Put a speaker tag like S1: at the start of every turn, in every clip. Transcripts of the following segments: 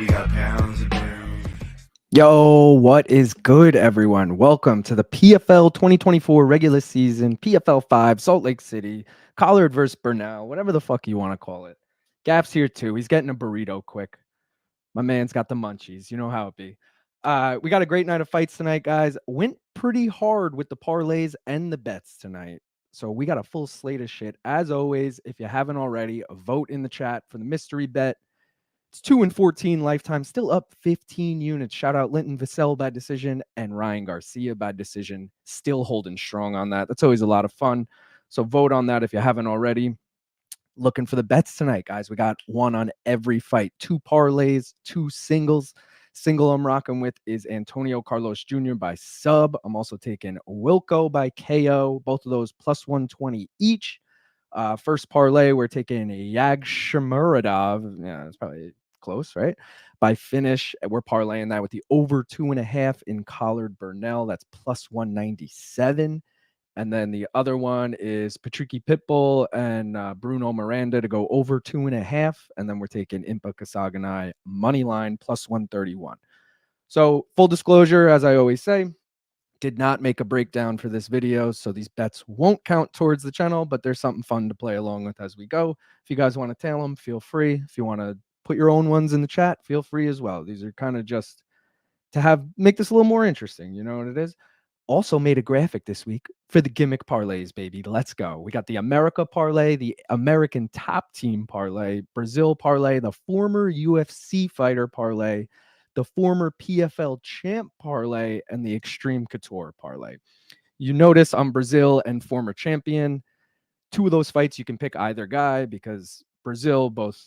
S1: We got pounds of pounds.
S2: Yo, what is good, everyone? Welcome to the PFL 2024 regular season, PFL 5, Salt Lake City, Collard versus Burnell, whatever the fuck you want to call it. Gap's here too. He's getting a burrito quick. My man's got the munchies. You know how it be. We got a great night of fights tonight, guys. Went pretty hard with the parlays and the bets tonight. So we got a full slate of shit. As always, if you haven't already, vote in the chat for the mystery bet. It's 2-14 lifetime, still up 15 units. Shout out Linton Vassell by decision and Ryan Garcia by decision. Still holding strong on that. That's always a lot of fun. So vote on that if you haven't already. Looking for the bets tonight, guys. We got one on every fight. 2 parlays, 2 singles. Single I'm rocking with is Antonio Carlos Jr. by sub. I'm also taking Wilco by KO. Both of those plus 120 each. First parlay, we're taking Yagshimuradov. Yeah, it's probably close, right? By finish, we're parlaying that with the over 2.5 in Collard Burnell. That's plus 197. And then the other one is Patricky Pitbull and Bruno Miranda to go over 2.5. And then we're taking Impa Kasanganay money line plus 131. So full disclosure, as I always say, did not make a breakdown for this video, so these bets won't count towards the channel, but there's something fun to play along with as we go. If you guys want to tail them, feel free. If you want to put your own ones in the chat, feel free as well. These are kind of just to make this a little more interesting. You know what it is? Also made a graphic this week for the gimmick parlays, baby. Let's go. We got the America parlay, the American top team parlay, Brazil parlay, the former UFC fighter parlay, the former PFL champ parlay, and the Extreme Couture parlay. You notice on Brazil and former champion, 2 of those fights you can pick either guy because Brazil, both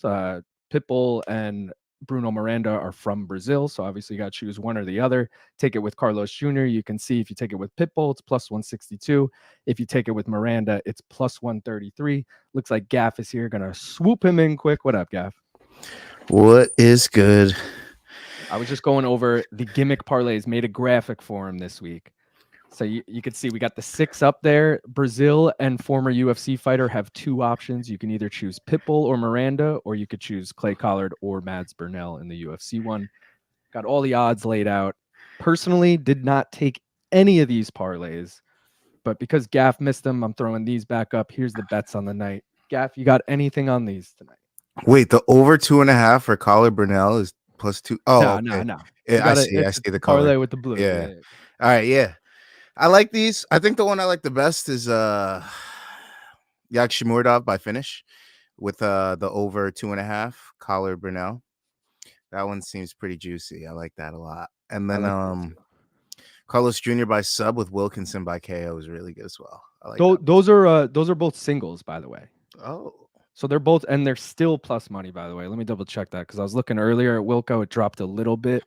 S2: Pitbull and Bruno Miranda are from Brazil. So obviously you got to choose one or the other. Take it with Carlos Jr. You can see if you take it with Pitbull, it's plus 162. If you take it with Miranda, it's plus 133. Looks like Gaff is here. Going to swoop him in quick. What up, Gaff?
S3: What is good?
S2: I was just going over the gimmick parlays, made a graphic for him this week. So you can see we got the 6 up there. Brazil and former UFC fighter have 2 options. You can either choose Pitbull or Miranda, or you could choose Clay Collard or Mads Burnell in the UFC one. Got all the odds laid out. Personally, did not take any of these parlays, but because Gaff missed them, I'm throwing these back up. Here's the bets on the night. Gaff, you got anything on these tonight?
S3: Wait, the over 2.5 for Collard Burnell is plus 2. Oh,
S2: no.
S3: Yeah, I see the
S2: parlay
S3: color
S2: with the blue.
S3: Yeah. All right, yeah. I like these. I think the one I like the best is Yagshimuradov by finish with the over 2.5 Collard Burnell. That one seems pretty juicy. I like that a lot. And then Carlos Jr. by sub with Wilkinson by KO is really good as well. I like
S2: those are both singles, by the way.
S3: Oh.
S2: So they're both, and they're still plus money, by the way. Let me double check that because I was looking earlier at Wilco. It dropped a little bit.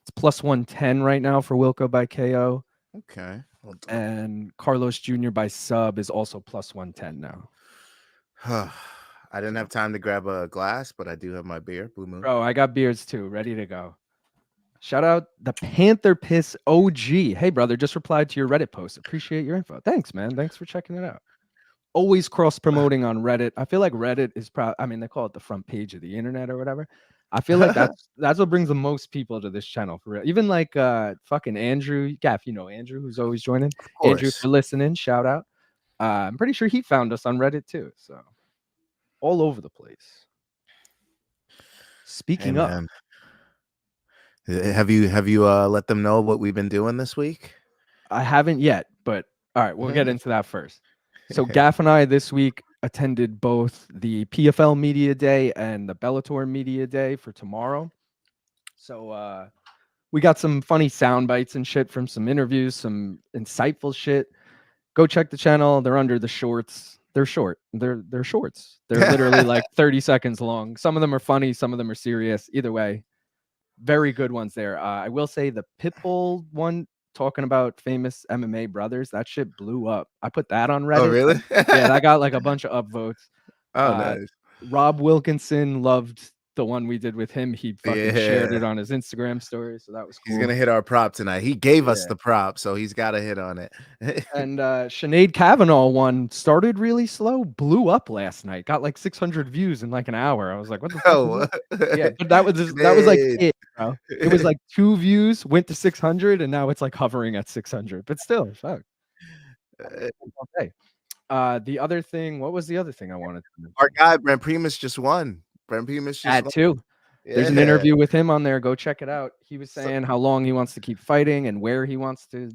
S2: It's plus 110 right now for Wilco by KO.
S3: Okay.
S2: And Carlos Jr. by sub is also plus 110 now.
S3: I didn't have time to grab a glass, but I do have my beer, Blue Moon.
S2: Bro, I got beers too, ready to go. Shout out the Panther Piss OG. Hey, brother, just replied to your Reddit post. Appreciate your info. Thanks, man. Thanks for checking it out. Always cross-promoting on Reddit. I feel like Reddit is they call it the front page of the internet or whatever. I feel like that's what brings the most people to this channel for real. Even like fucking Andrew, Gaff, you know Andrew, who's always joining. Andrew, for listening, shout out. I'm pretty sure he found us on Reddit too. So all over the place. Speaking of,
S3: have you let them know what we've been doing this week?
S2: I haven't yet, but all right, we'll get into that first. So Gaff and I this week attended both the PFL Media Day and the Bellator Media Day for tomorrow. So we got some funny sound bites and shit from some interviews, some insightful shit. Go check the channel. They're under the shorts. They're short. They're shorts. They're literally like 30 seconds long. Some of them are funny. Some of them are serious. Either way, very good ones there. I will say the Pitbull one, talking about famous MMA brothers, that shit blew up. I put that on Reddit.
S3: Oh, really?
S2: Yeah, that got like a bunch of upvotes.
S3: Oh, nice.
S2: Rob Wilkinson loved the one we did with him, he fucking shared it
S3: Yeah.
S2: on his Instagram story, so that was cool.
S3: He's gonna hit our prop tonight. He gave us
S2: Yeah.
S3: the prop, so he's got to hit on it.
S2: And Sinead Kavanaugh one started really slow, blew up last night, got like 600 views in like an hour. I was like, what the fuck?
S3: Oh,
S2: Yeah, but that was like
S3: Sinead.
S2: it, bro. It was like 2 views, went to 600, and now it's like hovering at 600. But still, fuck. Okay. The other thing, what was the other thing I wanted to mention?
S3: Our guy Brent Primus just won. Brent Primus just
S2: That
S3: won.
S2: too. There's an
S3: Yeah.
S2: interview with him on there. Go check it out. He was
S3: So-
S2: saying how long he wants to keep fighting and where he wants to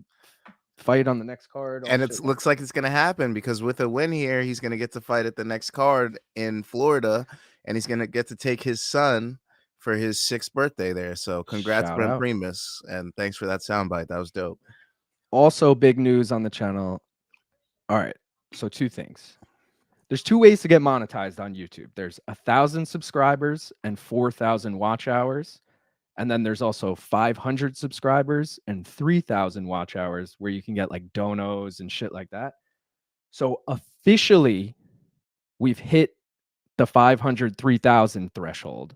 S2: fight on the next card. all
S3: And
S2: shit
S3: it
S2: like
S3: looks like it's gonna happen because with a win here, he's gonna get to fight at the next card in Florida, and he's gonna get to take his son for his 6th birthday there. So congrats,
S2: Shout
S3: Brent
S2: out.
S3: Primus, and thanks for that soundbite. That was dope.
S2: Also, big news on the channel. All right. So 2 things. There's 2 ways to get monetized on YouTube. There's 1,000 subscribers and 4,000 watch hours. And then there's also 500 subscribers and 3,000 watch hours where you can get like donos and shit like that. So officially, we've hit the 500, 3,000 threshold.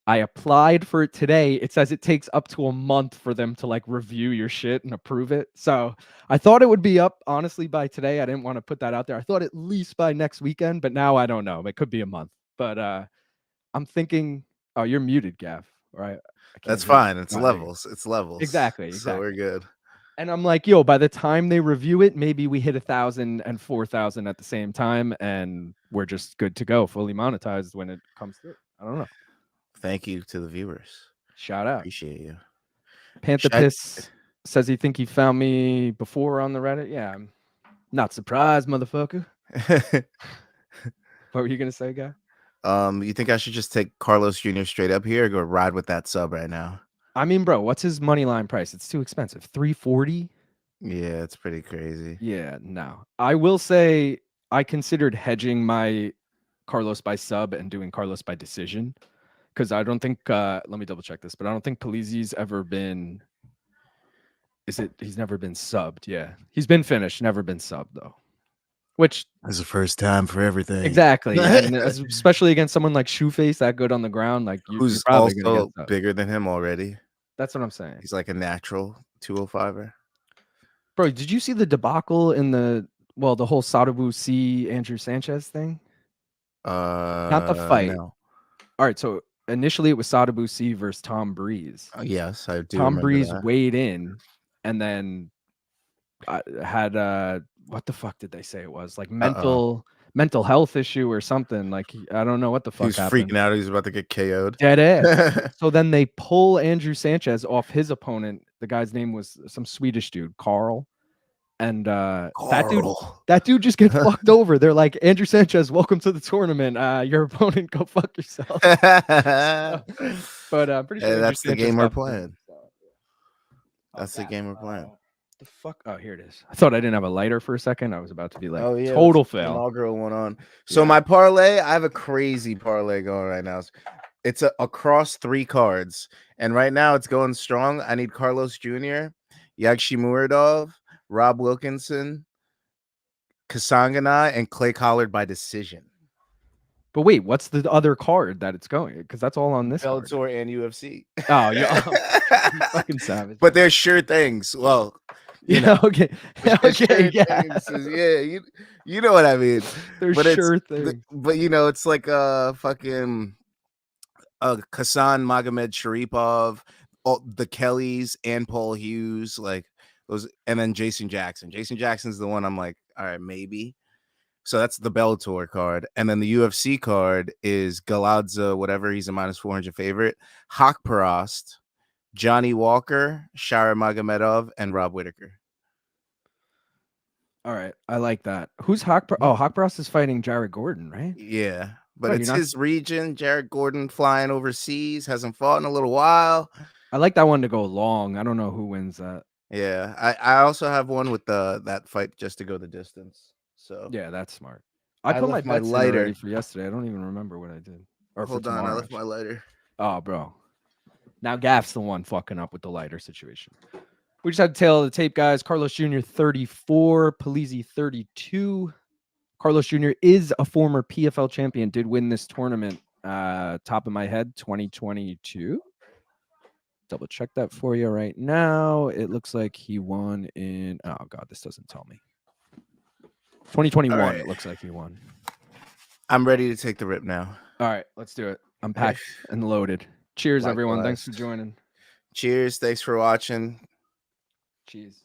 S2: I applied for it today. It says it takes up to a month for them to like review your shit and approve it. So I thought it would be up honestly by today. I didn't want to put that out there. I thought at least by next weekend, but now I don't know. It could be a month. But I'm thinking, oh, you're muted, Gav. Right?
S3: That's fine. It's levels. It's levels.
S2: Exactly.
S3: So we're good.
S2: And I'm like, yo, by the time they review it, maybe we hit 1,000 and 4,000 at the same time, and we're just good to go, fully monetized when it comes through. I don't know.
S3: Thank you to the viewers.
S2: Shout out.
S3: Appreciate you.
S2: Panther Piss says he think he found me before on the Reddit. Yeah, I'm not surprised, motherfucker. What were you gonna say, guy?
S3: You think I should just take Carlos Jr. straight up here or go ride with that sub right now?
S2: I mean, bro, what's his money line price? It's too expensive. 340.
S3: Yeah, it's pretty crazy.
S2: Yeah, no. I will say I considered hedging my Carlos by sub and doing Carlos by decision. Because I don't think let me double check this, but I don't think Polizzi's ever been he's never been subbed. Yeah. He's been finished, never been subbed though. Which
S3: It's the first time for everything.
S2: exactly. And especially against someone like Shoeface that good on the ground, like
S3: Who's
S2: you're probably gonna
S3: also
S2: get subbed.
S3: bigger than him already.
S2: That's what I'm saying.
S3: He's like a natural 205er.
S2: Bro, did you see the debacle in the whole Sadabu C Andrew Sanchez thing? Not the fight.
S3: No.
S2: All right, so initially it was Sadabu C versus Tom Breeze.
S3: Yes, I do.
S2: Tom
S3: remember
S2: Breeze
S3: that.
S2: weighed in and then had what the fuck did they say it was? Like mental health issue or something. Like I don't know what the fuck
S3: He's
S2: happened.
S3: freaking out. He's about to get KO'd.
S2: Dead ass. So then they pull Andrew Sanchez off his opponent. The guy's name was some Swedish dude, Carl. And that dude just gets fucked over. They're like, Andrew Sanchez, welcome to the tournament. Your opponent, go fuck yourself. But I'm pretty sure
S3: that's the game we're playing.
S2: That's
S3: the game we're playing.
S2: The fuck? Oh, here it is. I thought I didn't have a lighter for a second. I was about to be like,
S3: yeah,
S2: total fail.
S3: Inaugural one on. So my parlay, I have a crazy parlay going right now. It's across 3 cards, and right now it's going strong. I need Carlos Jr., Yagshimuradov, Rob Wilkinson, Kasanganay, and Clay Collard by decision.
S2: But wait, what's the other card that it's going? Because that's all on this card.
S3: Bellator and UFC.
S2: Oh, yeah. You fucking savage.
S3: But they're sure things. Well, you
S2: yeah,
S3: know,
S2: okay. Okay, yeah.
S3: Yeah, you know what I mean.
S2: They're
S3: But
S2: sure things.
S3: But you know, it's like fucking Kasan Magomed Sharipov, the Kellys and Paul Hughes, like those, and then Jason Jackson. Jason Jackson's the one I'm like, all right, maybe. So that's the Bellator card. And then the UFC card is Galadza, whatever, he's a -400 favorite. Haqparast, Johnny Walker, Shara Magomedov, and Rob Whitaker.
S2: All right. I like that. Who's Haqparast? Oh, Haqparast is fighting Jared Gordon, right?
S3: Yeah. But
S2: Right,
S3: it's his region. Jared Gordon flying overseas, hasn't fought in a little while.
S2: I like that one to go long. I don't know who wins that.
S3: Yeah. I also have one with that fight just to go the distance. So
S2: Yeah, that's smart. I put my
S3: left my
S2: bets in
S3: lighter.
S2: already for yesterday. I don't even remember what I did. Or
S3: hold
S2: for
S3: on, I
S2: tomorrow,
S3: left my
S2: actually.
S3: lighter.
S2: Oh, bro. Now Gaff's the one fucking up with the lighter situation. We just had to tail of the tape, guys. Carlos Jr. 34, Polizzi 32. Carlos Jr. is a former PFL champion, did win this tournament. Top of my head, 2022. Double check that for you right now. It looks like he won in. Oh God, this doesn't tell me. 2021.
S3: Right.
S2: It looks like he won.
S3: I'm ready to take the rip now.
S2: All right, let's do it. I'm packed and loaded. Cheers, everyone. Thanks for joining.
S3: Cheers. Thanks for watching.
S2: Cheers.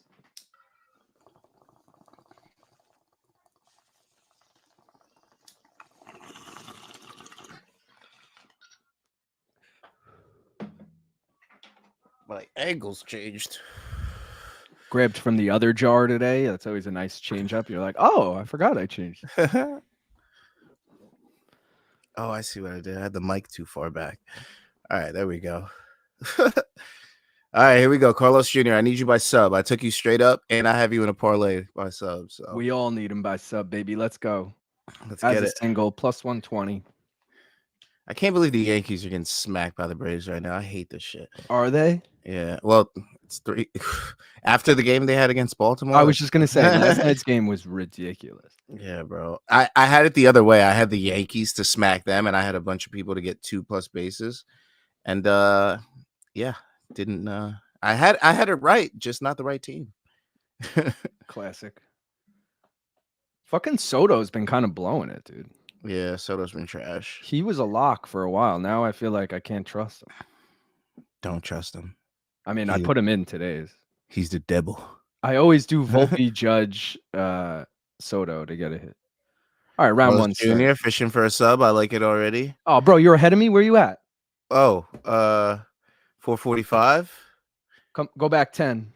S3: My angles changed.
S2: Grabbed from the other jar today. That's always a nice change up. You're like, oh, I forgot I changed.
S3: Oh, I see what I did. I had the mic too far back. All right, there we go. All right, here we go. Carlos Jr., I need you by sub. I took you straight up, and I have you in a parlay by sub. So
S2: We all need him by sub, baby. Let's go.
S3: let's
S2: As
S3: get
S2: a
S3: it.
S2: single, plus 120.
S3: I can't believe the Yankees are getting smacked by the Braves right now. I hate this shit.
S2: Are they?
S3: Yeah, well, it's 3 after the game they had against Baltimore.
S2: I was just gonna say last night's game was ridiculous.
S3: Yeah, bro. I had it the other way. I had the Yankees to smack them, and I had a bunch of people to get 2+ bases. And yeah, didn't I had it right, just not the right team.
S2: Classic. Fucking Soto's been kind of blowing it, dude.
S3: Yeah, Soto's been trash.
S2: He was a lock for a while. Now I feel like I can't trust him.
S3: Don't trust him.
S2: I mean, I put him in today's.
S3: He's the devil.
S2: I always do Volpe Judge Soto to get a hit. All right, round one.
S3: Junior fishing for a sub. I like it already.
S2: Oh, bro, you're ahead of me. Where you at?
S3: Oh, 445.
S2: Come, go back 10.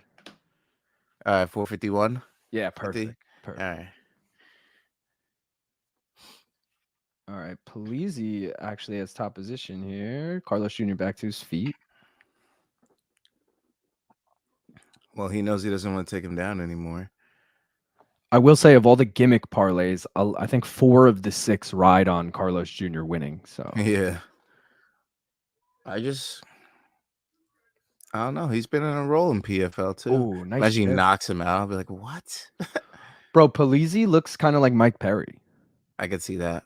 S3: All right, 451.
S2: Yeah, perfect.
S3: All right.
S2: All right, Polizzi actually has top position here. Carlos Jr. back to his feet.
S3: Well, he knows he doesn't want to take him down anymore.
S2: I will say, of all the gimmick parlays, I think 4 of the 6 ride on Carlos Jr. winning. So
S3: yeah, I don't know. He's been in a roll in PFL too.
S2: Oh, nice.
S3: Imagine he knocks him out. I'll be like, what?
S2: Bro, Polizzi looks kind of like Mike Perry.
S3: I could see that.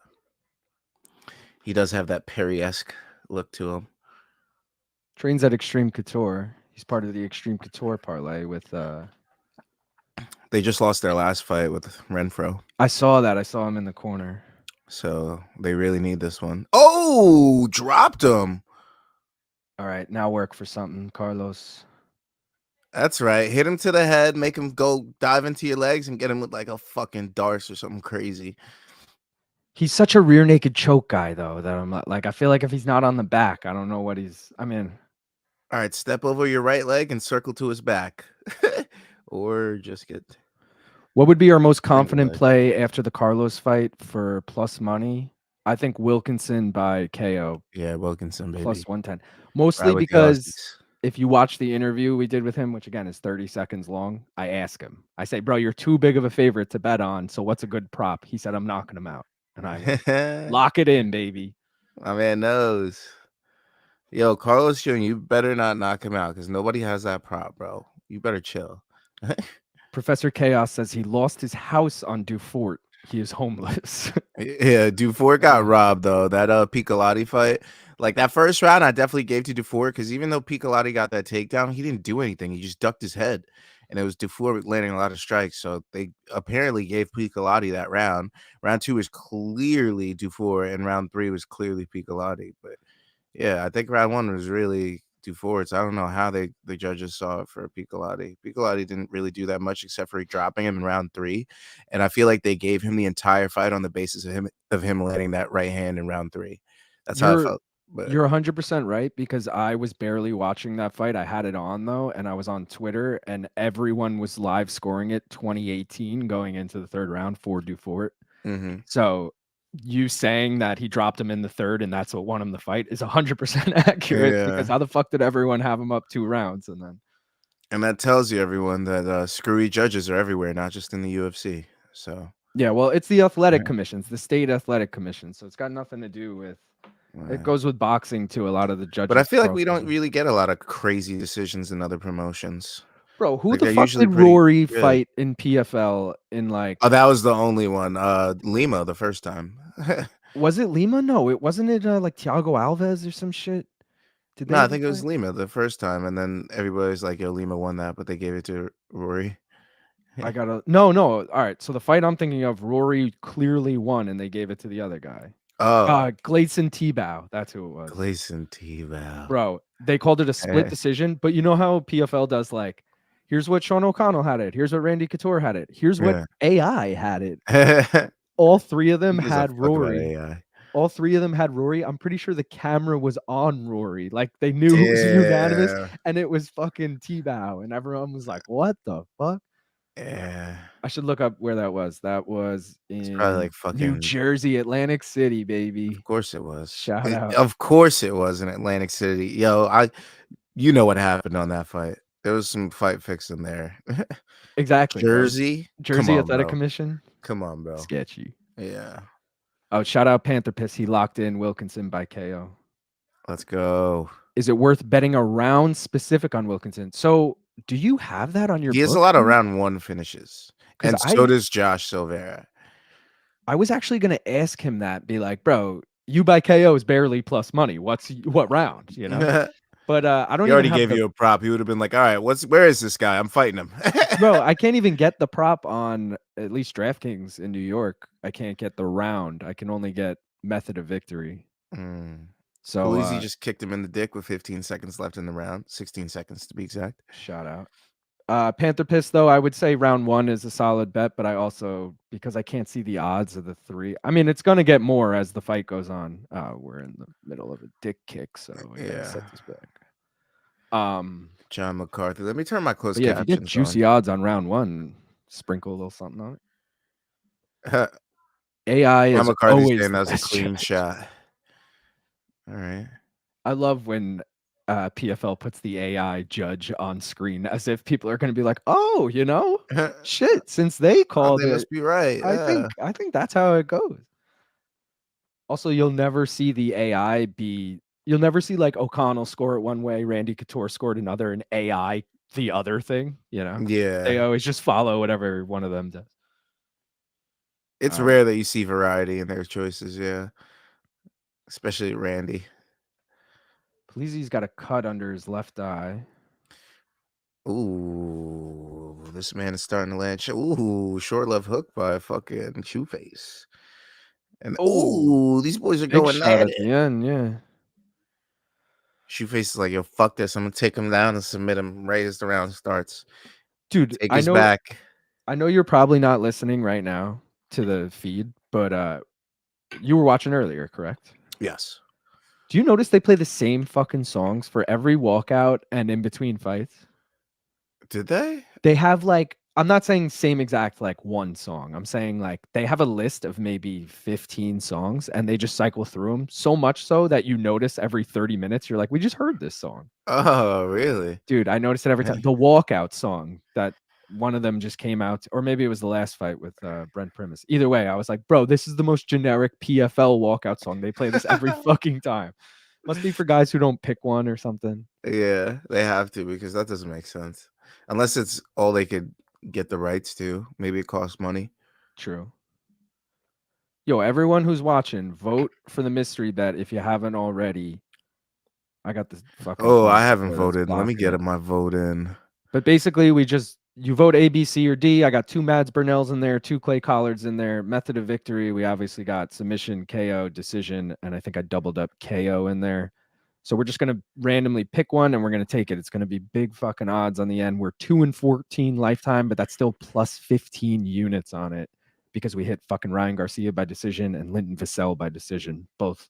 S3: He does have that Perry-esque look to him.
S2: Trains at Extreme Couture. He's part of the Extreme Couture parlay with.
S3: They just lost their last fight with Renfro.
S2: I saw that. I saw him in the corner.
S3: So they really need this one. Oh, dropped him.
S2: All right, now work for something, Carlos.
S3: That's right. Hit him to the head, make him go dive into your legs, and get him with like a fucking darce or something crazy.
S2: He's such a rear naked choke guy, though, that I'm like, I feel like if he's not on the back, I don't know what he's. I mean,
S3: all right, step over your right leg and circle to his back, or just get.
S2: What would be our most confident play after the Carlos fight for plus money? I think Wilkinson by KO.
S3: Yeah, Wilkinson, baby.
S2: Plus 110. Mostly because if you watch the interview we did with him, which again is 30 seconds long, I ask him. I say, bro, you're too big of a favorite to bet on. So what's a good prop? He said, I'm knocking him out. And I lock it in, baby.
S3: My man knows. Yo, Carlos Jr., you better not knock him out because nobody has that prop, bro. You better chill.
S2: Professor Chaos says he lost his house on Dufort. He is homeless.
S3: Yeah, Dufort got robbed, though. That Piccolotti fight. Like, that first round, I definitely gave to Dufort because even though Piccolotti got that takedown, he didn't do anything. He just ducked his head. And it was Dufort landing a lot of strikes. So they apparently gave Piccolotti that round. Round 2 was clearly Dufort, and round 3 was clearly Piccolotti. But, yeah, I think round 1 was really Dufort's. I don't know how the judges saw it for Piccolotti. Piccolotti didn't really do that much except for dropping him in round 3. And I feel like they gave him the entire fight on the basis of him landing that right hand in round 3. That's how I felt. But
S2: you're 100% right because I was barely watching that fight. I had it on though, and I was on Twitter, and everyone was live scoring it 2018 going into the 3rd round for Dufort.
S3: Mm-hmm.
S2: So you saying that he dropped him in the 3rd and that's what won him the fight is 100% accurate because how the fuck did everyone have him up 2 rounds
S3: and that tells you everyone that screwy judges are everywhere, not just in the UFC. So
S2: yeah, well, it's the athletic commissions, the state athletic commission, so it's got nothing to do with. It goes with boxing too. A lot of the judges,
S3: but I feel like we don't really get a lot of crazy decisions in other promotions.
S2: Bro, who the fuck did Rory fight in PFL in like?
S3: Oh, that was the only one. Lima the first time.
S2: Was it Lima? No, it wasn't. It like Thiago Alves or some shit. Did they
S3: No, I
S2: ever
S3: think it was
S2: play?
S3: Lima the first time, and then everybody's like, "Yo, Lima won that," but they gave it to Rory.
S2: I gotta no. All right. So the fight I'm thinking of, Rory clearly won, and they gave it to the other guy.
S3: Oh,
S2: Gleison Tebow. That's who it was.
S3: Gleason Tebow.
S2: Bro, they called it a split
S3: Eh,
S2: decision, but you know how PFL does like, here's what Sean O'Connell had it, here's what Randy Couture had it, here's what
S3: Yeah.
S2: AI had it. All three of
S3: Who
S2: them
S3: gives a
S2: had
S3: fuck about
S2: Rory.
S3: AI?
S2: All three of them had Rory. I'm pretty sure the camera was on Rory. Like they knew it was unanimous,
S3: Yeah.
S2: and it was fucking T-Bow, and everyone was like, "What the fuck?"
S3: Yeah.
S2: I should look up where that was. That was
S3: It's probably
S2: in
S3: like
S2: New
S3: fucking.
S2: Jersey, Atlantic City, baby.
S3: Of course it was.
S2: Shout out.
S3: Of course it was in Atlantic City. Yo, you know what happened on that fight. There was some fight fixing there.
S2: Exactly, bro.
S3: Jersey? Come
S2: Jersey
S3: on,
S2: Athletic
S3: bro.
S2: Commission.
S3: Come on, bro.
S2: Sketchy.
S3: Yeah.
S2: Oh, shout out Panther Piss. He locked in Wilkinson by KO.
S3: Let's go.
S2: Is it worth betting a round specific on Wilkinson? So, do you have that on your
S3: He has a
S2: book?
S3: lot of round one finishes.
S2: 'Cause
S3: And so does Josh Silveira.
S2: I was actually gonna ask him that, be like, bro, you by KO is barely plus money. What round? You know? But I don't
S3: He
S2: even
S3: already
S2: have
S3: gave
S2: the
S3: you a prop. He would have been like, all right, where is this guy? I'm fighting him.
S2: bro. I can't even get the prop on at least DraftKings in New York. I can't get the round. I can only get method of victory. So
S3: Polizzi just kicked him in the dick with 15 seconds left in the round. 16 seconds to be exact.
S2: shout out. Panther Piss, though, I would say round one is a solid bet, but I also, because I can't see the odds of the three, I mean, it's going to get more as the fight goes on. We're in the middle of a dick kick, so I gotta set this back.
S3: John McCarthy. Let me turn my closed
S2: yeah, if you get
S3: captions
S2: juicy odds on round one, sprinkle a little something on it.
S3: on.
S2: AI
S3: John
S2: is
S3: McCarthy
S2: always
S3: saying
S2: the
S3: that was a
S2: best
S3: clean
S2: judge.
S3: shot. All right.
S2: I love when PFL puts the AI judge on screen as if people are going to be like, oh, you know, shit, since they called
S3: they
S2: it,
S3: must be right.
S2: I think that's how it goes. Also, you'll never see the AI be. You'll never see like O'Connell score it one way, Randy Couture scored another, and AI the other thing. You know, they
S3: Yeah.
S2: always just follow whatever one of them does.
S3: It's rare that you see variety in their choices. Yeah. Especially Randy.
S2: Polizzi's got a cut under his left eye.
S3: Ooh, this man is starting to land. Ooh, short left hook by fucking Shoeface. And ooh, these boys are
S2: Big
S3: going
S2: shot
S3: at
S2: at
S3: it.
S2: the end, yeah.
S3: Shoeface is like, yo, fuck this. I'm gonna take him down and submit him right as the round starts.
S2: Dude,
S3: Take his back.
S2: I know you're probably not listening right now to the feed, but you were watching earlier, correct?
S3: Yes.
S2: Do you notice they play the same fucking songs for every walkout and in between fights?
S3: Did they?
S2: They have like, I'm not saying same exact like one song. I'm saying like they have a list of maybe 15 songs and they just cycle through them so much so that you notice every 30 minutes you're like, we just heard this song.
S3: Oh, really?
S2: Dude, I noticed it every time. The walkout song that one of them just came out, or maybe it was the last fight with Brent Primus. Either way, I was like, bro, this is the most generic PFL walkout song. They play this every fucking time. Must be for guys who don't pick one or something.
S3: Yeah, they have to because that doesn't make sense. Unless it's all they could get the rights to. Maybe it costs money.
S2: True. Yo, everyone who's watching, vote for the mystery bet if you haven't already. I got the fucking.
S3: Oh, I haven't
S2: that's
S3: voted. Let me
S2: blocking
S3: get
S2: it.
S3: my vote in.
S2: But basically, you vote A, B, C, or D. I got 2 Mads Burnells in there, 2 Clay Collards in there. Method of victory, we obviously got submission, KO, decision, and I think I doubled up KO in there. So we're just gonna randomly pick one and we're gonna take it. It's gonna be big fucking odds on the end. We're 2-14 lifetime, but that's still plus 15 units on it because we hit fucking Ryan Garcia by decision and Linton Vassell by decision, both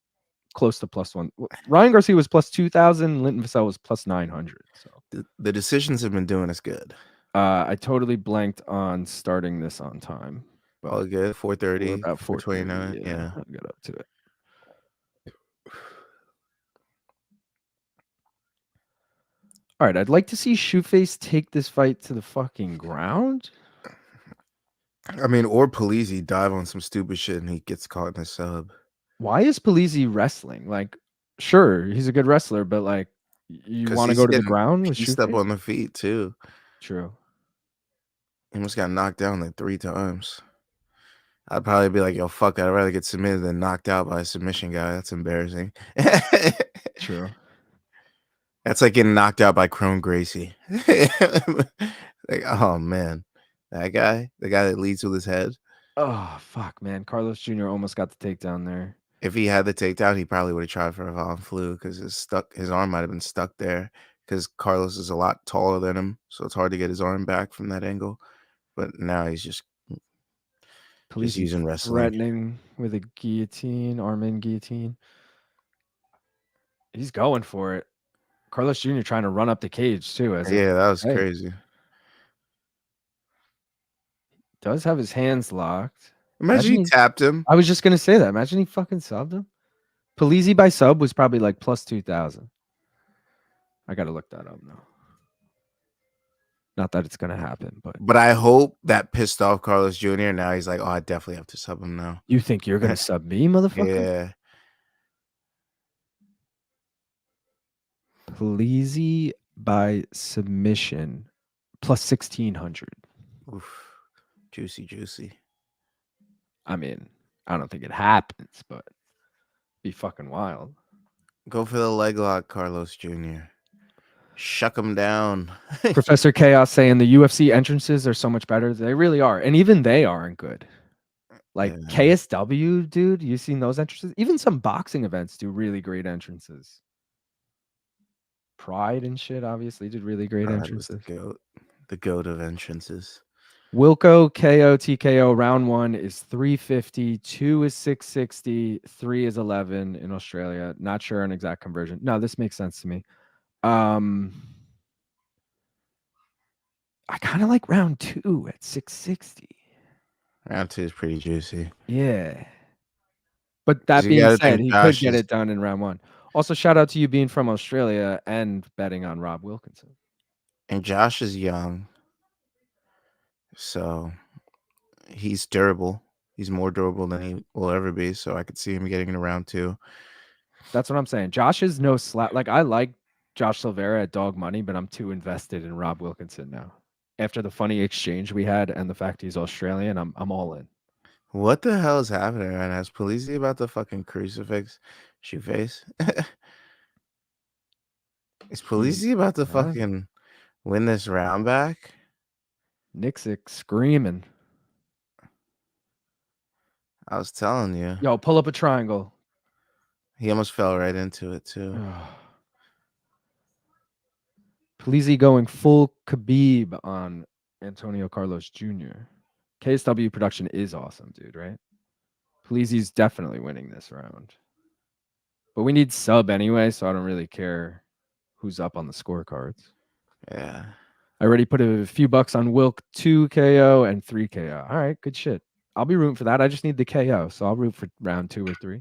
S2: close to +1. Ryan Garcia was plus 2,000. Linton Vassell was plus 900. So
S3: the decisions have been doing us good.
S2: I totally blanked on starting this on time.
S3: All good. 4:30.
S2: About
S3: 4:29. Yeah.
S2: I got up to it. All right, I'd like to see Shoeface take this fight to the fucking ground.
S3: I mean, or Polizzi dive on some stupid shit and he gets caught in a sub.
S2: Why is Polizzi wrestling? Like, sure, he's a good wrestler, but like, you want to go to the ground with
S3: He's up
S2: Shoeface?
S3: on the feet too.
S2: True.
S3: He almost got knocked down like 3 times. I'd probably be like, yo, fuck that. I'd rather get submitted than knocked out by a submission guy. That's embarrassing.
S2: True.
S3: That's like getting knocked out by Crone Gracie. Like, oh man, that guy, the guy that leads with his head.
S2: Oh fuck, man! Carlos Jr. almost got the takedown there.
S3: If he had the takedown, he probably would have tried for a Von Flu because his arm might have been stuck there. Because Carlos is a lot taller than him, so it's hard to get his arm back from that angle. But now he's just
S2: Polizzi
S3: using wrestling.
S2: threatening with a guillotine, arm in guillotine. He's going for it. Carlos Jr. trying to run up the cage too.
S3: Yeah, that was crazy.
S2: Does have his hands locked.
S3: Imagine he tapped him.
S2: I was just gonna say that. Imagine he fucking subbed him. Polizzi by sub was probably like plus 2,000. I gotta look that up now. Not that it's gonna happen, but
S3: I hope that pissed off Carlos Jr. Now he's like, oh, I definitely have to sub him now.
S2: You think you're gonna sub me, motherfucker?
S3: Yeah.
S2: Polizzi by submission plus 1,600.
S3: Oof. Juicy.
S2: I mean, I don't think it happens, but be fucking wild.
S3: Go for the leg lock, Carlos Jr. Shuck him down.
S2: Professor Chaos saying the UFC entrances are so much better. They really are. And even they aren't good. Like KSW, dude, you seen those entrances? Even some boxing events do really great entrances. Pride and shit obviously did really great entrances.
S3: The goat of entrances.
S2: Wilco KO TKO round 1 is 350, 2 is 660, 3 is 11 in Australia. Not sure an exact conversion. No, this makes sense to me. I kind of like round 2 at 660.
S3: Round 2 is pretty juicy.
S2: Yeah. But that being said, he could get it done in round 1. Also, shout out to you being from Australia and betting on Rob Wilkinson.
S3: And Josh is young. So he's durable. He's more durable than he will ever be. So I could see him getting in round 2.
S2: That's what I'm saying. Josh is no slap. Like, I like Josh Silveira at dog money, but I'm too invested in Rob Wilkinson now. After the funny exchange we had and the fact he's Australian, I'm all in.
S3: What the hell is happening right now? Is Polizzi about the fucking crucifix shoe face? Is Polizzi about to fucking win this round back?
S2: Nixick screaming.
S3: I was telling you.
S2: Yo, pull up a triangle.
S3: He almost fell right into it too.
S2: Polizzi going full Khabib on Antonio Carlos Jr. KSW production is awesome, dude, right? Polizzi's definitely winning this round. But we need sub anyway, so I don't really care who's up on the scorecards.
S3: Yeah.
S2: I already put a few bucks on Wilk 2 KO and 3 KO. All right, good shit. I'll be rooting for that. I just need the KO, so I'll root for round 2 or 3.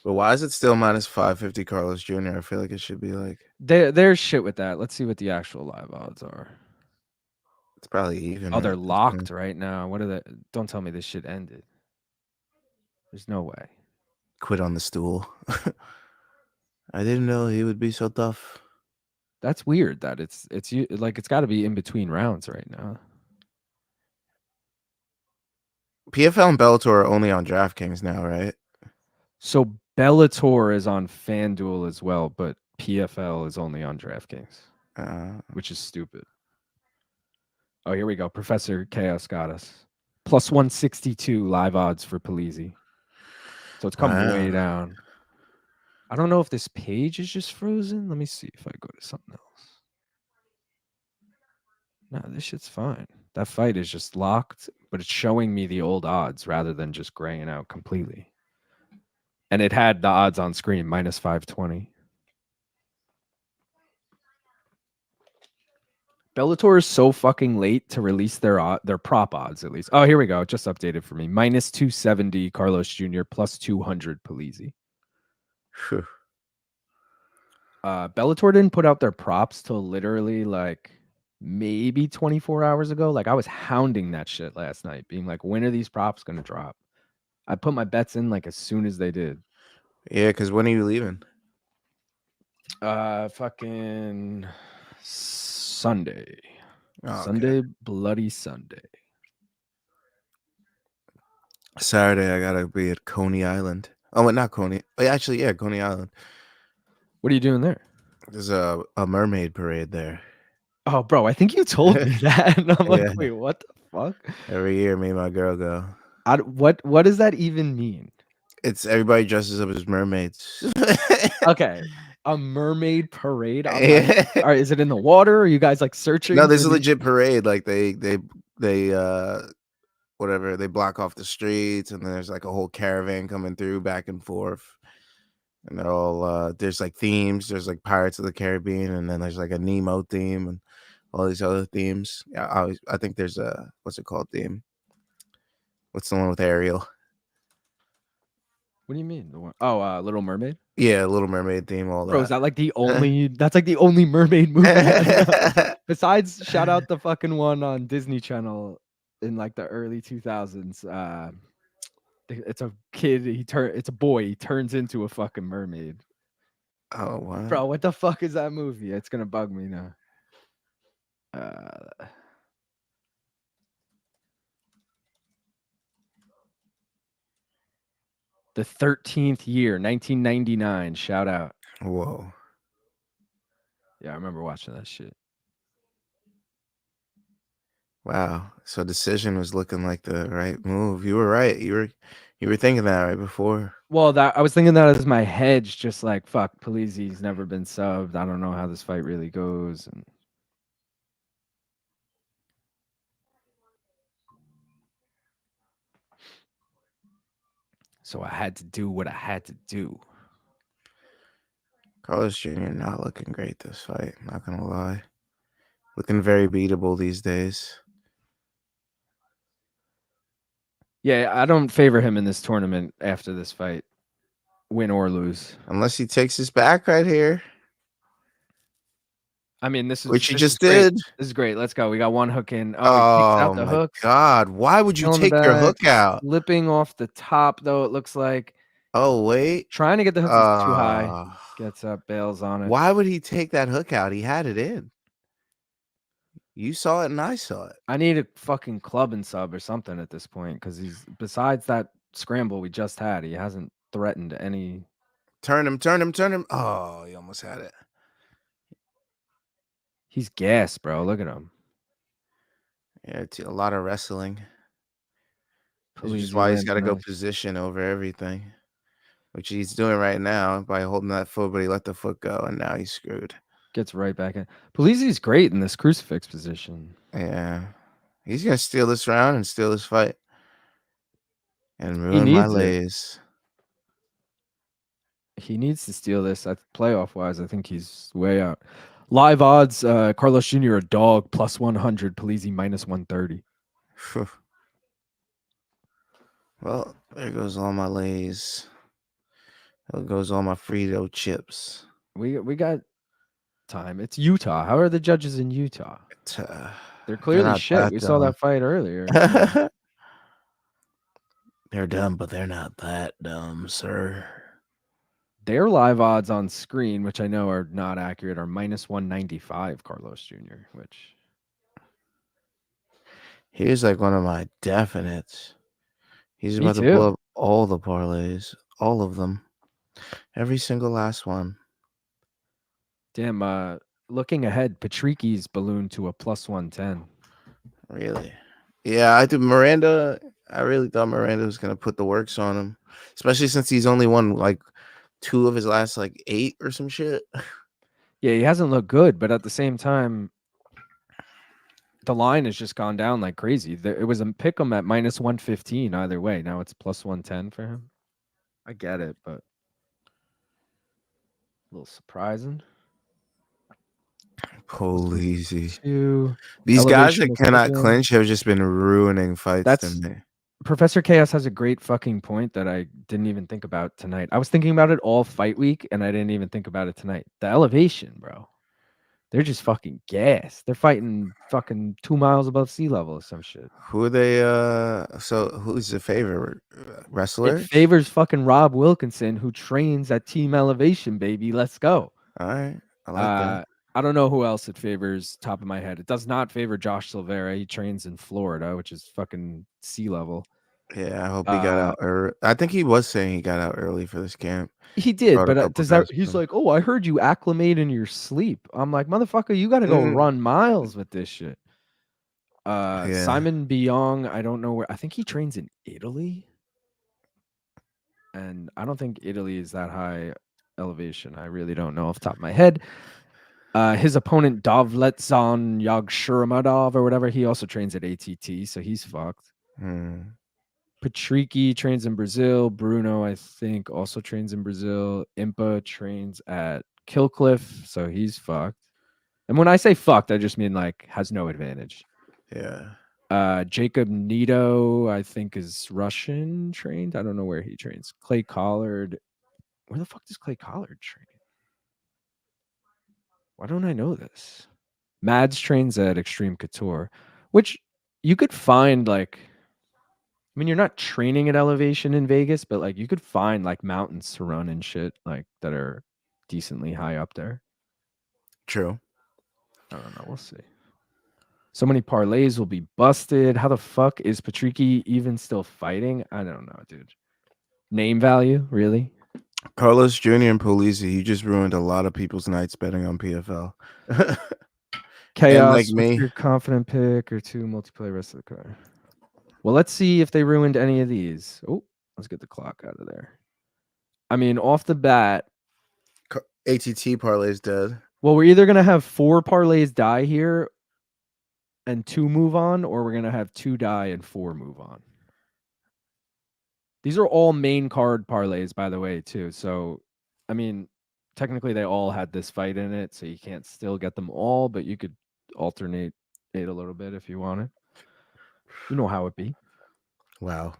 S3: But why is it still minus 550 Carlos Jr.? I feel like it should be like
S2: there's shit with that. Let's see what the actual live odds are.
S3: It's probably even.
S2: Oh, they're locked right now. What are they? Don't tell me this shit ended. There's no way.
S3: Quit on the stool. I didn't know he would be so tough.
S2: That's weird that it's like it's got to be in between rounds right now.
S3: PFL and Bellator are only on DraftKings now, right?
S2: So Bellator is on FanDuel as well, but PFL is only on DraftKings, which is stupid. Oh, here we go. Professor Chaos got us. Plus 162 live odds for Polizzi. So it's come way down. I don't know if this page is just frozen. Let me see if I go to something else. No, this shit's fine. That fight is just locked, but it's showing me the old odds rather than just graying out completely. And it had the odds on screen, minus 520. Bellator is so fucking late to release their prop odds, at least. Oh, here we go. It just updated for me. Minus 270 Carlos Jr. plus 200 Polizzi. Bellator didn't put out their props till literally like maybe 24 hours ago. Like I was hounding that shit last night, being like, when are these props going to drop? I put my bets in like as soon as they did.
S3: Yeah, because when are you leaving?
S2: Fucking Sunday.
S3: Oh,
S2: Sunday, okay. Bloody Sunday.
S3: Saturday, I gotta be at Coney Island. Oh, wait, not Coney. Actually, yeah, Coney Island.
S2: What are you doing there?
S3: There's a mermaid parade there.
S2: Oh, bro, I think you told me that, and I'm like,
S3: Yeah,
S2: wait, what the fuck?
S3: every year, me and my girl go.
S2: What does that even mean?
S3: It's everybody dresses up as mermaids.
S2: Okay, a mermaid parade. I'm not.
S3: Yeah.
S2: All right, is it in the water? Or are you guys like searching
S3: No,
S2: for
S3: there's a
S2: the?
S3: legit parade. Like they whatever, they block off the streets, and then there's like a whole caravan coming through back and forth. And they're all there's like themes. There's like Pirates of the Caribbean, and then there's like a Nemo theme and all these other themes. Yeah, I think there's a what's it called theme? What's the one with Ariel?
S2: What do you mean? The one? Oh, Little Mermaid.
S3: Yeah, Little Mermaid theme, all
S2: Bro, is
S3: that.
S2: that like the only? That's like the only mermaid movie I know. Besides, shout out the fucking one on Disney Channel in like the early 2000s. It's a kid. It's a boy. He turns into a fucking mermaid.
S3: Oh wow.
S2: Bro, what the fuck is that movie? It's gonna bug me now. The 13th year, 1999. Shout out.
S3: Whoa.
S2: Yeah, I remember watching that shit.
S3: Wow. So Decision was looking like the right move. You were right. You were thinking that right before.
S2: Well, that I was thinking that as my hedge, just like fuck, Polizzi's never been subbed. I don't know how this fight really goes. And so I had to do what I had to do.
S3: Carlos Jr. not looking great this fight, not gonna lie. Looking very beatable these days.
S2: Yeah, I don't favor him in this tournament after this fight, win or lose.
S3: Unless he takes his back right here.
S2: I mean, this is
S3: Which he
S2: this
S3: just
S2: is great.
S3: did.
S2: This is great. Let's go. We got one hook in. Oh, he kicks out the
S3: my
S2: hooks.
S3: God. Why would you
S2: Killing
S3: take your
S2: back,
S3: hook out?
S2: slipping off the top, though, it looks like.
S3: Oh, wait.
S2: Trying to get the hooks is too high. Gets up, bails on it.
S3: Why would he take that hook out? He had it in. You saw it and I saw it.
S2: I need a fucking club and sub or something at this point because he's besides that scramble we just had, he hasn't threatened any.
S3: Turn him. Oh, he almost had it.
S2: He's gassed, bro. Look at him.
S3: Yeah, it's a lot of wrestling. Which is
S2: Polizzi
S3: why he's
S2: lands
S3: got to go
S2: nice.
S3: position over everything, which he's doing right now by holding that foot, but he let the foot go, and now he's screwed.
S2: Gets right back in. Polizzi's great in this crucifix position.
S3: Yeah. He's going to steal this round and steal this fight and ruin my
S2: needs it.
S3: lays.
S2: He needs to steal this. Playoff wise, I think he's way out. Live odds: Carlos Jr. a dog plus 100, Polizzi minus 130.
S3: Well, there goes all my lays. There goes all my Frito chips.
S2: We got time. It's Utah. How are the judges in Utah? They're clearly
S3: not
S2: shit.
S3: that
S2: We saw
S3: dumb.
S2: that fight earlier.
S3: They're dumb, but they're not that dumb, sir.
S2: Their live odds on screen, which I know are not accurate, are minus 195, Carlos Jr., which.
S3: Here's like one of my definites. He's
S2: Me
S3: about to
S2: too.
S3: blow up all the parlays, all of them. Every single last one.
S2: Damn, looking ahead, Patricky's ballooned to a plus 110.
S3: Really? Yeah, I do. Miranda, I really thought Miranda was going to put the works on him, especially since he's only won like 2 of his last like 8 or some shit.
S2: Yeah, he hasn't looked good, but at the same time, the line has just gone down like crazy. It was a pick 'em at minus 115 either way. Now it's plus 110 for him. I get it, but a little surprising.
S3: Polizzi. These guys that cannot clinch have just been ruining fights to me.
S2: Professor Chaos has a great fucking point that I didn't even think about tonight. I was thinking about it all fight week, and I didn't even think about it tonight. The elevation, bro. They're just fucking gassed. They're fighting fucking 2 miles above sea level or some shit.
S3: Who are they? So who's the favorite wrestler?
S2: It favors fucking Rob Wilkinson, who trains at Team Elevation, baby. Let's go.
S3: All right. I like that.
S2: I don't know who else it favors, top of my head. It does not favor Josh Silveira. He trains in Florida, which is fucking sea level.
S3: Yeah, I hope he got out early. I think he was saying he got out early for this camp.
S2: He did,
S3: Brought a
S2: but
S3: couple
S2: does that?
S3: guys with
S2: He's
S3: him.
S2: like, oh, I heard you acclimate in your sleep. I'm like, motherfucker, you got to go run miles with this shit.
S3: Yeah.
S2: Simon Biyong, I don't know where. I think he trains in Italy, and I don't think Italy is that high elevation. I really don't know off the top of my head. His opponent Dovletdzhan Yagshimuradov or whatever, he also trains at ATT, so he's fucked. Patricky trains in Brazil. Bruno, I think, also trains in Brazil. Impa trains at Killcliff, so he's fucked. And when I say fucked, I just mean like has no advantage.
S3: Yeah.
S2: Jakob Nedoh, I think, is Russian trained. I don't know where he trains. Clay Collard. Where the fuck does Clay Collard train? Why don't I know this? Mads trains at Extreme Couture, which you could find like, I mean, you're not training at elevation in Vegas, but like you could find like mountains to run and shit like that are decently high up there.
S3: True.
S2: I don't know. We'll see. So many parlays will be busted. How the fuck is Patricky even still fighting? I don't know, dude. Name value, really?
S3: Carlos Jr. and Polizzi, you just ruined a lot of people's nights betting on PFL.
S2: Chaos,
S3: like
S2: what's
S3: me.
S2: your confident pick or two multiplayer rest of the card? Well, let's see if they ruined any of these. Oh, let's get the clock out of there. I mean, off the bat,
S3: ATT parlay's dead.
S2: Well, we're either gonna have 4 parlays die here and 2 move on, or we're gonna have 2 die and 4 move on. These are all main card parlays, by the way, too. So, I mean, technically they all had this fight in it, so you can't still get them all, but you could alternate it a little bit if you wanted. You know how it be.
S3: Wow.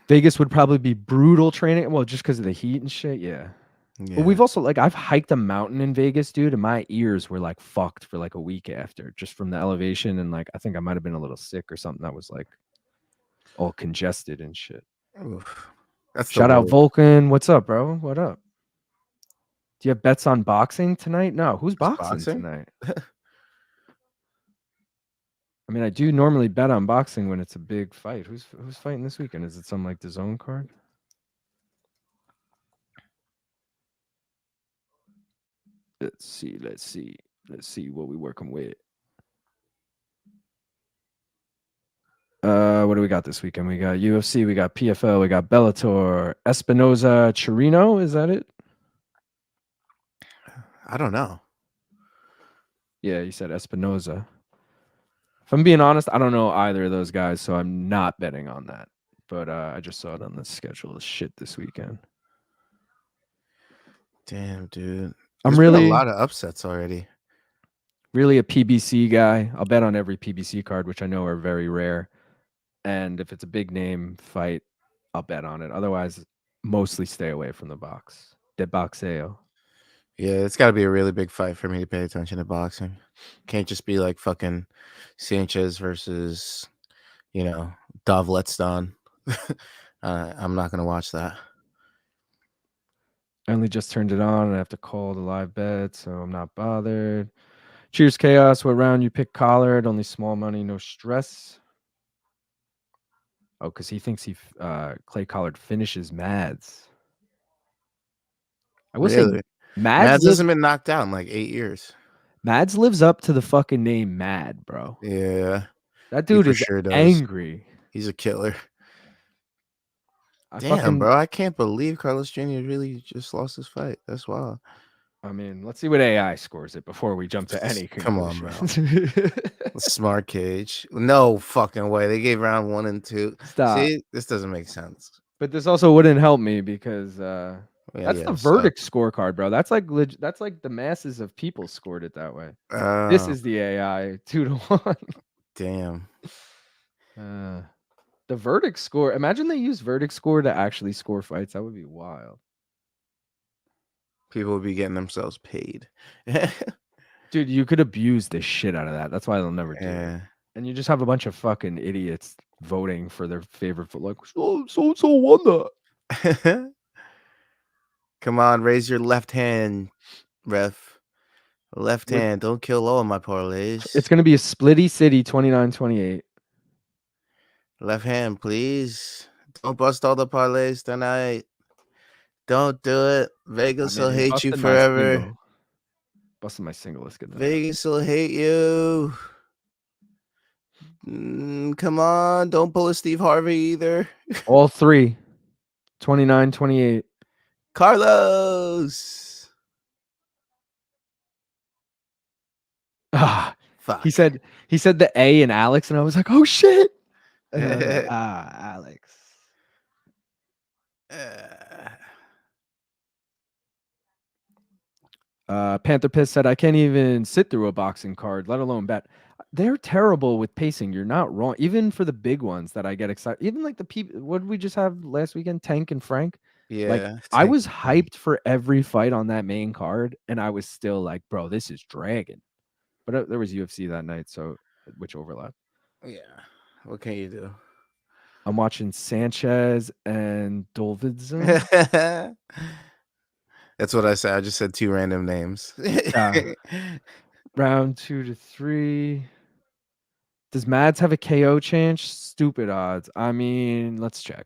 S2: Vegas would probably be brutal training. Well, just because of the heat and shit, yeah. But we've also like I've hiked a mountain in Vegas, dude, and my ears were like fucked for like a week after, just from the elevation, and like I think I might have been a little sick or something. That was like all congested and shit.
S3: Oof. That's
S2: Shout out Vulcan. What's up, bro? What up? Do you have bets on boxing tonight? No. Who's boxing tonight? I mean, I do normally bet on boxing when it's a big fight. Who's fighting this weekend? Is it some like the zone card? Let's see what we working with. What do we got this weekend? We got UFC, we got PFL, we got Bellator, Espinoza, Chirino. Is that it?
S3: I don't know.
S2: Yeah, you said Espinoza. If I'm being honest, I don't know either of those guys, so I'm not betting on that. But I just saw it on the schedule of shit this weekend.
S3: Damn, dude.
S2: I'm really
S3: a lot of upsets already.
S2: Really a PBC guy. I'll bet on every PBC card, which I know are very rare. And if it's a big name fight, I'll bet on it. Otherwise, mostly stay away from the box. De boxeo.
S3: Yeah, it's got to be a really big fight for me to pay attention to boxing. Can't just be like fucking Sanchez versus, Dovletdzhan. I'm not going to watch that.
S2: I only just turned it on and I have to call the live bet, so I'm not bothered. Cheers, Chaos. What round you pick Collard? Only small money, no stress. Oh, because he thinks Clay Collard finishes Mads. I will say
S3: Mads hasn't been knocked out in like 8 years.
S2: Mads lives up to the fucking name Mad, bro.
S3: Yeah.
S2: That dude is angry.
S3: He's a killer. Damn, bro. I can't believe Carlos Jr. really just lost his fight. That's wild.
S2: I mean, let's see what AI scores it before we jump to any conclusions.
S3: Come on, bro. Smart cage. No fucking way. They gave round 1 and 2.
S2: Stop.
S3: See, this doesn't make sense.
S2: But this also wouldn't help me because that's the verdict scorecard, bro. That's like the masses of people scored it that way. This is the AI 2-1.
S3: Damn.
S2: The verdict score. Imagine they use verdict score to actually score fights. That would be wild.
S3: People would be getting themselves paid.
S2: Dude, you could abuse the shit out of that. That's why they'll never do it. And you just have a bunch of fucking idiots voting for their favorite foot. Like, so won that.
S3: Come on, raise your left hand, ref. Left hand. Don't kill all of my parlays.
S2: It's going to be a Splitty City 29-28.
S3: Left hand, please. Don't bust all the parlays tonight. Don't do it.
S2: I
S3: Vegas
S2: mean,
S3: will
S2: he
S3: hate you
S2: busted my
S3: forever.
S2: single. Busted my single. Let's get that.
S3: Vegas will hate you. Come on. Don't pull a Steve Harvey either.
S2: All three. 29, 28.
S3: Carlos.
S2: Ah,
S3: Fuck.
S2: he said the A in Alex, and I was like, oh shit. And I was like, Alex. Panther Piss said, I can't even sit through a boxing card, let alone bet. They're terrible with pacing. You're not wrong. Even for the big ones that I get excited. Even like the people, what did we just have last weekend? Tank and Frank. Like
S3: Yeah.
S2: I was hyped for every fight on that main card, and I was still like, bro, this is dragging. But there was UFC that night, so which overlap.
S3: Yeah. What can you do?
S2: I'm watching Sanchez and Dovletdzhan.
S3: That's what I said. I just said two random names.
S2: Round 2 to 3. Does Mads have a KO chance? Stupid odds. I mean, let's check.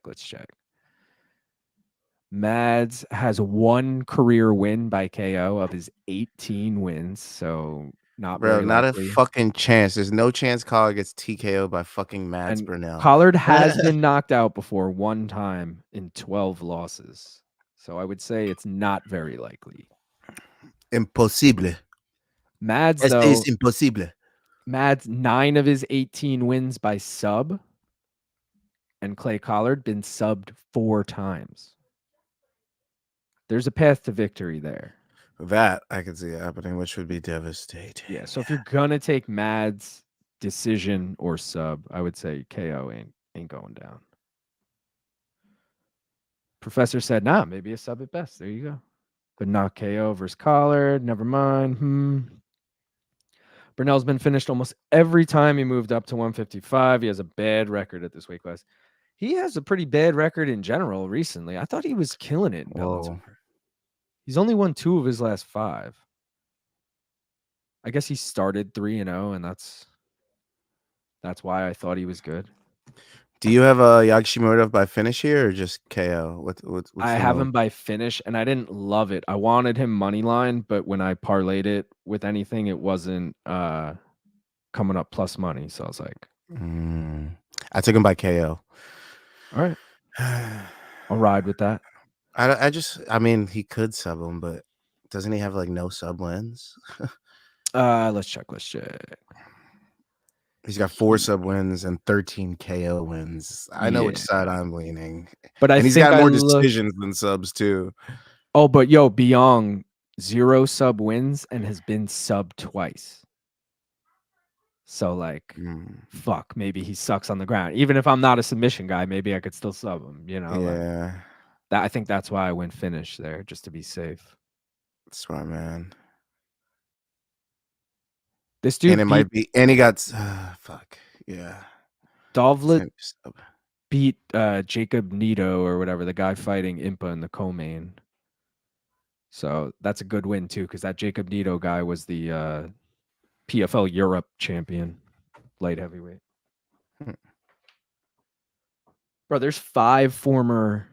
S2: Mads has one career win by KO of his 18 wins, so not
S3: Bro,
S2: very
S3: not
S2: likely.
S3: a fucking chance. There's no chance Collar gets TKO by fucking Mads
S2: And
S3: Burnell.
S2: Collard has been knocked out before one time in 12 losses. So I would say it's not very likely.
S3: Impossible.
S2: Mads,
S3: Este
S2: though,
S3: es imposible.
S2: Mads, 9 of his 18 wins by sub. And Clay Collard been subbed 4 times. There's a path to victory there.
S3: That I could see happening, which would be devastating.
S2: Yeah, so if you're gonna take Mads decision or sub, I would say KO ain't going down. Professor said, nah, maybe a sub at best. There you go. But not KO versus Collard. Never mind. Burnell's been finished almost every time he moved up to 155. He has a bad record at this weight class. He has a pretty bad record in general recently. I thought he was killing it in Bellator. He's only won 2 of his last 5. I guess he started 3-0, and that's why I thought he was good.
S3: Do you have a Yagshimuradov by finish here or just KO? What's
S2: I have him by finish, and I didn't love it. I wanted him money line, but when I parlayed it with anything, it wasn't coming up plus money. So I was like,
S3: I took him by KO.
S2: All right, I'll ride with that.
S3: I mean, he could sub him, but doesn't he have like no sub wins?
S2: Let's check.
S3: He's got 4 sub wins and 13 KO wins. I know which side I'm leaning,
S2: but
S3: he's got more decisions than subs too.
S2: Oh, but yo, Biyong 0 sub wins and has been sub twice. So like, fuck, maybe he sucks on the ground. Even if I'm not a submission guy, maybe I could still sub him. You know?
S3: Yeah.
S2: I think that's why I went finish there, just to be safe.
S3: Smart man.
S2: This dude
S3: and it might be, and he got fuck yeah.
S2: Dovletdzhan beat Jakob Nedoh or whatever, the guy fighting Impa in the co-main. So that's a good win too, because that Jakob Nedoh guy was the PFL Europe champion, light heavyweight. Bro, there's 5 former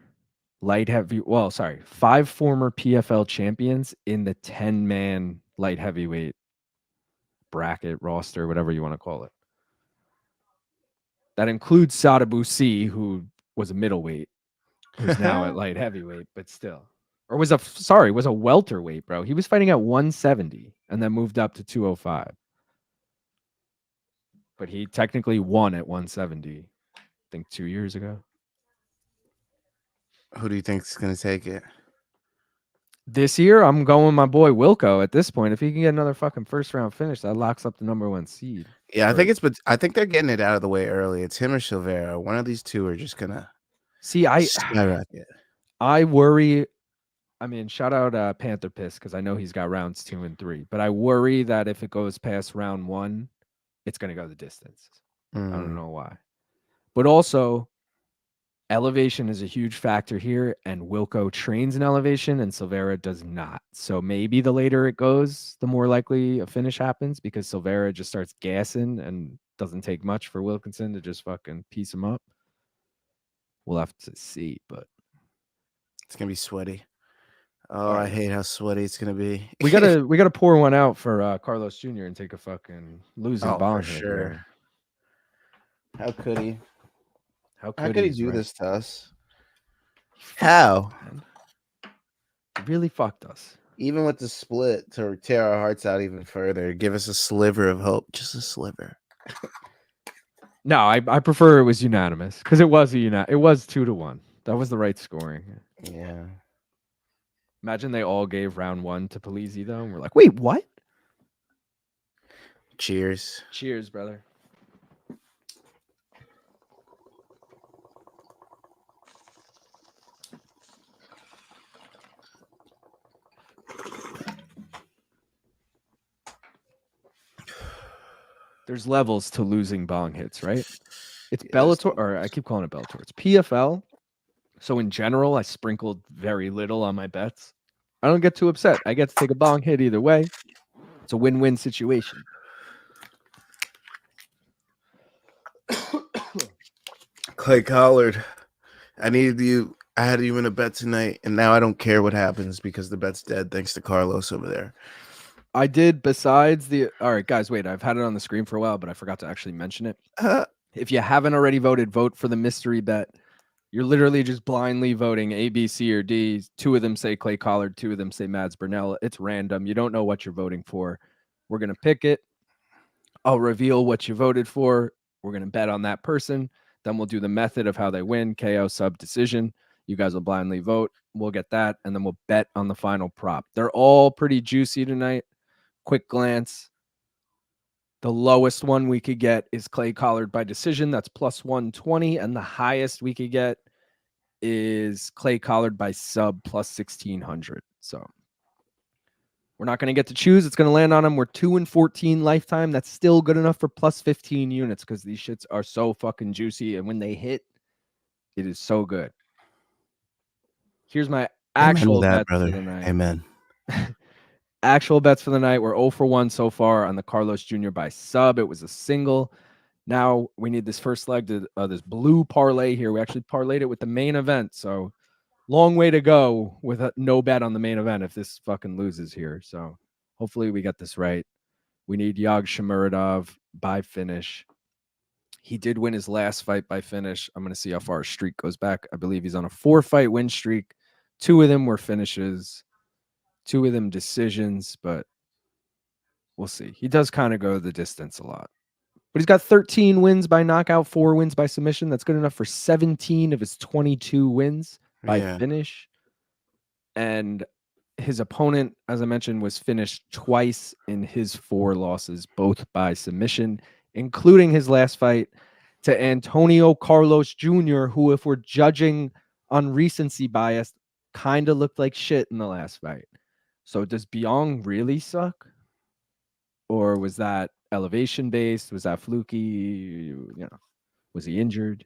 S2: five former PFL champions in the 10-man light heavyweight bracket, roster, whatever you want to call it. That includes Sadabusi, who was a middleweight, who's now at light heavyweight, but still. Or was a welterweight, bro. He was fighting at 170 and then moved up to 205. But he technically won at 170, I think 2 years ago.
S3: Who do you think's gonna take it?
S2: This year, I'm going with my boy Wilco at this point. If he can get another fucking first round finish, that locks up the #1 seed.
S3: Yeah, I think they're getting it out of the way early. It's him or Silveira. One of these two are just gonna skyrocket.
S2: I worry. I mean, shout out Panther Piss, because I know he's got rounds 2 and 3. But I worry that if it goes past round 1, it's gonna go the distance. I don't know why. But also, elevation is a huge factor here, and Wilco trains in elevation and Silveira does not. So maybe the later it goes, the more likely a finish happens, because Silveira just starts gassing and doesn't take much for Wilkinson to just fucking piece him up. We'll have to see, but
S3: It's gonna be sweaty. Oh, I hate how sweaty it's gonna be.
S2: we gotta pour one out for Carlos Jr. and take a fucking losing bong
S3: for
S2: hit
S3: sure.
S2: here.
S3: How could he?
S2: How
S3: How
S2: could
S3: could he
S2: he's
S3: do
S2: right.
S3: this to us? How?
S2: Man. He really fucked us.
S3: Even with the split to tear our hearts out even further, give us a sliver of hope, just a sliver.
S2: No, I prefer it was unanimous because it was it was 2-1. That was the right scoring.
S3: Yeah.
S2: Imagine they all gave round 1 to Polizzi though, and we're like, wait, what?
S3: Cheers.
S2: Cheers, brother. There's levels to losing bong hits, right? It's Bellator, or I keep calling it Bellator. It's PFL. So in general, I sprinkled very little on my bets. I don't get too upset. I get to take a bong hit either way. It's a win-win situation.
S3: Clay Collard, I needed you. I had you in a bet tonight, and now I don't care what happens because the bet's dead thanks to Carlos over there.
S2: I did besides the... All right, guys, wait. I've had it on the screen for a while, but I forgot to actually mention it. If you haven't already voted, vote for the mystery bet. You're literally just blindly voting A, B, C, or D. 2 of them say Clay Collard. 2 of them say Mads Burnell. It's random. You don't know what you're voting for. We're going to pick it. I'll reveal what you voted for. We're going to bet on that person. Then we'll do the method of how they win. KO, sub, decision. You guys will blindly vote. We'll get that. And then we'll bet on the final prop. They're all pretty juicy tonight. Quick glance. The lowest one we could get is Clay Collard by decision. That's plus 120. And the highest we could get is Clay Collard by sub plus 1600. So we're not going to get to choose. It's going to land on him. We're 2-14 lifetime. That's still good enough for plus 15 units because these shits are so fucking juicy. And when they hit, it is so good. Here's my actual bet for the night.
S3: Amen.
S2: Actual bets for the night. We're 0 for 1 so far on the Carlos Jr. by sub. It was a single. Now we need this first leg to this blue parlay here. We actually parlayed it with the main event. So long way to go with no bet on the main event if this fucking loses here. So hopefully we get this right. We need Yagshimuradov by finish. He did win his last fight by finish. I'm going to see how far his streak goes back. I believe he's on a 4-fight win streak. 2 of them were finishes. 2 of them decisions, but we'll see. He does kind of go the distance a lot. But he's got 13 wins by knockout, 4 wins by submission. That's good enough for 17 of his 22 wins by finish. And his opponent, as I mentioned, was finished twice in his 4 losses, both by submission, including his last fight to Antonio Carlos Jr., who, if we're judging on recency bias, kind of looked like shit in the last fight. So does Biyong really suck? Or was that elevation based? Was that fluky? You know, was he injured?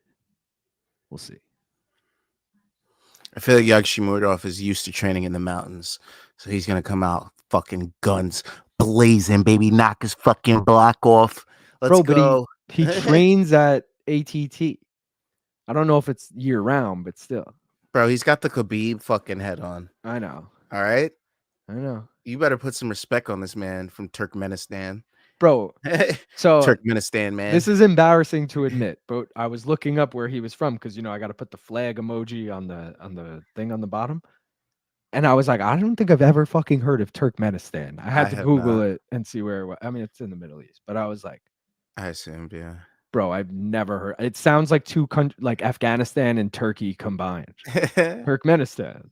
S2: We'll see.
S3: I feel like Yagshimuradov is used to training in the mountains. So he's going to come out fucking guns blazing, baby. Knock his fucking block off. Let's go.
S2: But he trains at ATT. I don't know if it's year round, but still.
S3: Bro, he's got the Khabib fucking head on.
S2: I know.
S3: All right?
S2: I know.
S3: You better put some respect on this man from Turkmenistan.
S2: Bro, so
S3: Turkmenistan, man.
S2: This is embarrassing to admit, but I was looking up where he was from because, you know, I got to put the flag emoji on the thing on the bottom. And I was like, I don't think I've ever fucking heard of Turkmenistan. I had to Google it and see where it was. I mean, it's in the Middle East, but I was like,
S3: I assumed, yeah.
S2: Bro, I've never heard. It sounds like 2 countries, like Afghanistan and Turkey combined. Turkmenistan.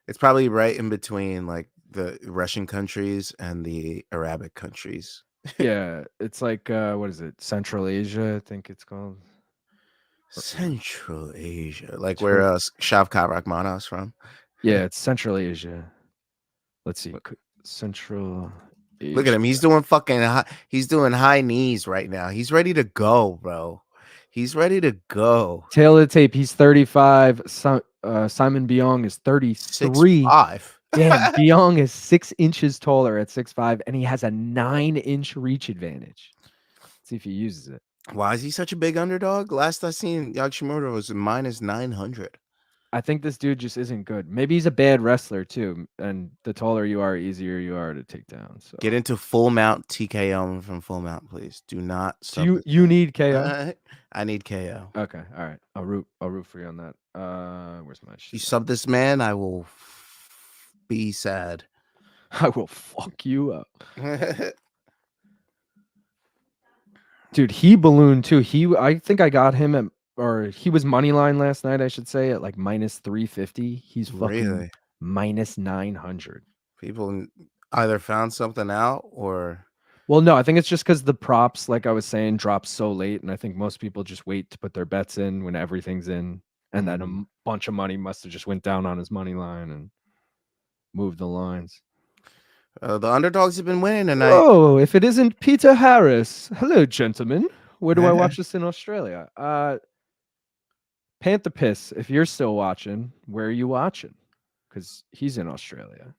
S3: It's probably right in between like the Russian countries and the Arabic countries.
S2: Yeah, it's like what is it? Central Asia, I think it's called.
S3: Central Asia, like where Shavkat Rakhmanov's from.
S2: Yeah, it's Central Asia. Let's see, Central Asia.
S3: Look at him. He's doing he's doing high knees right now. He's ready to go, bro. He's ready to go.
S2: Tail of the tape. He's 35. Simon Biyong is 33.
S3: 6'5".
S2: Damn, Biyong is 6 inches taller at 6'5", and he has a 9-inch reach advantage. See if he uses it.
S3: Why is he such a big underdog? Last I seen, Yagshimuradov was minus 900.
S2: I think this dude just isn't good. Maybe he's a bad wrestler too, and the taller you are, easier you are to take down. So
S3: Get into full mount TKO from full mount, please. Do not.
S2: do you need KO?
S3: I need KO.
S2: Okay, all right. I'll root for you on that. Where's my shit?
S3: You sub this man, I will be sad.
S2: I will fuck you up. Dude, he ballooned too. I think I got him at, or he was money line last night, I should say, at like minus 350. He's fucking
S3: Really?
S2: minus 900.
S3: People either found something out or.
S2: Well, no, I think it's just because the props, like I was saying, dropped so late, and I think most people just wait to put their bets in when everything's in, and then a bunch of money must have just went down on his money line and moved the lines.
S3: The underdogs have been winning tonight.
S2: Oh, if it isn't Peter Harris. Hello, gentlemen. Where do I watch this in Australia? Panther Piss, if you're still watching, where are you watching? Because he's in Australia.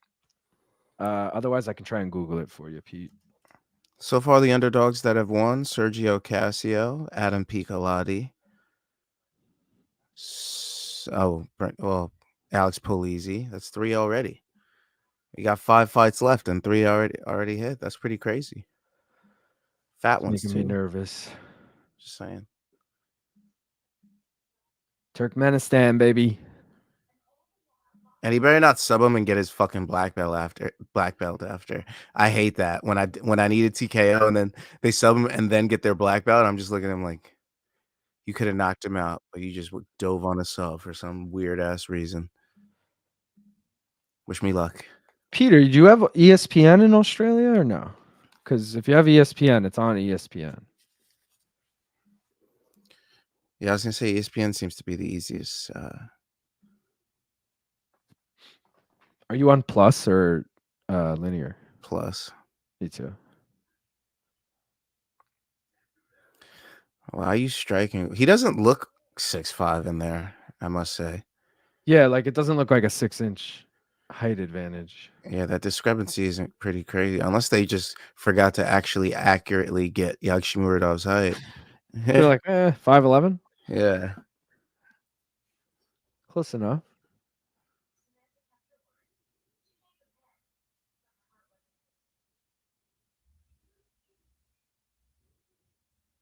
S2: Otherwise, I can try and Google it for you, Pete.
S3: So far, the underdogs that have won: Sergio Casio, Adam Piccolotti. Alex Polizzi. That's 3 already. You got 5 fights left and 3 already hit. That's pretty crazy. Fat ones
S2: making
S3: too.
S2: me nervous.
S3: Just saying.
S2: Turkmenistan, baby.
S3: And he better not sub him and get his fucking black belt after. I hate that when I needed TKO and then they sub him and then get their black belt. I'm just looking at him like, you could have knocked him out, but you just dove on a sub for some weird ass reason. Wish me luck.
S2: Peter, do you have ESPN in Australia or no? Because if you have ESPN, it's on ESPN.
S3: Yeah, I was gonna say ESPN seems to be the easiest.
S2: Are you on Plus or linear?
S3: Plus.
S2: Me too.
S3: Well, I use striking. He doesn't look 6'5" in there, I must say.
S2: Yeah, like it doesn't look like a 6-inch height advantage.
S3: Yeah, that discrepancy isn't pretty crazy, unless they just forgot to actually accurately get Yagshimuradov's height.
S2: They're like 5'11".
S3: Yeah.
S2: Close enough.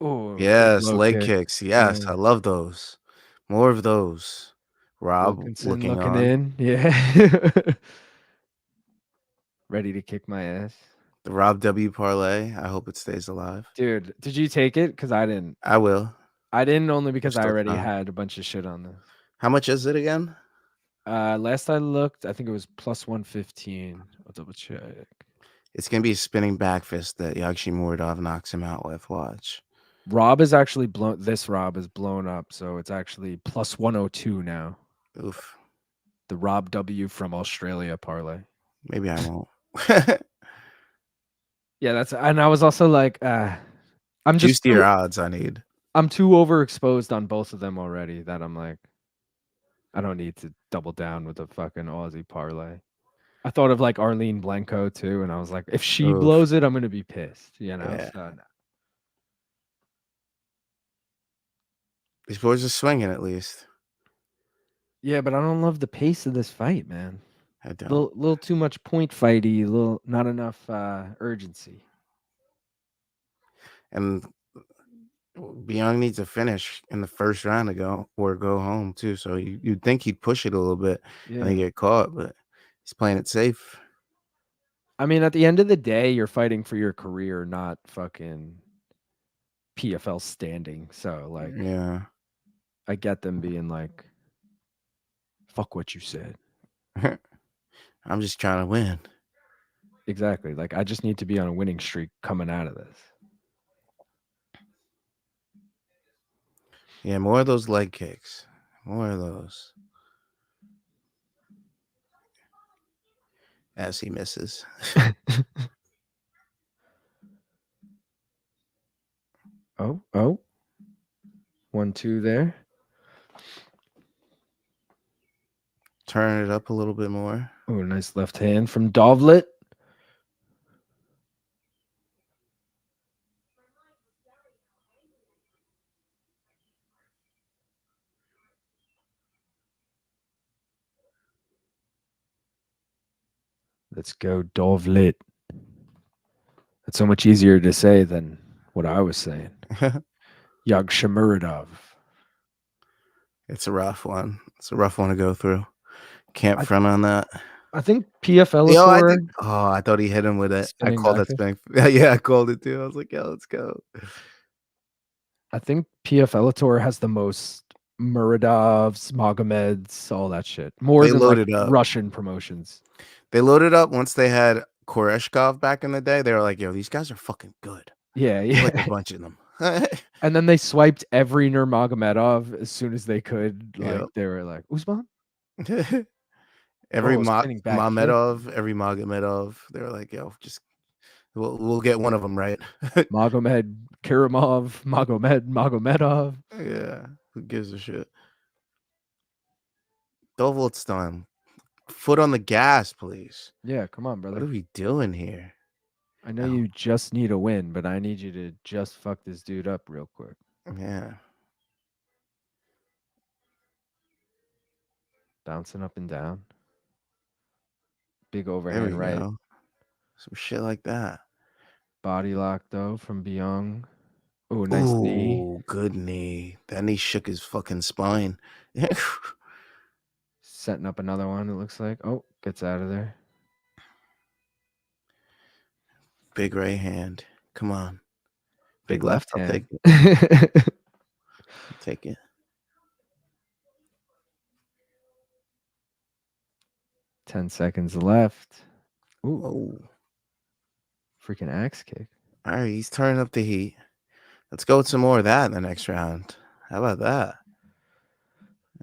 S2: Oh,
S3: yes, leg kicks. Yes,
S2: yeah.
S3: I love those. More of those. Rob
S2: Wilkinson
S3: looking on.
S2: in. Yeah. Ready to kick my ass.
S3: The Rob W parlay. I hope it stays alive.
S2: Dude, did you take it? Because I didn't.
S3: I will.
S2: I didn't, only because I
S3: still
S2: already
S3: time.
S2: had a bunch of shit on this.
S3: How much is it again?
S2: Last I looked, I think it was plus 115. I'll double check.
S3: It's gonna be a spinning back fist that Yagshimuradov knocks him out with. Watch.
S2: Rob is actually blown. This Rob is blown up, so it's actually plus 102 now.
S3: Oof.
S2: The Rob W from Australia parlay.
S3: Maybe I won't.
S2: Yeah, that's, and I was also like, I'm just
S3: juicier odds I need.
S2: I'm too overexposed on both of them already that I'm like, I don't need to double down with a fucking Aussie parlay. I thought of like Arlene Blanco too, and I was like, if she blows it, I'm gonna be pissed. You know.
S3: Yeah.
S2: So, no.
S3: These boys are swinging at least.
S2: Yeah, but I don't love the pace of this fight, man.
S3: I don't.
S2: Little too much point fighty, little not enough urgency.
S3: And Biyong needs a finish in the first round to go home too. So you'd think he'd push it a little bit and then get caught, but he's playing it safe.
S2: I mean, at the end of the day, you're fighting for your career, not fucking PFL standing. So like,
S3: yeah,
S2: I get them being like, fuck what you said.
S3: I'm just trying to win.
S2: Exactly. Like, I just need to be on a winning streak coming out of this.
S3: Yeah, more of those leg kicks. More of those. As he misses.
S2: Oh. 1-2 there.
S3: Turn it up a little bit more.
S2: Oh, nice left hand from Dovletdzhan. Let's go Dovlet. That's so much easier to say than what I was saying. Yagshimuradov.
S3: It's a rough one. It's a rough one to go through. Can't front on that.
S2: I think PFL
S3: Yo, I
S2: Tour.
S3: think. Oh, I thought he hit him with it. I
S2: Spinning
S3: called that
S2: back
S3: spinning. Yeah, I called it too. I was like, yo, let's go.
S2: I think PFL Tour has the most Muradovs, Magomeds, all that shit. More
S3: They
S2: than like
S3: loaded up.
S2: Russian promotions.
S3: They loaded up once they had Koreshkov back in the day. They were like, yo, these guys are fucking good.
S2: Yeah,
S3: There's
S2: yeah.
S3: like a bunch of them.
S2: And then they swiped every Nurmagomedov as soon as they could. Like
S3: Yep.
S2: they were like, Usman?
S3: Every
S2: Oh, spinning back kick.
S3: Mamedov, every Magomedov, they were like, yo, just we'll get one of them right.
S2: Magomed, Karamov, Magomedov.
S3: Yeah, who gives a shit? Dovletdzhan, foot on the gas, please.
S2: Yeah, come on,
S3: What
S2: brother.
S3: are we doing here?
S2: I know you just need a win, but I need you to just fuck this dude up real quick.
S3: Yeah.
S2: Bouncing up and down. Big
S3: There we
S2: overhand right.
S3: go. Some shit like that.
S2: Body lock though from Biyong. Oh, nice knee.
S3: Oh, good knee. That knee shook his fucking spine.
S2: Setting up another one, it looks like. Oh, gets out of there.
S3: Big right hand. Come on.
S2: Big left
S3: I'll
S2: hand.
S3: take it. I'll take it.
S2: Ten seconds left. Ooh,
S3: Oh.
S2: freaking axe kick.
S3: All right, he's turning up the heat. Let's go with some more of that in the next round. How about that?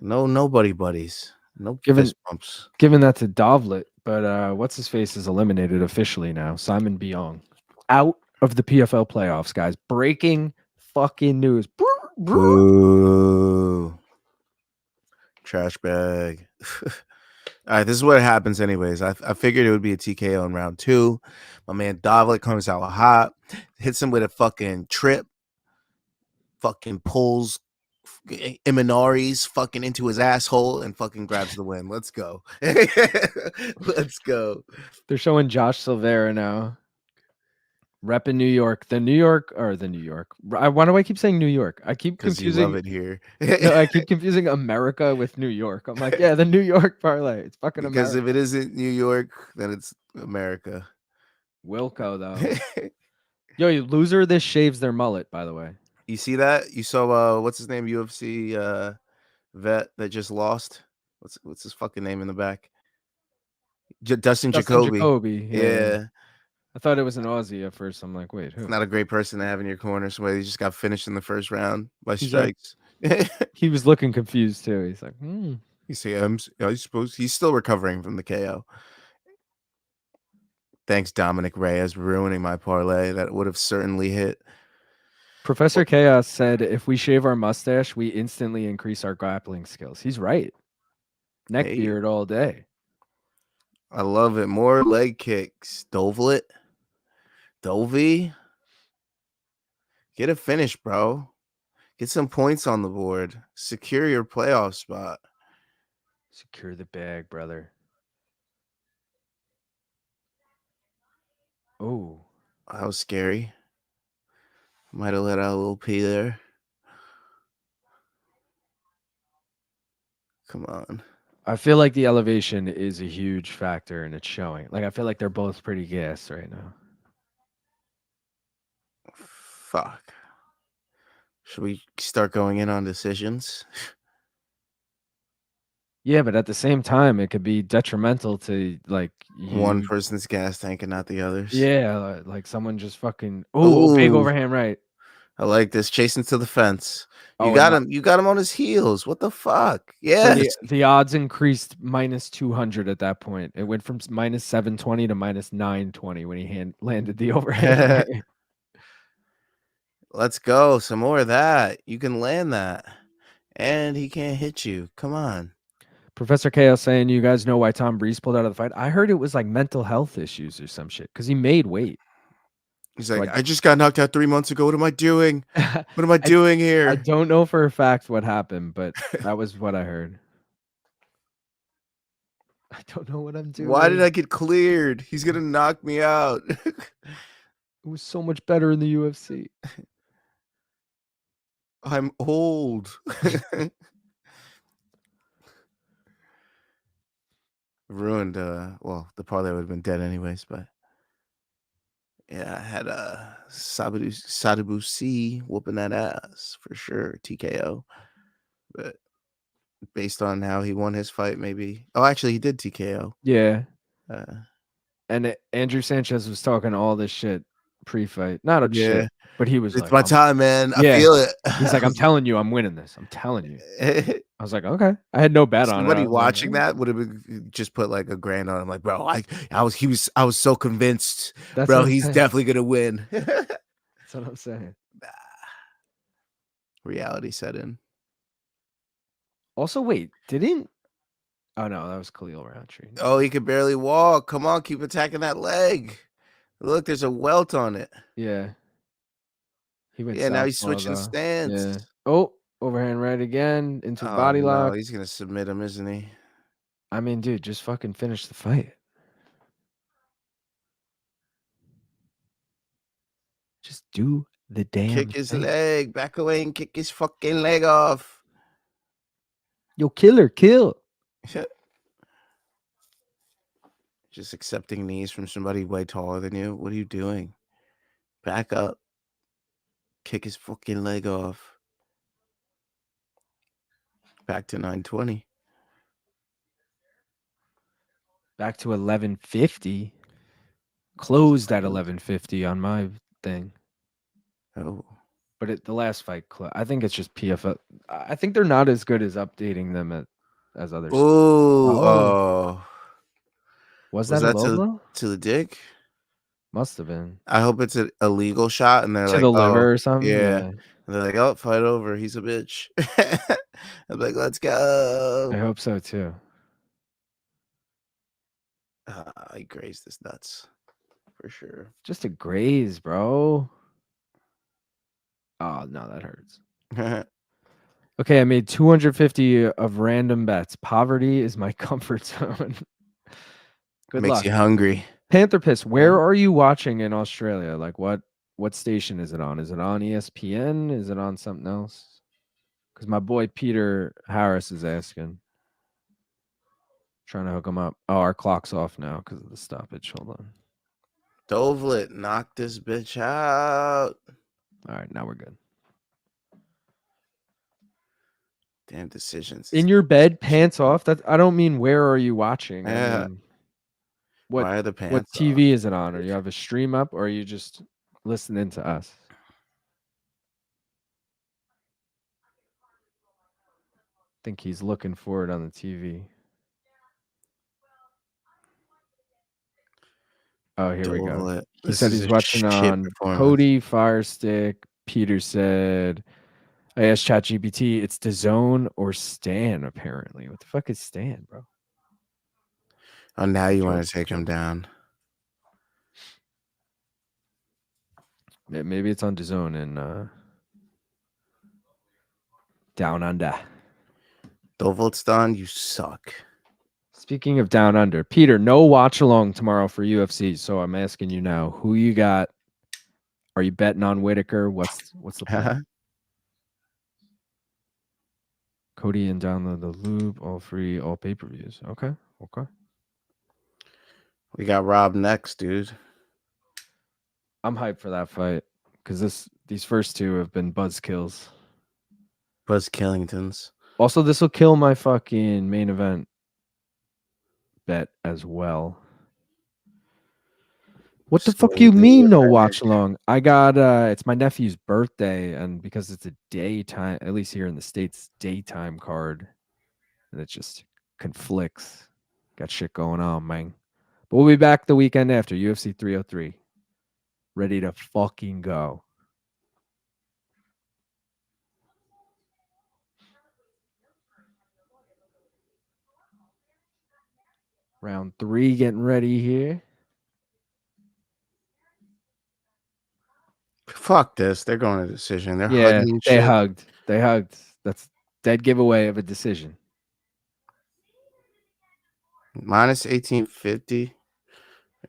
S3: No buddy buddies. No fist bumps.
S2: Giving that to Dovlet, but what's his face is eliminated officially now. Simon Biyong out of the PFL playoffs, guys. Breaking fucking news.
S3: Boo. Trash bag. All right, this is what happens anyways. I figured it would be a TKO in round 2. My man Dovlet comes out hot, hits him with a fucking trip, fucking pulls Imanari's fucking into his asshole and fucking grabs the win. Let's go. Let's go.
S2: They're showing Josh Silveira now. Rep in New York. The New York. Why do I keep saying New York? I keep confusing.
S3: You love it here.
S2: No, I keep confusing America with New York. I'm like, yeah, the New York parlay. It's fucking America.
S3: Because if it isn't New York, then it's America.
S2: Wilco, though. Yo, you loser, this shaves their mullet, by the way.
S3: You see that? You saw what's his name? UFC vet that just lost. What's his fucking name in the back? Dustin Jacoby. Yeah.
S2: I thought it was an Aussie at first. I'm like, wait, who?
S3: It's not a great person to have in your corner. Somebody just got finished in the first round by
S2: He's
S3: strikes.
S2: He was looking confused too. He's like,
S3: You say, I suppose he's still recovering from the KO. Thanks, Dominic Reyes, ruining my parlay. That would have certainly hit.
S2: Professor Chaos said, if we shave our mustache, we instantly increase our grappling skills. He's right. Neck beard all day.
S3: I love it. More leg kicks. Dovlet. Dovey. Get a finish, bro. Get some points on the board. Secure your playoff spot.
S2: Secure the bag, brother. Oh.
S3: That was scary. Might have let out a little pee there. Come on.
S2: I feel like the elevation is a huge factor and it's showing. Like, I feel like they're both pretty gassed right now.
S3: Fuck. Should we start going in on decisions?
S2: Yeah, but at the same time, it could be detrimental to like
S3: one person's gas tank and not the others.
S2: Yeah, like someone just fucking big overhand right.
S3: I like this. Chasing to the fence. You got him. You got him on his heels. What the fuck? Yeah.
S2: So the odds increased minus 200 at that point. It went from minus 720 to minus 920 when he landed the overhand. Right.
S3: Let's go. Some more of that. You can land that. And he can't hit you. Come on.
S2: Professor Chaos saying, you guys know why Tom Breeze pulled out of the fight? I heard it was like mental health issues or some shit because he made weight.
S3: He's like, I just got knocked out 3 months ago. What am I doing? What am I doing here?
S2: I don't know for a fact what happened, but that was what I heard. I don't know what I'm doing.
S3: Why did I get cleared? He's gonna knock me out.
S2: It was so much better in the UFC.
S3: I'm old. Ruined. Well, the parlay would have been dead anyways, but yeah, I had Sadabu C whooping that ass for sure. TKO, but based on how he won his fight, maybe. Oh, actually, he did TKO.
S2: Yeah.
S3: Uh,
S2: And Andrew Sanchez was talking all this shit pre-fight. Not a
S3: Yeah.
S2: shit, but he was
S3: it's
S2: like,
S3: my time, man. I
S2: Yeah.
S3: feel it.
S2: He's like, I'm telling you, I'm winning this. I'm telling you. I was like, okay. I had no bet on it.
S3: Somebody
S2: I was
S3: watching
S2: like,
S3: that would have just put like a grand on him. Like, bro, I was so convinced,
S2: That's
S3: bro.
S2: what I'm
S3: He's
S2: saying.
S3: definitely gonna win.
S2: That's what I'm saying.
S3: Reality set in.
S2: Also, wait, didn't? Oh no, that was Khalil Roundtree.
S3: Oh, he could barely walk. Come on, keep attacking that leg. Look, there's a welt on it.
S2: Yeah. He went.
S3: Yeah, now he's
S2: southpaw,
S3: switching
S2: though.
S3: stance.
S2: Yeah. Oh, overhand right again into
S3: Oh,
S2: body
S3: no,
S2: lock.
S3: he's gonna submit him, isn't he?
S2: I mean, dude, just fucking finish the fight. Just do the damn
S3: Kick his
S2: thing.
S3: leg. Back away and kick his fucking leg off.
S2: Yo, killer, kill.
S3: Just accepting knees from somebody way taller than you. What are you doing? Back up. Kick his fucking leg off. Back to 920.
S2: Back to 1150. Closed at 1150 on my thing.
S3: Oh.
S2: But the last fight, I think it's just PFL. I think they're not as good as updating them as others.
S3: Oh.
S2: Was that a low blow?
S3: To the dick?
S2: Must have been.
S3: I hope it's a legal shot and they're
S2: To
S3: like,
S2: the liver or something?
S3: Yeah. And they're like, oh, fight over. He's a bitch. I'm like, let's go.
S2: I hope so too.
S3: He grazed his nuts for sure.
S2: Just a graze, bro. Oh, no, that hurts. Okay, I made 250 of random bets. Poverty is my comfort zone. Good
S3: Makes
S2: luck.
S3: you hungry.
S2: Panther Piss, where are you watching in Australia? Like what station is it on? Is it on ESPN? Is it on something else? Because my boy Peter Harris is asking. Trying to hook him up. Oh, our clock's off now because of the stoppage. Hold on.
S3: Dovletdzhan, knock this bitch out.
S2: All right, now we're good.
S3: Damn decisions.
S2: In your bed, pants off. That I don't mean where are you watching?
S3: Yeah.
S2: I mean, what
S3: Why are the pants
S2: what TV is it on? Or you have a stream up, or are you just listening to us? I think he's looking for it on the TV. Oh, here we go. He said he's watching on Cody, Firestick. Peter said, I asked ChatGPT, it's DAZN or Stan, apparently. What the fuck is Stan, bro?
S3: Oh, now you want to take him down.
S2: Maybe it's on DAZN and Down Under.
S3: Dovletdzhan, you suck.
S2: Speaking of Down Under, Peter, no watch along tomorrow for UFC. So I'm asking you now, who you got? Are you betting on Whitaker? What's the plan? Cody and download the loop, all free, all pay-per-views. Okay.
S3: We got Rob next, dude.
S2: I'm hyped for that fight because these first two have been buzzkills.
S3: Buzz Killingtons.
S2: Also, this will kill my fucking main event bet as well. What the fuck you mean no watch along? I got it's my nephew's birthday, and because it's a daytime, at least here in the States, daytime card, and it just conflicts. Got shit going on, man. But we'll be back the weekend after UFC 303. Ready to fucking go. Round 3 getting ready here.
S3: Fuck this. They're going to decision. They're
S2: Yeah,
S3: hugging
S2: they
S3: shit.
S2: hugged. They hugged. That's dead giveaway of a decision.
S3: Minus 1850.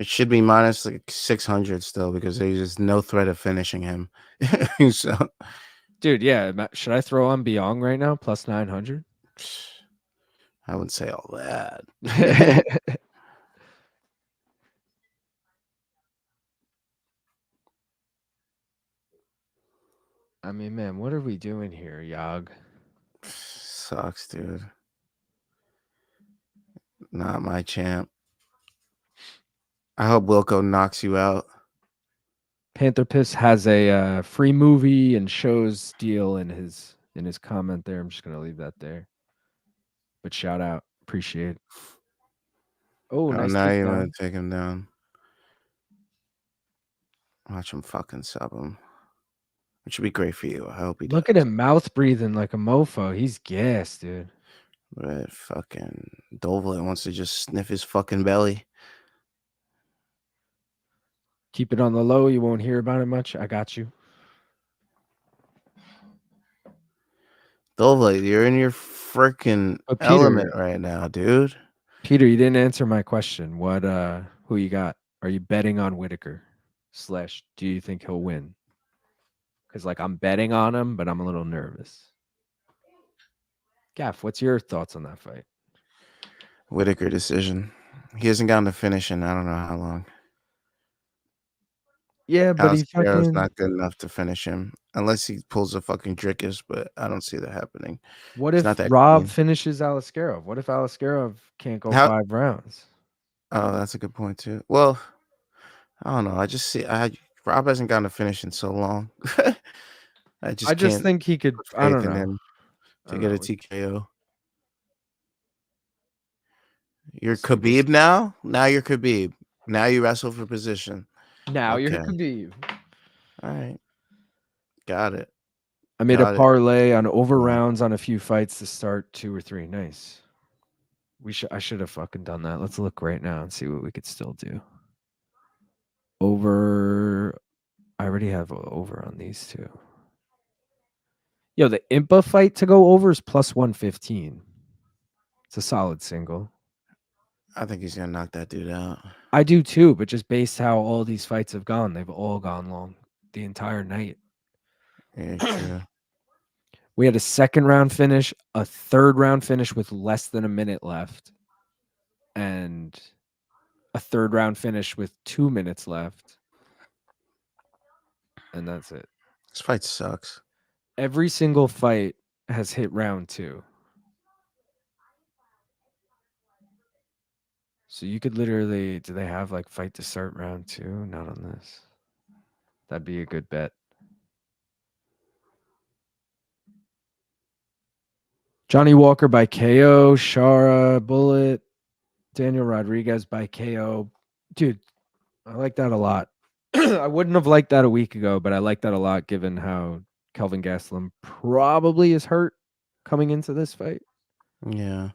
S3: It should be minus like 600 still because there's just no threat of finishing him. So,
S2: Dude, yeah. Should I throw on Biyong right now? Plus 900?
S3: I wouldn't say all that.
S2: I mean, man, what are we doing here, Yag?
S3: Sucks, dude. Not my champ. I hope Wilco knocks you out.
S2: Panther Piss has a free movie and shows deal in his comment there. I'm just gonna leave that there. But shout out, appreciate it. Oh, nice
S3: Now you
S2: takedown.
S3: want to take him down. Watch him fucking sub him. Which would be great for you. I hope he
S2: Look
S3: does.
S2: at him mouth breathing like a mofo. He's gassed, dude.
S3: But fucking Dovletdzhan wants to just sniff his fucking belly.
S2: Keep it on the low. You won't hear about it much. I got you.
S3: Dovletdzhan, you're in your freaking
S2: But
S3: element right now, dude.
S2: Peter, you didn't answer my question. What who you got? Are you betting on Whitaker? / do you think he'll win? Because like I'm betting on him, but I'm a little nervous. Gaff, what's your thoughts on that fight?
S3: Whitaker decision. He hasn't gotten to finish in I don't know how long.
S2: Yeah, but he
S3: Alascaro's
S2: fucking.
S3: not good enough to finish him unless he pulls a fucking Drickus, but I don't see that happening.
S2: What
S3: He's
S2: if
S3: not that
S2: Rob
S3: clean.
S2: finishes Alaskarov? What if Alaskarov can't go
S3: How-
S2: 5 rounds?
S3: Oh, that's a good point too. Well, I don't know. I just see Rob hasn't gotten to finish in so long. I just can't
S2: think he could.
S3: put
S2: I don't
S3: faith in
S2: know.
S3: him to get a TKO. You're
S2: See this-
S3: Khabib now? Now you're Khabib. Now you wrestle for position.
S2: Now you're
S3: Okay.
S2: Khabib.
S3: All right. Got it.
S2: I made a
S3: Got it.
S2: parlay on over
S3: Yeah.
S2: rounds on a few fights to start 2 or 3. Nice. I should have fucking done that. Let's look right now and see what we could still do. Over. I already have over on these two. Yo, the Impa fight to go over is plus 115. It's a solid single.
S3: I think he's gonna knock that dude out.
S2: I do too, but just based how all these fights have gone, they've all gone long the entire night.
S3: Yeah, true.
S2: We had a second round finish, a third round finish with less than a minute left, and a third round finish with 2 minutes left. And that's it.
S3: This fight sucks.
S2: Every single fight has hit round 2. So you could literally, do they have like fight to start round 2? Not on this. That'd be a good bet. Johnny Walker by KO, Shara, Bullet, Daniel Rodriguez by KO. Dude, I like that a lot. I wouldn't have liked that a week ago, but I like that a lot given how Kelvin Gastelum probably is hurt coming into this fight.
S3: Yeah.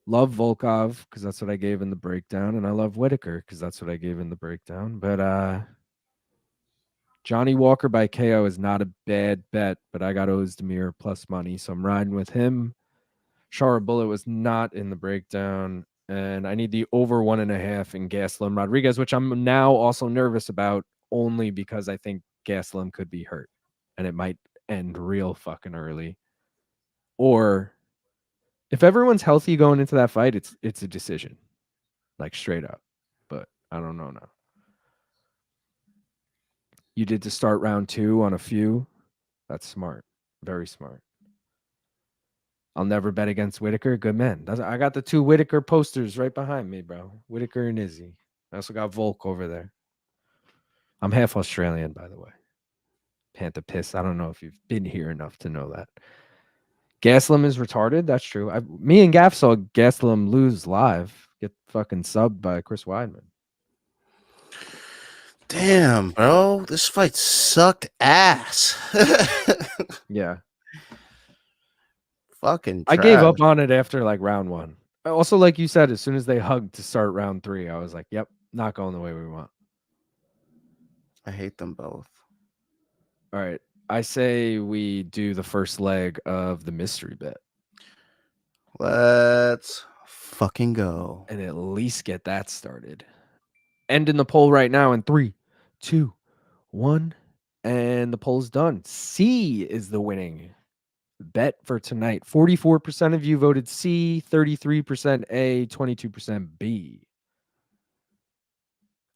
S2: Love Volkov because that's what I gave in the breakdown, and I love Whitaker because that's what I gave in the breakdown. But Johnny Walker by KO is not a bad bet, but I got Ozdemir plus money, so I'm riding with him. Shara Bullet was not in the breakdown, and I need the over 1.5 in Gastelum Rodriguez, which I'm now also nervous about only because I think Gastelum could be hurt, and it might end real fucking early. Or if everyone's healthy going into that fight, it's a decision, like straight up. But I don't know now. You did to start round 2 on a few. That's smart. Very smart. I'll never bet against Whitaker. Good man. I got the 2 Whitaker posters right behind me, bro. Whitaker and Izzy. I also got Volk over there. I'm half Australian, by the way. Panther Piss. I don't know if you've been here enough to know that. Gastelum is retarded. That's true. Me and Gaff saw Gastelum lose live. Get fucking subbed by Chris Weidman.
S3: Damn, bro. This fight sucked ass.
S2: Yeah.
S3: Fucking
S2: I
S3: trash.
S2: gave up on it after like round 1. Also, like you said, as soon as they hugged to start round 3, I was like, yep, not going the way we want.
S3: I hate them both.
S2: All right. I say we do the first leg of the mystery bet.
S3: Let's fucking go.
S2: And at least get that started. Ending the poll right now in 3, 2, 1. And the poll's done. C is the winning bet for tonight. 44% of you voted C, 33% A, 22% B.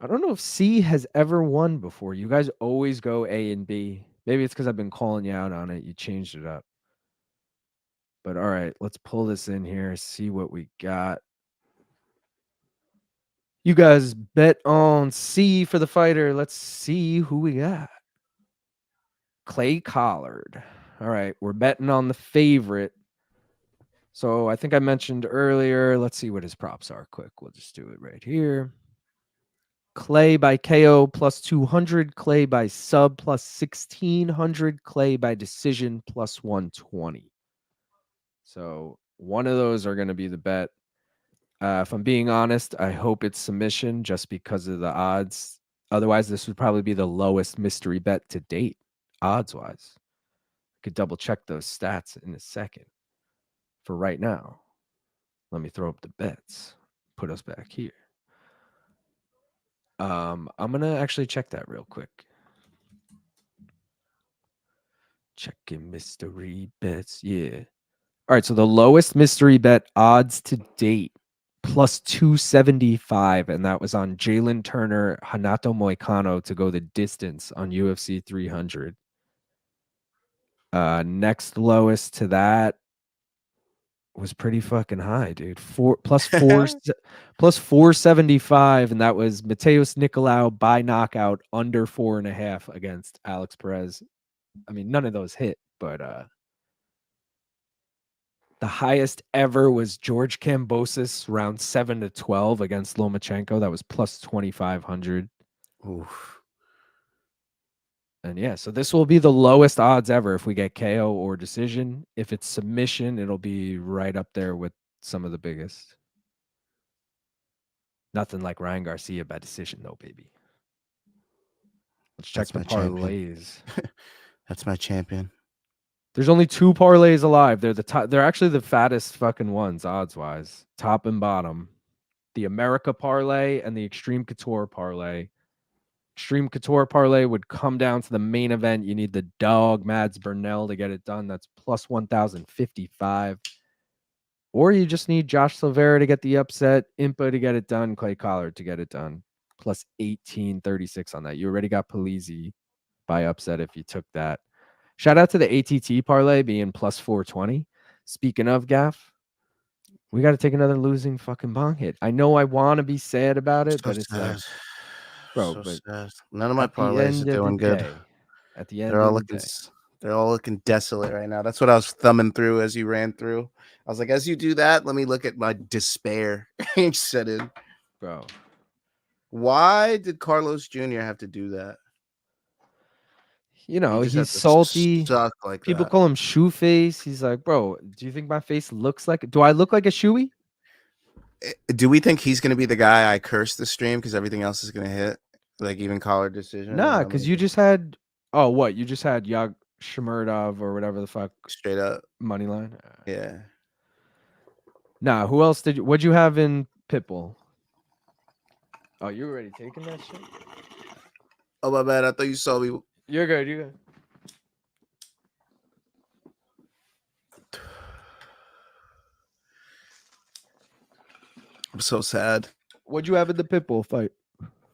S2: I don't know if C has ever won before. You guys always go A and B. Maybe it's because I've been calling you out on it. You changed it up. But all right, let's pull this in here, see what we got. You guys bet on C for the fighter. Let's see who we got. Clay Collard. All right, we're betting on the favorite. So I think I mentioned earlier, let's see what his props are quick. We'll just do it right here. Clay by KO plus 200, Clay by sub plus 1600, Clay by decision plus 120. So one of those are going to be the bet. If I'm being honest, I hope it's submission just because of the odds. Otherwise, this would probably be the lowest mystery bet to date, odds-wise. I could double check those stats in a second. For right now, let me throw up the bets. Put us back here. I'm going to actually check that real quick. Checking mystery bets. Yeah. All right. So the lowest mystery bet odds to date plus 275. And that was on Jalen Turner, Hanato Moicano to go the distance on UFC 300. Next lowest to that was pretty fucking high, dude. Plus 475, and that was Mateus Nicolau by knockout under 4.5 against Alex Perez. I mean, none of those hit, but the highest ever was George Kambosos round 7-12 against Lomachenko. That was plus 2,500.
S3: Oof.
S2: And yeah, so this will be the lowest odds ever if we get KO or decision. If it's submission, it'll be right up there with some of the biggest. Nothing like Ryan Garcia by decision, though, baby. Let's check the parlays.
S3: That's my champion.
S2: There's only 2 parlays alive. They're the top. They're actually the fattest fucking ones, odds-wise. Top and bottom. The America parlay and the Extreme Couture parlay. Extreme Couture parlay would come down to the main event. You need the dog, Mads Burnell, to get it done. That's plus 1,055. Or you just need Josh Silveira to get the upset, Impa to get it done, Clay Collard to get it done. Plus 1836 on that. You already got Polizzi by upset if you took that. Shout out to the ATT parlay being plus 420. Speaking of Gaff, we got to take another losing fucking bong hit. I know I want to be sad about it,
S3: So
S2: but it's
S3: sad.
S2: like, bro,
S3: so
S2: but
S3: sad. None of my
S2: at the
S3: parlays
S2: end
S3: are
S2: of
S3: doing
S2: the
S3: good.
S2: day, at the end
S3: They're all
S2: of the
S3: looking
S2: day.
S3: they're all looking desolate right now. That's what I was thumbing through as you ran through. I was like, as you do that, let me look at my despair set in.
S2: Bro,
S3: Why did Carlos Jr. have to do that?
S2: you know,
S3: He just
S2: he's
S3: had to
S2: salty.
S3: suck like
S2: People
S3: that.
S2: call him shoe face. He's like, bro, do you think my face looks like? Do I look like a shoey?
S3: Do we think he's going to be the guy I curse the stream because everything else is going to hit? Like even Collard decision?
S2: Nah, because you just had, oh, what? You just had Yagshimuradov or whatever the fuck
S3: straight up
S2: money line.
S3: Yeah.
S2: Nah, who else did you? What'd you have in Pitbull? Oh, you already taken that shit?
S3: Oh my bad. I thought you saw me.
S2: You're good. You're good.
S3: I'm so sad.
S2: What'd you have in the Pitbull fight?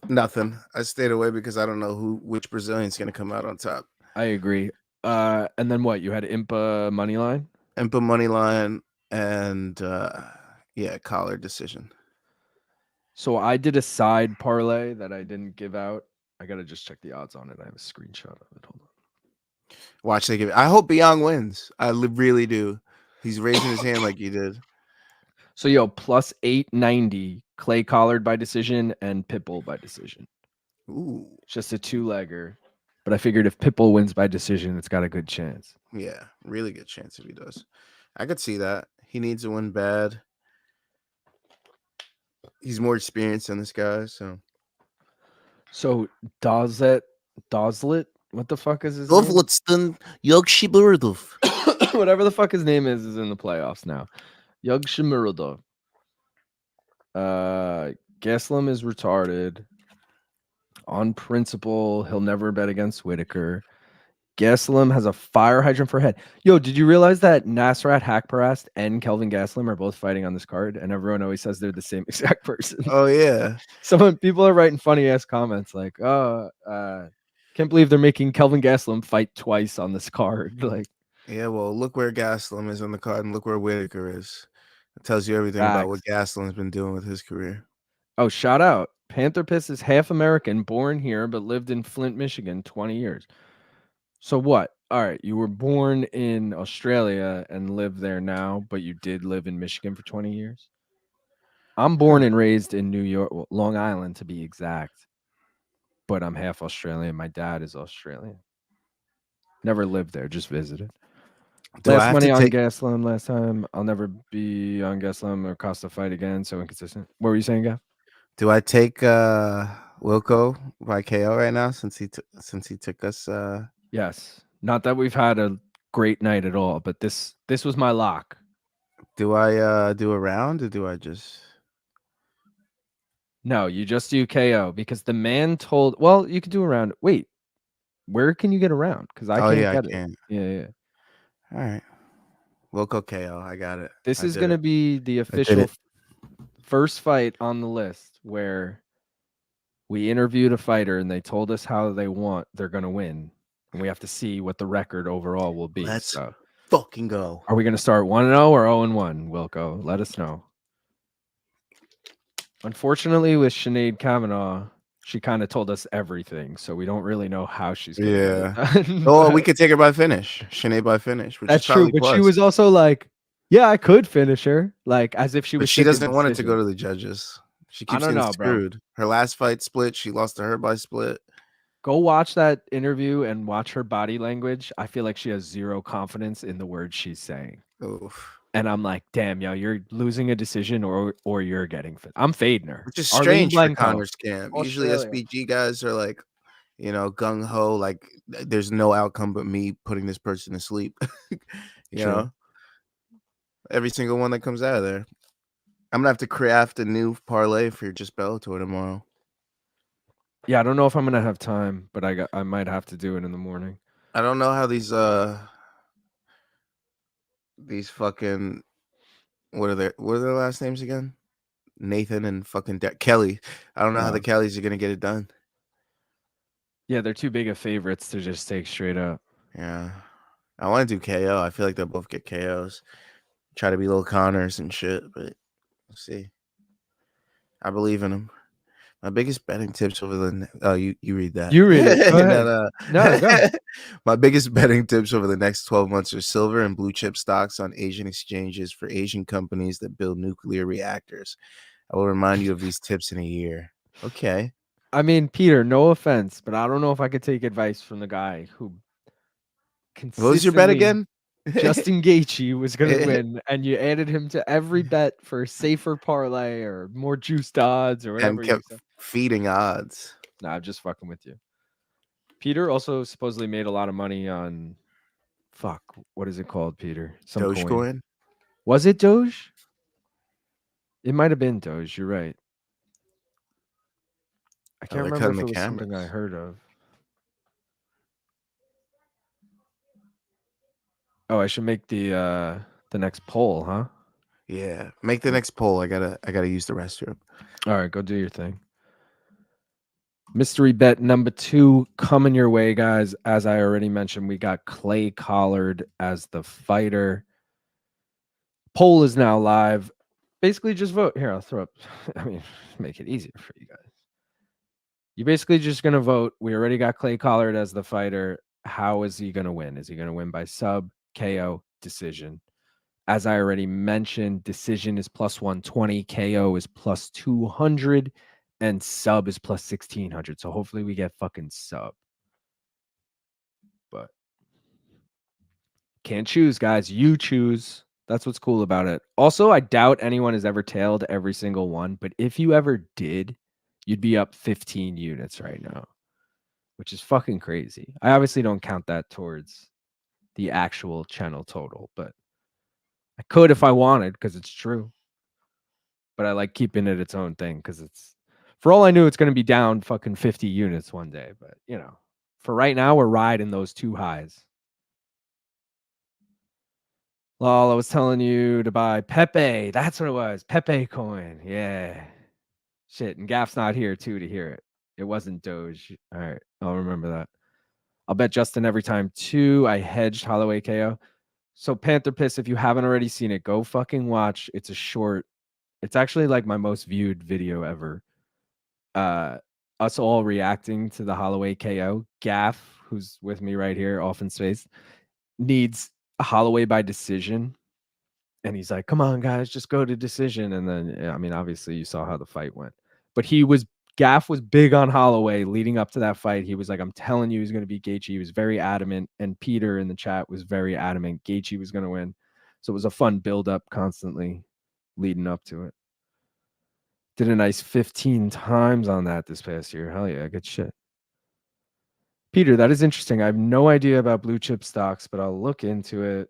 S3: Nothing. I stayed away because I don't know which Brazilian's going to come out on top.
S2: I agree. And then what? You had Impa money line?
S3: Impa money line and Collard decision.
S2: So I did a side parlay that I didn't give out. I gotta just check the odds on it. I have a screenshot of it. Hold on.
S3: Watch they give it. I hope Biyong wins. I really do. He's raising his hand like you did.
S2: So yo, plus 890, Clay Collard by decision and Pitbull by decision.
S3: Ooh.
S2: Just a 2-legger. But I figured if Pitbull wins by decision, it's got a good chance.
S3: Yeah, really good chance if he does. I could see that. He needs to win bad. He's more experienced than this guy, so.
S2: So Dovletdzhan, what the fuck is his name?
S3: Dovletdzhan, Yagshimuradov.
S2: Whatever the fuck his name is in the playoffs now. Yagshimuradov. Gaslam is retarded. On principle, he'll never bet against Whitaker. Gaslam has a fire hydrant for head. Yo, did you realize that Nasrat Hakparast and Kelvin Gaslam are both fighting on this card? And everyone always says they're the same exact person.
S3: Oh yeah.
S2: People are writing funny ass comments like, "Oh, can't believe they're making Kelvin Gaslam fight twice on this card." Like,
S3: yeah. Well, look where Gaslam is on the card, and look where Whitaker is. It tells you everything about what Gaslam's been doing with his career.
S2: Oh, shout out. Panther Piss is half American, born here, but lived in Flint, Michigan, 20 years. So what? All right, you were born in Australia and live there now, but you did live in Michigan for 20 years? I'm born and raised in New York, Long Island to be exact. But I'm half Australian. My dad is Australian. Never lived there, just visited. Last money on Gaslam last time. I'll never be on Gaslam or Costa fight again. So inconsistent. What were you saying, Gav?
S3: Do I take Wilco by KO right now since he took us?
S2: Yes. Not that we've had a great night at all, but this was my lock.
S3: Do I do a round or do I just?
S2: No, you just do KO because the man told. Well, you could do a round. Wait, where can you get around? Because I can't get it. Yeah.
S3: All right. Wilco KO. I got it.
S2: This is going to be the official first fight on the list where we interviewed a fighter and they told us how they're going to win. And we have to see what the record overall will be.
S3: Let's fucking go.
S2: Are we going to start 1-0 or 0-1, Wilco? Let us know. Unfortunately, with Sinead Kavanaugh, she kind of told us everything, so we don't really know how she's going to get it done.
S3: We could take her by finish. Sinead by finish. Which
S2: that's true, but she was also like, yeah, I could finish her. Like, as if she was.
S3: But she doesn't want it to go to the judges. She keeps getting screwed. Bro. Her last fight split. She lost to her by split.
S2: Go watch that interview and watch her body language. I feel like she has zero confidence in the words she's saying.
S3: Oof.
S2: And I'm like, damn, yo, you're losing a decision or you're getting fit. I'm fading her.
S3: Which is strange for Connor's camp. Usually SPG guys are like, you know, gung ho, like there's no outcome but me putting this person to sleep. you know, every single one that comes out of there. I'm gonna have to craft a new parlay for just Bellator tomorrow.
S2: Yeah, I don't know if I'm gonna have time, but I might have to do it in the morning.
S3: I don't know how these fucking what are their last names again? Nathan and fucking Kelly. I don't know how the Kellys are gonna get it done.
S2: Yeah, they're too big of favorites to just take straight up.
S3: Yeah, I want to do KO. I feel like they'll both get KOs. Try to be little Connors and shit, but we'll see. I believe in them. My biggest betting tips over the you read that.
S2: You read it. Go ahead. No, go.
S3: My biggest betting tips over the next 12 months are silver and blue chip stocks on Asian exchanges for Asian companies that build nuclear reactors. I will remind you of these tips in a year. Okay.
S2: I mean, Peter, no offense, but I don't know if I could take advice from the guy who
S3: what was your bet again?
S2: Justin Gaethje was going to win, and you added him to every bet for safer parlay or more juiced odds or whatever.
S3: And kept feeding odds.
S2: Nah, I'm just fucking with you. Peter also supposedly made a lot of money on, what is it called, Peter? Some
S3: Dogecoin?
S2: Was it Doge? It might have been Doge. You're right. I can't remember if it was something I heard of. Oh, I should make the next poll, huh?
S3: Yeah, make the next poll. I gotta use the restroom.
S2: All right, go do your thing. Mystery bet number 2 coming your way, guys. As I already mentioned, we got Clay Collard as the fighter. Poll is now live. Basically, just vote. Here, I'll throw up. I mean, make it easier for you guys. You're basically just going to vote. We already got Clay Collard as the fighter. How is he going to win? Is he going to win by sub, KO, decision? As I already mentioned, decision is plus 120, KO is plus 200, and sub is plus 1600. So hopefully we get fucking sub. But can't choose, guys. You choose. That's what's cool about it. Also, I doubt anyone has ever tailed every single one, but if you ever did, you'd be up 15 units right now, which is fucking crazy. I obviously don't count that towards the actual channel total, but I could if I wanted because it's true. but I like keeping it its own thing because it's, for all I knew, it's going to be down fucking 50 units one day. But, for right now, we're riding those two highs. Lol, I was telling you to buy Pepe. That's what it was. Pepe coin. Yeah. Shit. And Gaff's not here, too, to hear it. It wasn't Doge. All right. I'll remember that. I'll bet Justin every time, too. I hedged Holloway KO. So, Panther Piss, if you haven't already seen it, go fucking watch. It's a short. It's actually like my most viewed video ever. Us all reacting to the Holloway KO. Gaff, who's with me right here, off in space, needs a Holloway by decision. And he's like, come on, guys, just go to decision. And then, I mean, obviously you saw how the fight went. But Gaff was big on Holloway leading up to that fight. He was like, I'm telling you, he's going to beat Gaethje. He was very adamant. And Peter in the chat was very adamant. Gaethje was going to win. So it was a fun build-up constantly leading up to it. Did a nice 15 times on that this past year. Hell yeah, good shit. Peter, that is interesting. I have no idea about blue chip stocks, but I'll look into it.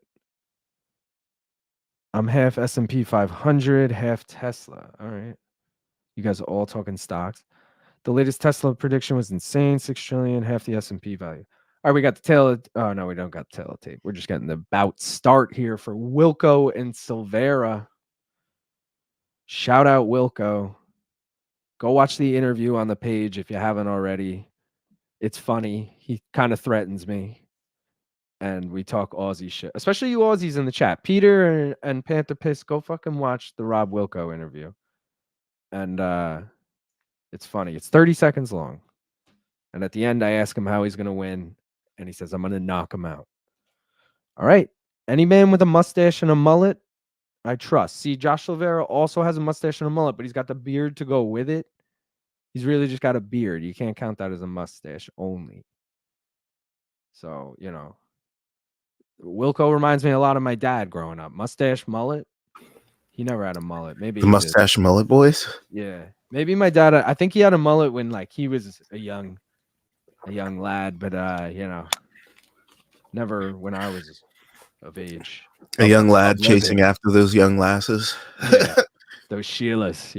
S2: I'm half S&P 500, half Tesla. All right. You guys are all talking stocks. The latest Tesla prediction was insane. 6 trillion, half the S&P value. All right, we got the tail. Oh, no, we don't got the tail of tape. We're just getting the bout start here for Wilco and Silveira. Shout out Wilco. Go watch the interview on the page if you haven't already. It's funny. He kind of threatens me. And we talk Aussie shit. Especially you Aussies in the chat. Peter and Panther Piss, go fucking watch the Rob Wilco interview. And it's funny. It's 30 seconds long. And at the end, I ask him how he's going to win. And he says, I'm going to knock him out. All right. Any man with a mustache and a mullet, I trust. See, Josh Silveira also has a mustache and a mullet, but he's got the beard to go with it. He's really just got a beard. You can't count that as a mustache only. So, Wilco reminds me a lot of my dad growing up. Mustache, mullet. He never had a mullet. Maybe
S3: the mustache mullet boys.
S2: Yeah, maybe my dad. I think he had a mullet when he was a young lad, but never when I was of age.
S3: A young lad chasing after those young lasses.
S2: Yeah, those Sheilas,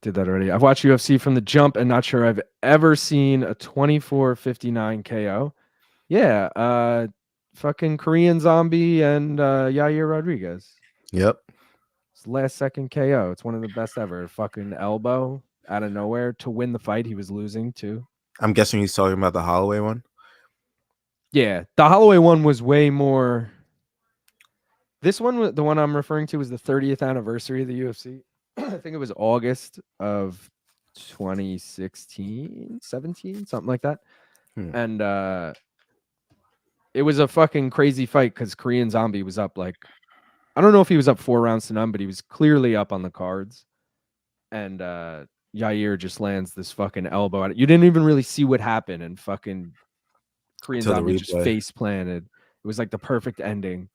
S2: Did that already. I've watched UFC from the jump and not sure I've ever seen a 24-59 KO. Yeah, fucking Korean Zombie and Yair Rodriguez.
S3: Yep.
S2: It's last second KO. It's one of the best ever. Fucking elbow out of nowhere to win the fight. He was losing too.
S3: I'm guessing he's talking about the Holloway one.
S2: Yeah, the Holloway one was way more. This one, the one I'm referring to, was the 30th anniversary of the UFC. I think it was August of 2016, 17, something like that. And it was a fucking crazy fight because Korean Zombie was up I don't know if he was up 4 rounds to none, but he was clearly up on the cards. And Yair just lands this fucking elbow at it. You didn't even really see what happened, and fucking Korean Zombie just face planted. It was like the perfect ending.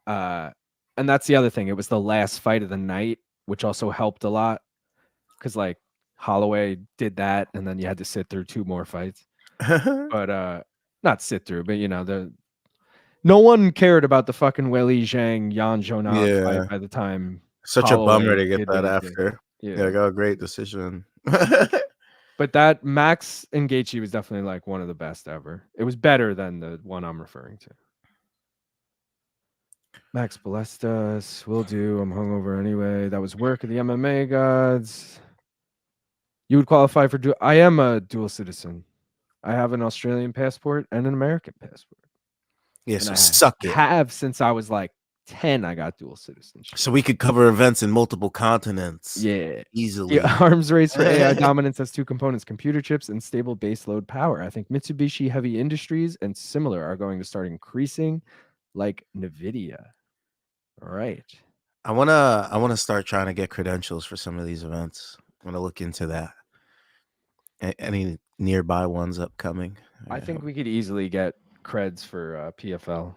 S2: And that's the other thing. It was the last fight of the night, which also helped a lot because Holloway did that, and then you had to sit through 2 more fights. But not sit through, but no one cared about the fucking Weili Zhang Yan Zhongnong fight by the time.
S3: Such
S2: Holloway
S3: a bummer to get that after.
S2: Yeah,
S3: got a great decision.
S2: But that Max and Gaethje was definitely one of the best ever. It was better than the one I'm referring to. Max blessed us. Will do. I'm hungover anyway. That was work of the MMA gods. You would qualify for I am a dual citizen. I have an Australian passport and an American passport.
S3: Yes, yeah, so suck it.
S2: Have since I was 10. I got dual citizenship,
S3: so we could cover events in multiple continents.
S2: Yeah,
S3: easily.
S2: The arms race for AI dominance has 2 components: computer chips and stable baseload power. I think Mitsubishi Heavy Industries and similar are going to start increasing, like NVIDIA. All right.
S3: I wanna start trying to get credentials for some of these events. I'm gonna look into that. Any nearby ones upcoming?
S2: I think we could easily get creds for PFL.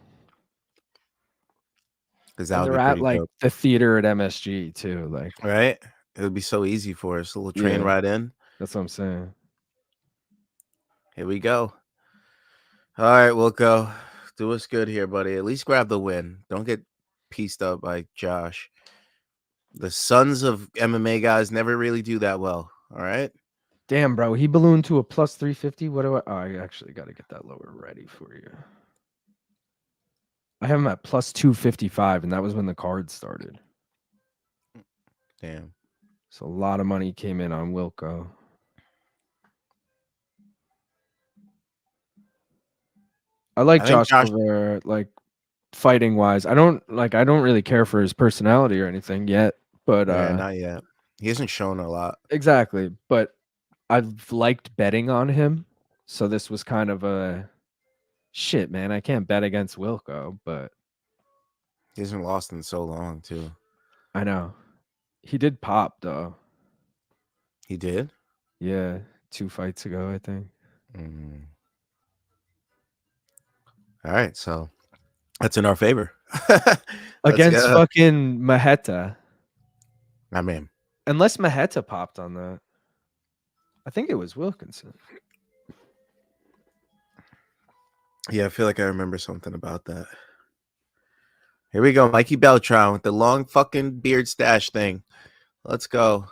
S3: Because
S2: they're at dope. The theater at MSG too,
S3: right. It would be so easy for us. A little train ride in.
S2: That's what I'm saying.
S3: Here we go. All right, Wilco, do us good here, buddy. At least grab the win. Don't get pieced up by Josh. The sons of MMA guys never really do that well. All right.
S2: Damn, bro. He ballooned to a plus 350. What do I? Oh, I actually got to get that lower ready for you. I have him at plus 255, and that was when the card started.
S3: Damn.
S2: So a lot of money came in on Wilco. I like Josh Silveira, like fighting wise. I don't really care for his personality or anything yet, but
S3: yeah, not yet. He hasn't shown a lot.
S2: Exactly, but I've liked betting on him. So this was kind of a shit, man. I can't bet against Wilco, but
S3: He hasn't lost in so long, too.
S2: I know. He did pop though.
S3: He did?
S2: Yeah, 2 fights ago, I think.
S3: Mm. All right, so that's in our favor.
S2: Against fucking Maheta.
S3: I mean,
S2: unless Maheta popped on that. I think it was Wilkinson.
S3: Yeah, I feel like I remember something about that. Here we go, Mikey Beltran with the long fucking beard stash thing. Let's go.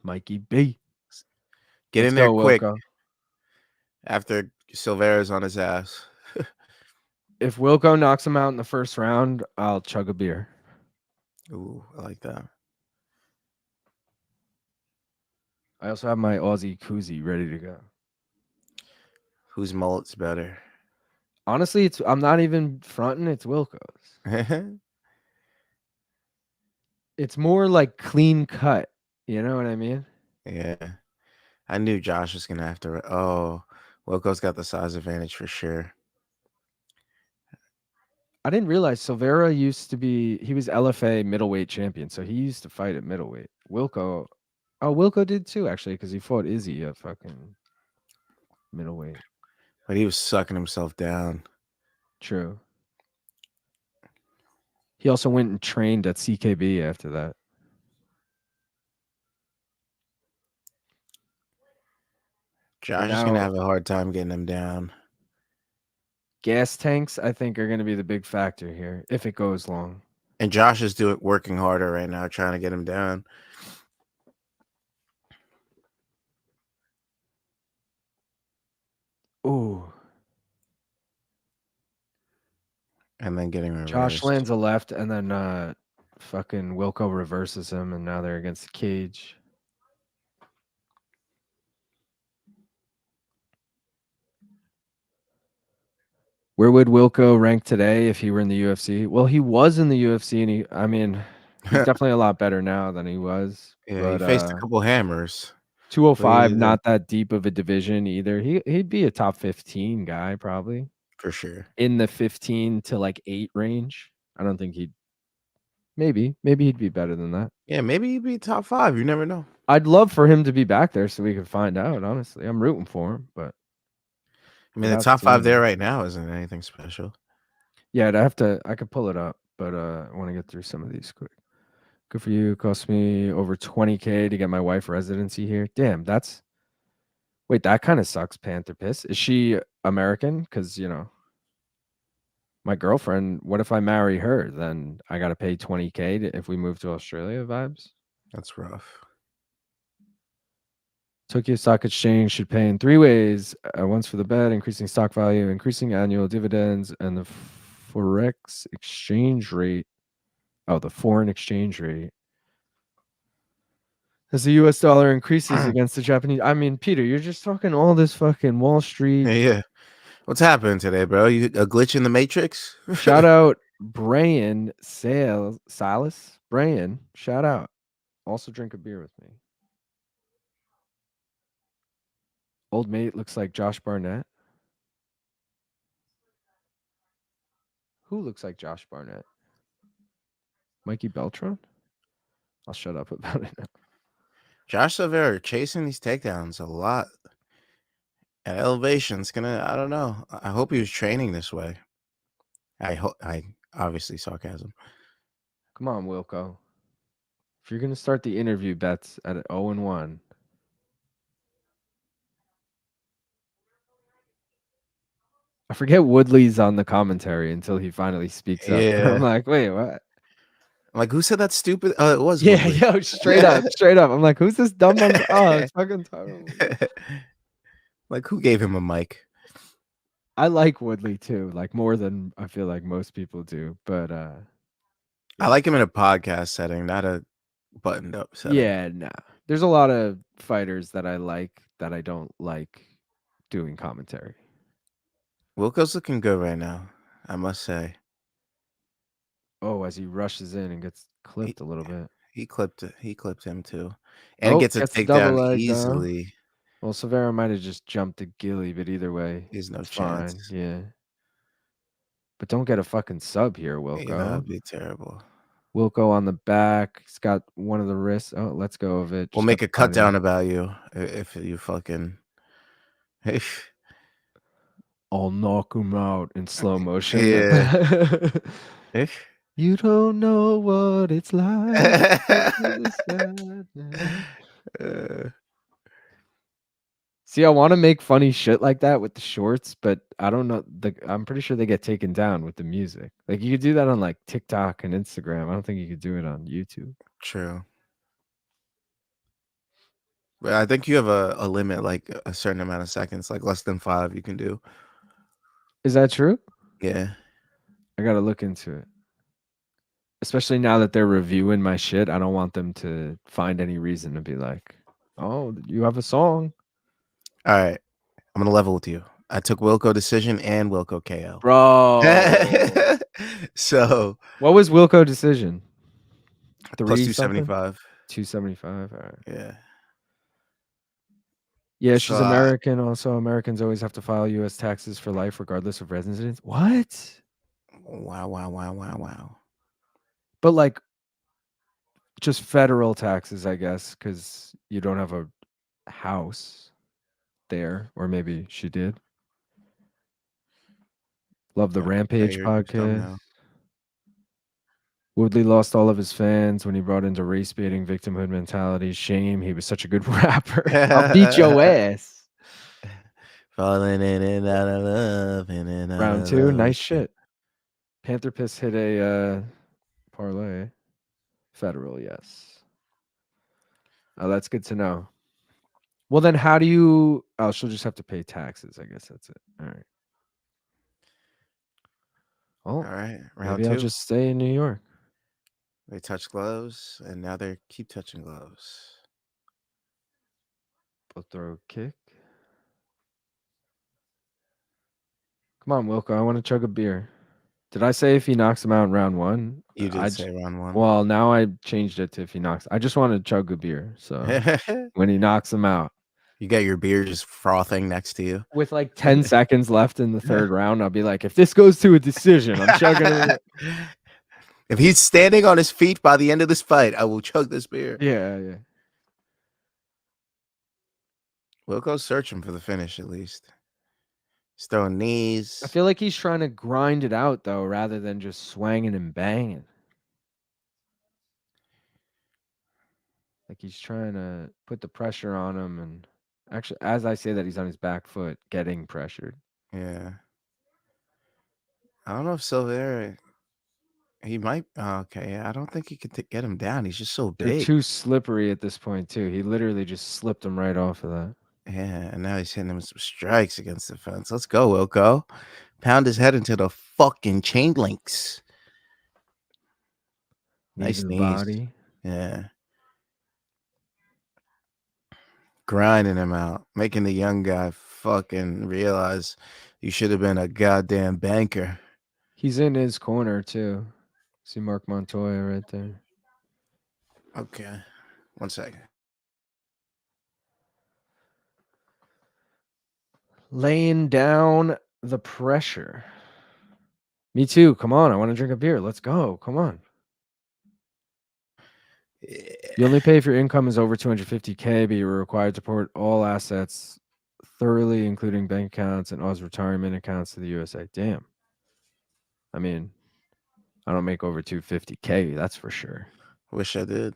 S2: Mikey B.
S3: Get
S2: Let's
S3: in there
S2: go,
S3: quick.
S2: Wilco.
S3: After Silveira's on his ass.
S2: If Wilco knocks him out in the first round, I'll chug a beer.
S3: Ooh, I like that.
S2: I also have my Aussie koozie ready to go.
S3: Whose mullet's better?
S2: Honestly, I'm not even fronting. It's Wilco's. It's more like clean cut. You know what I mean?
S3: Yeah. I knew Josh was going to have to. Oh, Wilco's got the size advantage for sure.
S2: I didn't realize Silveira used to be, he was LFA middleweight champion. So he used to fight at middleweight. Wilco did too, actually, because he fought Izzy at fucking middleweight.
S3: But he was sucking himself down.
S2: True. He also went and trained at CKB after that.
S3: Josh is going to have a hard time getting him down.
S2: Gas tanks, I think, are going to be the big factor here if it goes long.
S3: And Josh is working harder right now, trying to get him down.
S2: Ooh.
S3: And then getting reversed.
S2: Josh lands a left, and then fucking Wilco reverses him, and now they're against the cage. Where would Wilco rank today if he were in the UFC? Well, he was in the UFC, and he's definitely a lot better now than he was.
S3: Yeah,
S2: but,
S3: he faced a couple hammers.
S2: 205, not that deep of a division either. He'd be a top 15 guy probably.
S3: For sure.
S2: In the 15 to like 8 range. I don't think maybe he'd be better than that.
S3: Yeah, maybe he'd be top 5. You never know.
S2: I'd love for him to be back there so we could find out, honestly. I'm rooting for him, but
S3: I mean, the top 5 there right now isn't anything special.
S2: Yeah, I could pull it up, but I want to get through some of these quick. Good for you. Cost me over 20K to get my wife residency here. Damn, wait, that kind of sucks, Panther Piss. Is she American? Because, my girlfriend, what if I marry her? Then I got to pay 20K if we move to Australia vibes.
S3: That's rough.
S2: Tokyo Stock Exchange should pay in 3 ways. Once for the bet, increasing stock value, increasing annual dividends, and the forex exchange rate. Oh, the foreign exchange rate. As the US dollar increases against the Japanese. I mean, Peter, you're just talking all this fucking Wall Street.
S3: Yeah. What's happening today, bro? You a glitch in the matrix?
S2: Shout out Brian Silas. Brian, shout out. Also drink a beer with me. Old mate looks like Josh Barnett. Who looks like Josh Barnett? Mikey Beltran? I'll shut up about it now.
S3: Josh Silveira chasing these takedowns a lot. At elevation, it's gonna. I don't know. I hope he was training this way. I obviously sarcasm.
S2: Come on, Wilco. If you're gonna start the interview bets at 0-1. I forget Woodley's on the commentary until he finally speaks up.
S3: Yeah.
S2: I'm like, wait, what?
S3: Like, who said that stupid? Oh, it was
S2: Yeah,
S3: Woodley.
S2: yo, straight up, straight up. I'm like, who's this dumb mother? Oh, it's fucking Tyron Woodley.
S3: Like, who gave him a mic?
S2: I like Woodley too, like more than I feel like most people do. But
S3: I like him in a podcast setting, not a buttoned up setting.
S2: yeah, nah. There's a lot of fighters that I like that I don't like doing commentary.
S3: Wilco's looking good right now, I must say.
S2: Oh, as he rushes in and gets clipped a little bit.
S3: He clipped him too. And gets a
S2: the double
S3: takedown
S2: leg though.
S3: easily.
S2: Well, Silveira might have just jumped a gilly, but either way,
S3: There's no
S2: it's
S3: chance.
S2: fine. Yeah. But don't get a fucking sub here, Wilco.
S3: Yeah, that'd be terrible.
S2: Wilco on the back. He's got one of the wrists. Oh, let's go of it.
S3: We'll make a cut down about you if you fucking.
S2: I'll knock him out in slow motion.
S3: Yeah.
S2: You don't know what it's like. See, I want to make funny shit like that with the shorts, but I don't know. I'm pretty sure they get taken down with the music. Like you could do that on like TikTok and Instagram. I don't think you could do it on YouTube.
S3: True. But I think you have a limit, like a certain amount of seconds, like less than 5 you can do.
S2: Is that true?
S3: Yeah.
S2: I got to look into it. Especially now that they're reviewing my shit. I don't want them to find any reason to be like, oh, you have a song.
S3: All right. I'm going to level with you. I took Wilco decision and Wilco KO.
S2: Bro.
S3: So.
S2: What was Wilco decision?
S3: Plus 275.
S2: 275. All right.
S3: Yeah.
S2: Yeah, she's American. Also, Americans always have to file U.S. taxes for life, regardless of residence. What?
S3: Wow.
S2: But like, just federal taxes, I guess, because you don't have a house there, or maybe she did. Love the Rampage podcast. Woodley lost all of his fans when he brought into race baiting, victimhood mentality. Shame, he was such a good rapper. I'll beat your ass.
S3: Falling in and out of love.
S2: Round 2, nice shit. Panther Piss hit a parlay. Federal, yes. Oh, that's good to know. Well, then how do you... Oh, she'll just have to pay taxes. I guess that's it. All right. Oh,
S3: all right. Round
S2: maybe
S3: 2.
S2: I'll just stay in New York.
S3: They touch gloves, and now they keep touching gloves.
S2: Both throw kick. Come on, Wilco. I want to chug a beer. Did I say if he knocks him out in round 1?
S3: You did say round 1.
S2: Well, now I changed it to if he knocks. I just want to chug a beer. So when he knocks him out.
S3: You got your beer just frothing next to you.
S2: With like 10 seconds left in the third round, I'll be like, if this goes to a decision, I'm chugging it.
S3: If he's standing on his feet by the end of this fight, I will chug this beer.
S2: Yeah.
S3: We'll go searching for the finish at least. He's throwing knees.
S2: I feel like he's trying to grind it out, though, rather than just swanging and banging. Like he's trying to put the pressure on him. And actually, as I say that, he's on his back foot getting pressured.
S3: Yeah. I don't know if Silveira... He might. Okay, I don't think he could get him down. He's just so big.
S2: They're too slippery at this point, too. He literally just slipped him right off of that.
S3: Yeah, and now he's hitting him with some strikes against the fence. Let's go, Wilco. Pound his head into the fucking chain links. Nice knees. Body. Yeah. Grinding him out. Making the young guy fucking realize you should have been a goddamn banker.
S2: He's in his corner, too. See Mark Montoya right there.
S3: Okay. 1 second.
S2: Laying down the pressure. Me too. Come on. I want to drink a beer. Let's go. Come on. Yeah. You only pay if your income is over 250K, but you're required to report all assets thoroughly, including bank accounts and Oz retirement accounts to the USA. Damn. I mean, I don't make over 250K, that's for sure.
S3: Wish I did.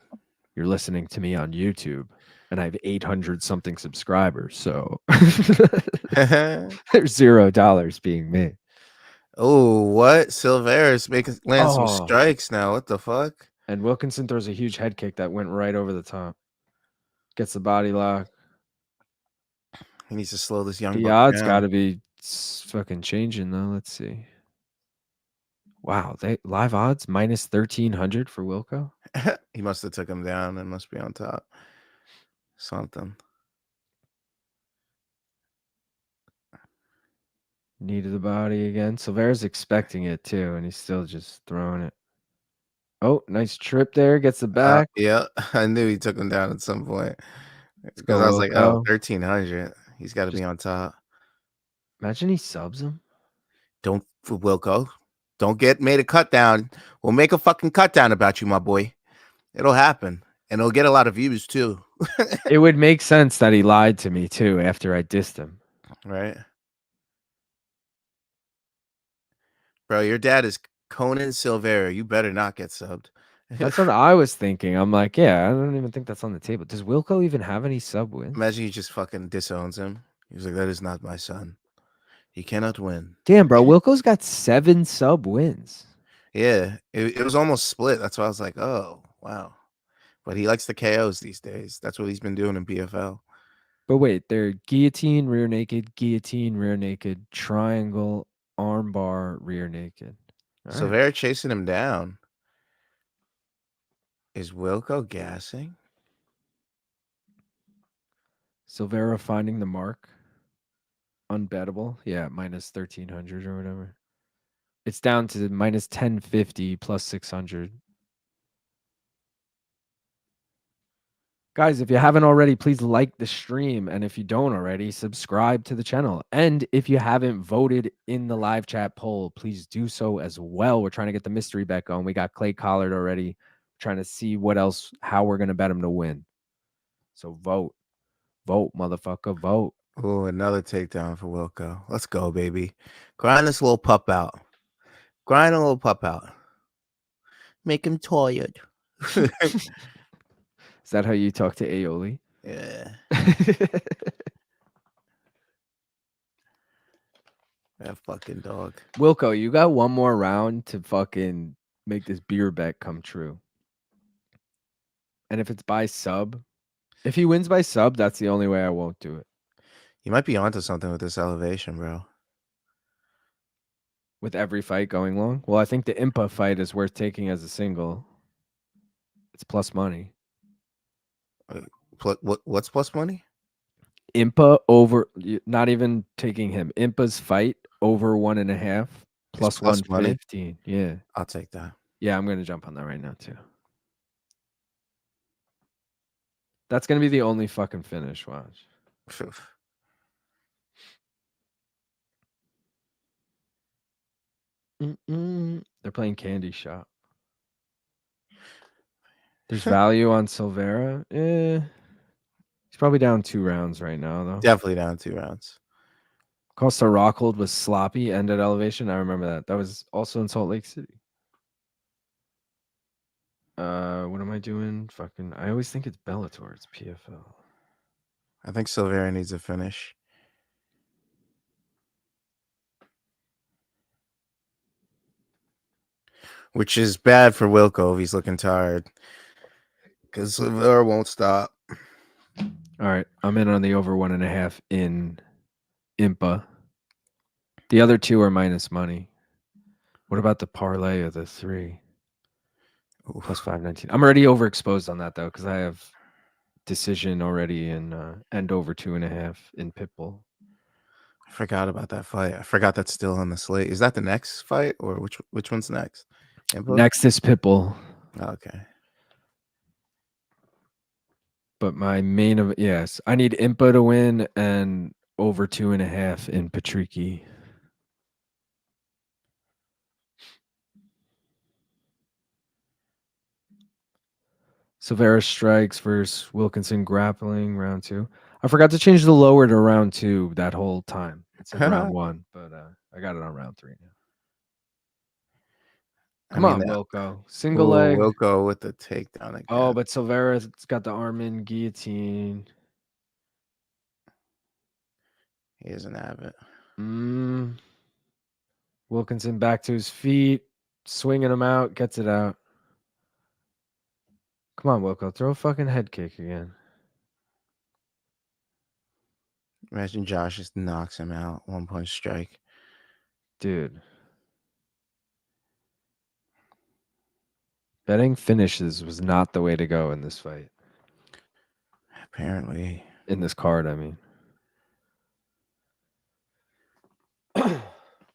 S2: You're listening to me on YouTube. and I have 800 something subscribers. So there's $0 being made.
S3: Oh, what? Silveira's making land some
S2: Oh.
S3: strikes now. What the fuck?
S2: And Wilkinson throws a huge head kick that went right over the top. Gets the body lock.
S3: He needs to slow this young
S2: The
S3: buck
S2: odds got
S3: down.
S2: to be fucking changing though. Let's see. Wow, they live odds minus 1300 for Wilco.
S3: He must have took him down and must be on top. Something.
S2: Knee to the body again. Silveira's expecting it too, and he's still just throwing it. Oh, nice trip there. Gets the back.
S3: Yeah, I knew he took him down at some point. It's because
S2: Go
S3: I was like, oh,
S2: Wilco.
S3: 1300. He's got to be on top.
S2: Imagine he subs him.
S3: Don't, Wilco. Don't get made a cut down. We'll make a fucking cut down about you, my boy. It'll happen. And it'll get a lot of views too.
S2: It would make sense that he lied to me too after I dissed him.
S3: Right? Bro, your dad is Conan Silveira. You better not get subbed.
S2: That's what I was thinking. I'm like, yeah, I don't even think that's on the table. Does Wilco even have any sub wins?
S3: Imagine he just fucking disowns him. He's like, that is not my son. He cannot win.
S2: Damn, bro. Wilco's got 7 sub wins.
S3: Yeah, it was almost split. That's why I was like, oh, wow. But he likes the KOs these days. That's what he's been doing in PFL.
S2: But wait, they're guillotine, rear naked, triangle, armbar, rear naked. All right.
S3: Silveira chasing him down. Is Wilco gassing?
S2: Silveira finding the mark. Unbettable. Yeah, minus 1300 or whatever. It's down to minus 1050 plus 600. Guys, if you haven't already, please like the stream. And if you don't already, subscribe to the channel. And if you haven't voted in the live chat poll, please do so as well. We're trying to get the mystery bet going. We got Clay Collard already. Trying to see what else, how we're going to bet him to win. So vote. Vote, motherfucker. Vote.
S3: Oh, another takedown for Wilco. Let's go, baby. Grind this little pup out. Grind a little pup out. Make him tired.
S2: Is that how you talk to Aioli?
S3: Yeah. That fucking dog.
S2: Wilco, you got one more round to fucking make this beer bet come true. And if it's by sub, if he wins by sub, that's the only way I won't do it.
S3: You might be onto something with this elevation, bro.
S2: With every fight going long? Well, I think the Impa fight is worth taking as a single. It's plus money.
S3: What's plus money?
S2: Impa over, not even taking him. Impa's fight over 1.5 plus 115. Yeah.
S3: I'll take that.
S2: Yeah, I'm going to jump on that right now, too. That's going to be the only fucking finish. Watch. They're playing Candy Shop. There's value on Silveira. He's probably down 2 rounds right now, though.
S3: Definitely down 2 rounds.
S2: Costa Rockhold was sloppy, end at elevation. I remember that. That was also in Salt Lake City. What am I doing? Fucking, I always think it's Bellator. It's PFL.
S3: I think Silveira needs a finish. Which is bad for Wilco if he's looking tired. Because Silveira won't stop.
S2: All right. I'm in on the over 1.5 in Impa. The other 2 are minus money. What about the parlay of the 3? Plus 519. I'm already overexposed on that, though, because I have decision already in and over 2.5 in Pitbull.
S3: I forgot about that fight. I forgot that's still on the slate. Is that the next fight, or which one's next? Impa?
S2: Next is Pitbull.
S3: Okay.
S2: But my main of yes, I need Impa to win and over 2.5 in Patricky. Silveira strikes versus Wilkinson grappling round 2. I forgot to change the lower to round 2 that whole time. It's round 1, but I got it on round 3 now. Come on, Wilco. Single
S3: Ooh,
S2: leg.
S3: Wilco with the takedown again.
S2: Oh, but Silveira's got the arm in guillotine.
S3: He doesn't have it.
S2: Wilkinson back to his feet, swinging him out, gets it out. Come on, Wilco. Throw a fucking head kick again.
S3: Imagine Josh just knocks him out. 1-punch strike.
S2: Dude. Betting finishes was not the way to go in this fight.
S3: Apparently.
S2: In this card, I mean.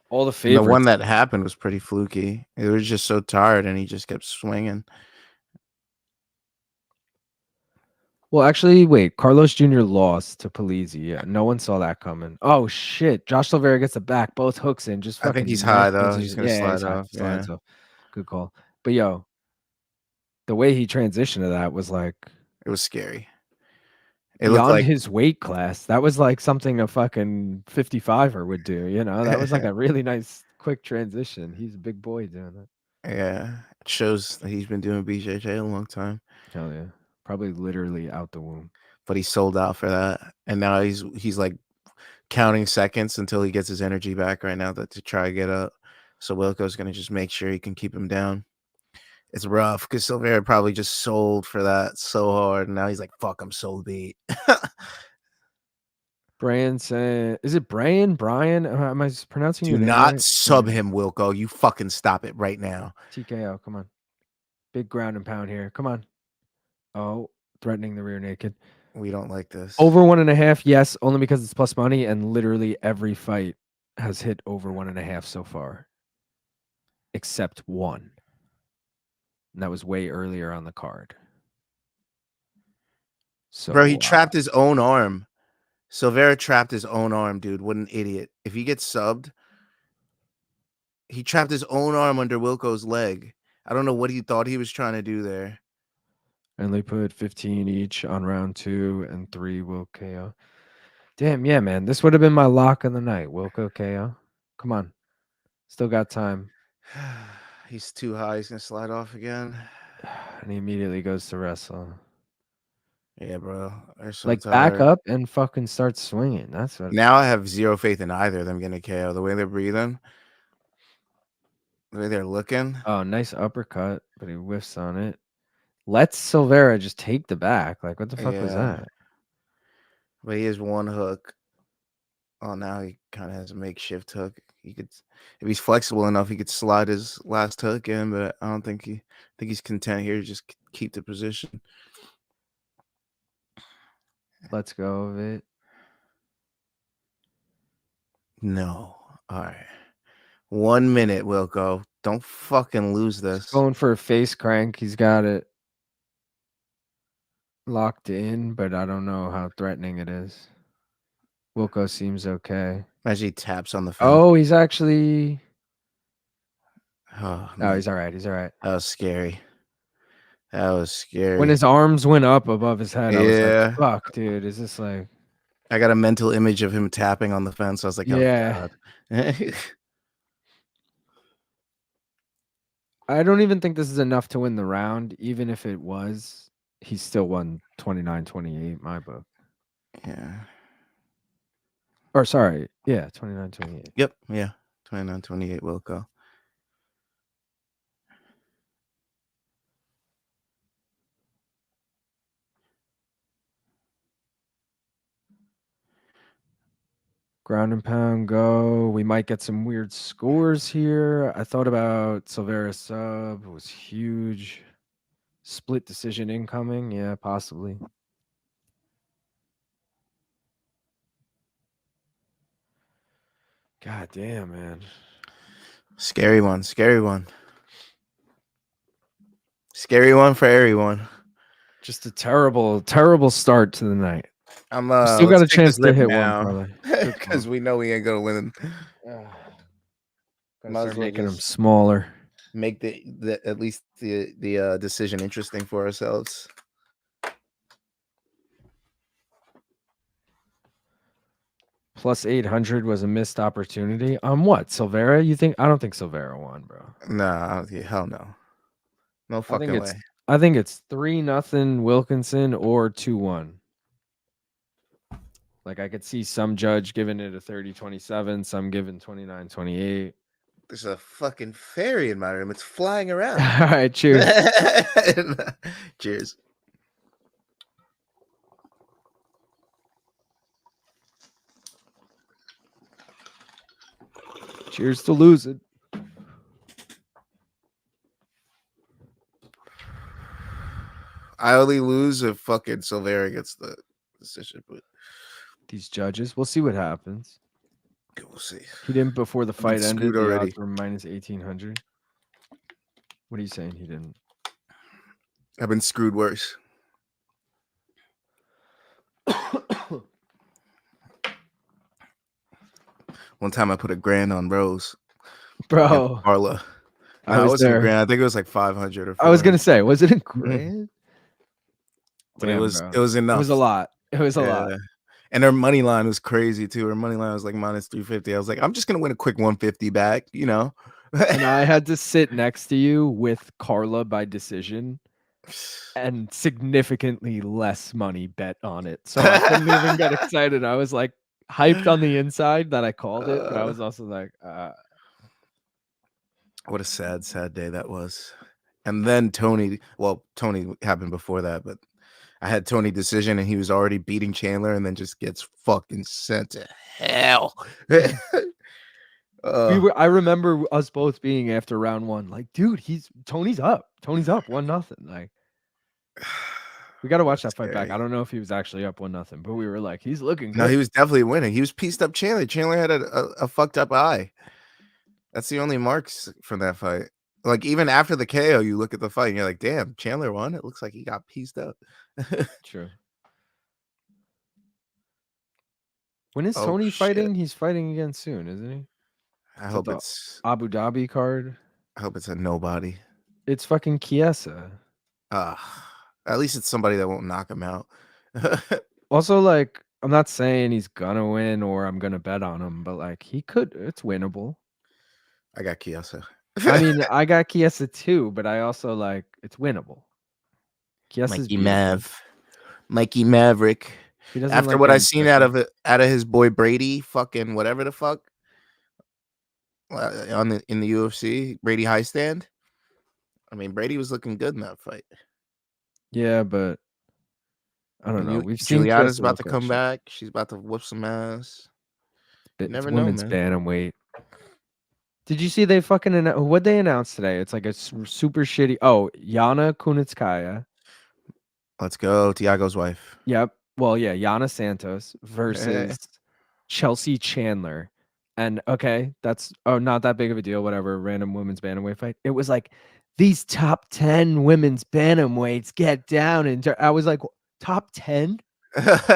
S2: All the favorites.
S3: The one that happened was pretty fluky. It was just so tired, and he just kept swinging.
S2: Well, actually, wait. Carlos Jr. lost to Polizzi. Yeah, no one saw that coming. Oh, shit. Josh Silveira gets the back. Both hooks in. Just fucking
S3: I think he's high, though.
S2: transition.
S3: He's going to slide
S2: he's high.
S3: off. Yeah.
S2: Slides off. Good call. But, yo, the way he transitioned to that was like...
S3: It was scary. It
S2: beyond
S3: looked like
S2: his weight class. That was like something a fucking 55er would do, you know? That was like a really nice, quick transition. He's a big boy doing that.
S3: Yeah. It shows that he's been doing BJJ a long time.
S2: Hell yeah. Probably literally out the womb.
S3: But he sold out for that. And now he's like counting seconds until he gets his energy back right now to try to get up. So Wilco's going to just make sure he can keep him down. It's rough because Silveira probably just sold for that so hard. And now he's like, fuck, I'm so beat.
S2: Brian saying, is it Brian? Am I pronouncing your
S3: Do
S2: name
S3: not
S2: right?
S3: sub him, Wilco. You fucking stop it right now.
S2: TKO, come on. Big ground and pound here. Come on. Oh, threatening the rear naked.
S3: We don't like this.
S2: Over 1.5, yes, only because it's plus money, and literally every fight has hit over 1.5 so far. Except one. And that was way earlier on the card. So,
S3: bro, he trapped his own arm. Silveira trapped his own arm, dude. What an idiot. If he gets subbed, he trapped his own arm under Wilco's leg. I don't know what he thought he was trying to do there.
S2: And they put 15 each on round 2, and 3 will KO. Damn, yeah, man. This would have been my lock of the night. Wilco KO. Come on. Still got time.
S3: He's too high. He's going to slide off again.
S2: And he immediately goes to wrestle.
S3: Yeah, bro. So
S2: like,
S3: tired.
S2: back up and fucking start swinging. That's what.
S3: Now I have zero faith in either of them getting a KO. The way they're breathing, the way they're looking.
S2: Oh, nice uppercut, but he whiffs on it. Lets Silveira just take the back. Like, what the fuck was that?
S3: But he has one hook. Oh, now he kind of has a makeshift hook. He could, if he's flexible enough, he could slide his last hook in. But I don't think he's content here to just keep the position.
S2: Let's go of it.
S3: No. All right. 1 minute, Wilco. Don't fucking lose this.
S2: Just going for a face crank. He's got it locked in, but I don't know how threatening it is. Wilco seems okay.
S3: Imagine he taps on the fence.
S2: Oh, he's actually...
S3: Oh,
S2: no, he's all right. He's all right.
S3: That was scary. That was scary.
S2: When his arms went up above his head, I was
S3: Yeah.
S2: like, fuck, dude. Is this like...
S3: I got a mental image of him tapping on the fence. I was like, oh,
S2: yeah.
S3: God.
S2: I don't even think this is enough to win the round. Even if it was, he still won 29-28, my book.
S3: Yeah.
S2: Or sorry. Yeah, 29-28.
S3: Yep. Yeah. 29-28 Wilco.
S2: Ground and pound go. We might get some weird scores here. I thought about Silveira sub. It was huge. Split decision incoming. Yeah, possibly. God damn, man.
S3: Scary one. Scary one. Scary one for everyone.
S2: Just a terrible, terrible start to the night.
S3: I'm
S2: still got a chance to hit one,
S3: because we know we ain't gonna win.
S2: Start making them smaller.
S3: Make the at least the decision interesting for ourselves.
S2: Plus 800 was a missed opportunity. On what? Silveira? You think? I don't think Silveira won, bro.
S3: Nah, hell no. No fucking way.
S2: I think it's 3-0 Wilkinson or 2-1. Like I could see some judge giving it a 30-27, some giving 29-28.
S3: There's a fucking fairy in my room. It's flying around.
S2: All right, cheers.
S3: Cheers.
S2: Cheers to losing.
S3: I only lose if fucking Silveira gets the decision, but
S2: These judges, we'll see what happens.
S3: we'll see.
S2: He didn't before the fight ended.
S3: screwed
S2: The
S3: already.
S2: odds were minus 1800. What are you saying? He didn't.
S3: I've been screwed worse. One time I put $1,000 on Rose.
S2: Bro,
S3: Carla.
S2: I
S3: It
S2: was
S3: wasn't
S2: there.
S3: $1,000. I think it was like 500 or 400.
S2: I was gonna say, was it a grand?
S3: But
S2: Damn,
S3: it was
S2: bro.
S3: it was enough.
S2: It was a lot. It was a lot.
S3: And her money line was crazy too. Her money line was like minus 350. I was like, I'm just gonna win a quick 150 back, you know.
S2: And I had to sit next to you with Carla by decision and significantly less money bet on it. So I couldn't even get excited. I was like hyped on the inside that I called it, but I was also like,
S3: what a sad day that was. And then Tony happened before that, but I had Tony decision and he was already beating Chandler and then just gets fucking sent to hell.
S2: I remember us both being after round one, like, dude, Tony's up 1-0. Like, we got to watch that fight back. I don't know if he was actually up 1-0, but we were like, he's looking good.
S3: No, he was definitely winning. He was pieced up Chandler. Chandler had a fucked up eye. That's the only marks from that fight. Like, even after the KO, you look at the fight and you're like, damn, Chandler won. It looks like he got pieced up.
S2: True. When is Tony fighting? He's fighting again soon, isn't he?
S3: I hope it's
S2: Abu Dhabi card.
S3: I hope it's a nobody.
S2: It's fucking Chiesa.
S3: At least it's somebody that won't knock him out.
S2: Also, like, I'm not saying he's gonna win or I'm gonna bet on him, but like he could. It's winnable.
S3: I got Chiesa.
S2: I mean, I got Chiesa too, but I also like it's winnable. Chiesa's
S3: Mikey Maverick. After
S2: like
S3: what I seen out of his boy Brady, fucking whatever the fuck, in the UFC, Brady high stand. I mean, Brady was looking good in that fight.
S2: Yeah, but I don't know. We've seen
S3: Juliana's about to come back. She's about to whoop some ass.
S2: Never know, women's bantamweight. Did you see they fucking what they announced today? It's like a super shitty. Oh, Yana Kunitskaya.
S3: Let's go, Tiago's wife.
S2: Yep. Well, yeah, Yana Santos versus Chelsea Chandler. And okay, that's not that big of a deal. Whatever, random women's bantamweight fight. It was like these top 10 women's bantamweights get down, and I was like, top 10,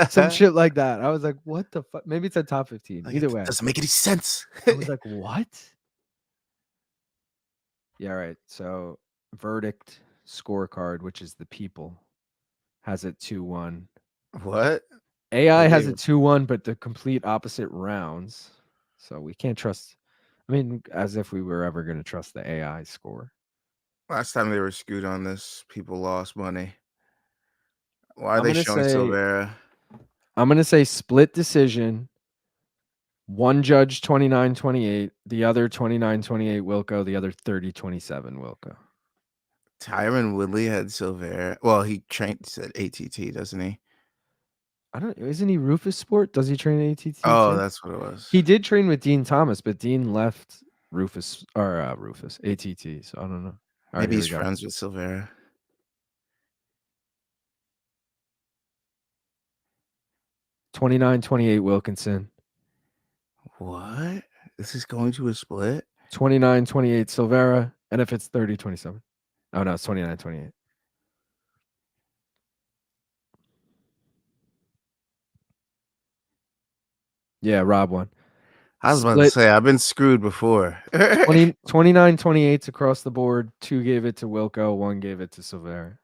S2: some shit like that. I was like, what the fuck? Maybe it's a top 15. Either way,
S3: doesn't make any sense.
S2: I was like, what? Yeah, right. So verdict scorecard, which is the people, has it 2-1.
S3: What?
S2: AI has it 2-1, but the complete opposite rounds. So we can't trust. I mean, as if we were ever going to trust the AI score.
S3: Last time they were screwed on this, people lost money. Why are they showing Silveira?
S2: I'm going to say split decision. One judge 29-28, the other 29-28 Wilco, the other 30-27 Wilco.
S3: Tyron Woodley had Silveira. Well, he trains at ATT, doesn't he?
S2: Isn't he Rufus Sport? Does he train at ATT?
S3: Oh, that's what it was.
S2: He did train with Dean Thomas, but Dean left Rufus ATT. So I don't know.
S3: Maybe he's friends with Silveira.
S2: $29-28 Wilkinson.
S3: What? This is going to a split?
S2: 29-28 Silveira. And if it's 30-27. Oh, no, it's 29-28. Yeah, Rob won.
S3: I was about to say, I've been screwed before.
S2: 29-28 across the board. 2 gave it to Wilco. 1 gave it to Silveira.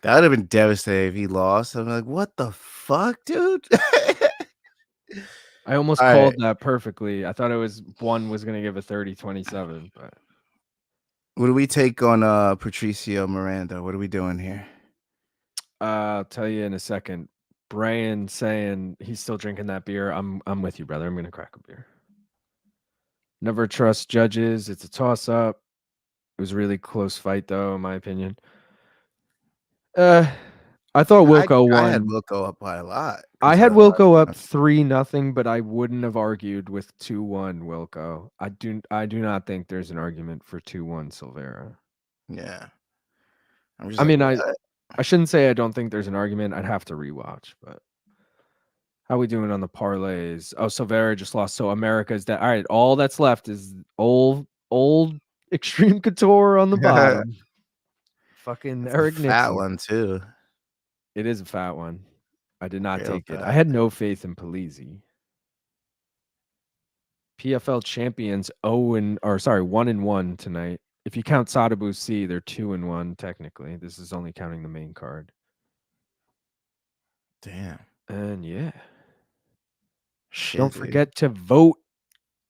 S3: That would have been devastating if he lost. I'm like, what the fuck, dude?
S2: I almost
S3: All
S2: called
S3: right.
S2: that perfectly. I thought it was one was gonna give a 30-27, but
S3: What do we take on Patricio Miranda? What are we doing here?
S2: I'll tell you in a second. Brian saying he's still drinking that beer. I'm with you, brother. I'm gonna crack a beer. Never trust judges. It's a toss up. It was a really close fight, though, in my opinion. I thought Wilco
S3: I had
S2: won.
S3: Wilco up by a lot.
S2: I
S3: 'cause
S2: had
S3: I-
S2: Wilco up 3-0, but I wouldn't have argued with 2-1 Wilco. I do not think there's an argument for 2-1 Silveira.
S3: yeah. I'm just
S2: I
S3: like,
S2: mean,
S3: what?
S2: I shouldn't say I don't think there's an argument. I'd have to rewatch, but how we doing on the parlays? Oh, Silveira just lost. So America's that. All right, all that's left is old Extreme Couture on the bottom. Fucking
S3: It's a
S2: Eric
S3: fat
S2: Nixon.
S3: one too.
S2: It is a fat one. I did not
S3: Real
S2: take it. I
S3: fat.
S2: had no faith in Polizzi. PFL champions 1-1 tonight. If you count Sadabu C, they're 2-1 technically. This is only counting the main card.
S3: Damn.
S2: And yeah.
S3: Shit.
S2: Don't
S3: dude.
S2: forget to vote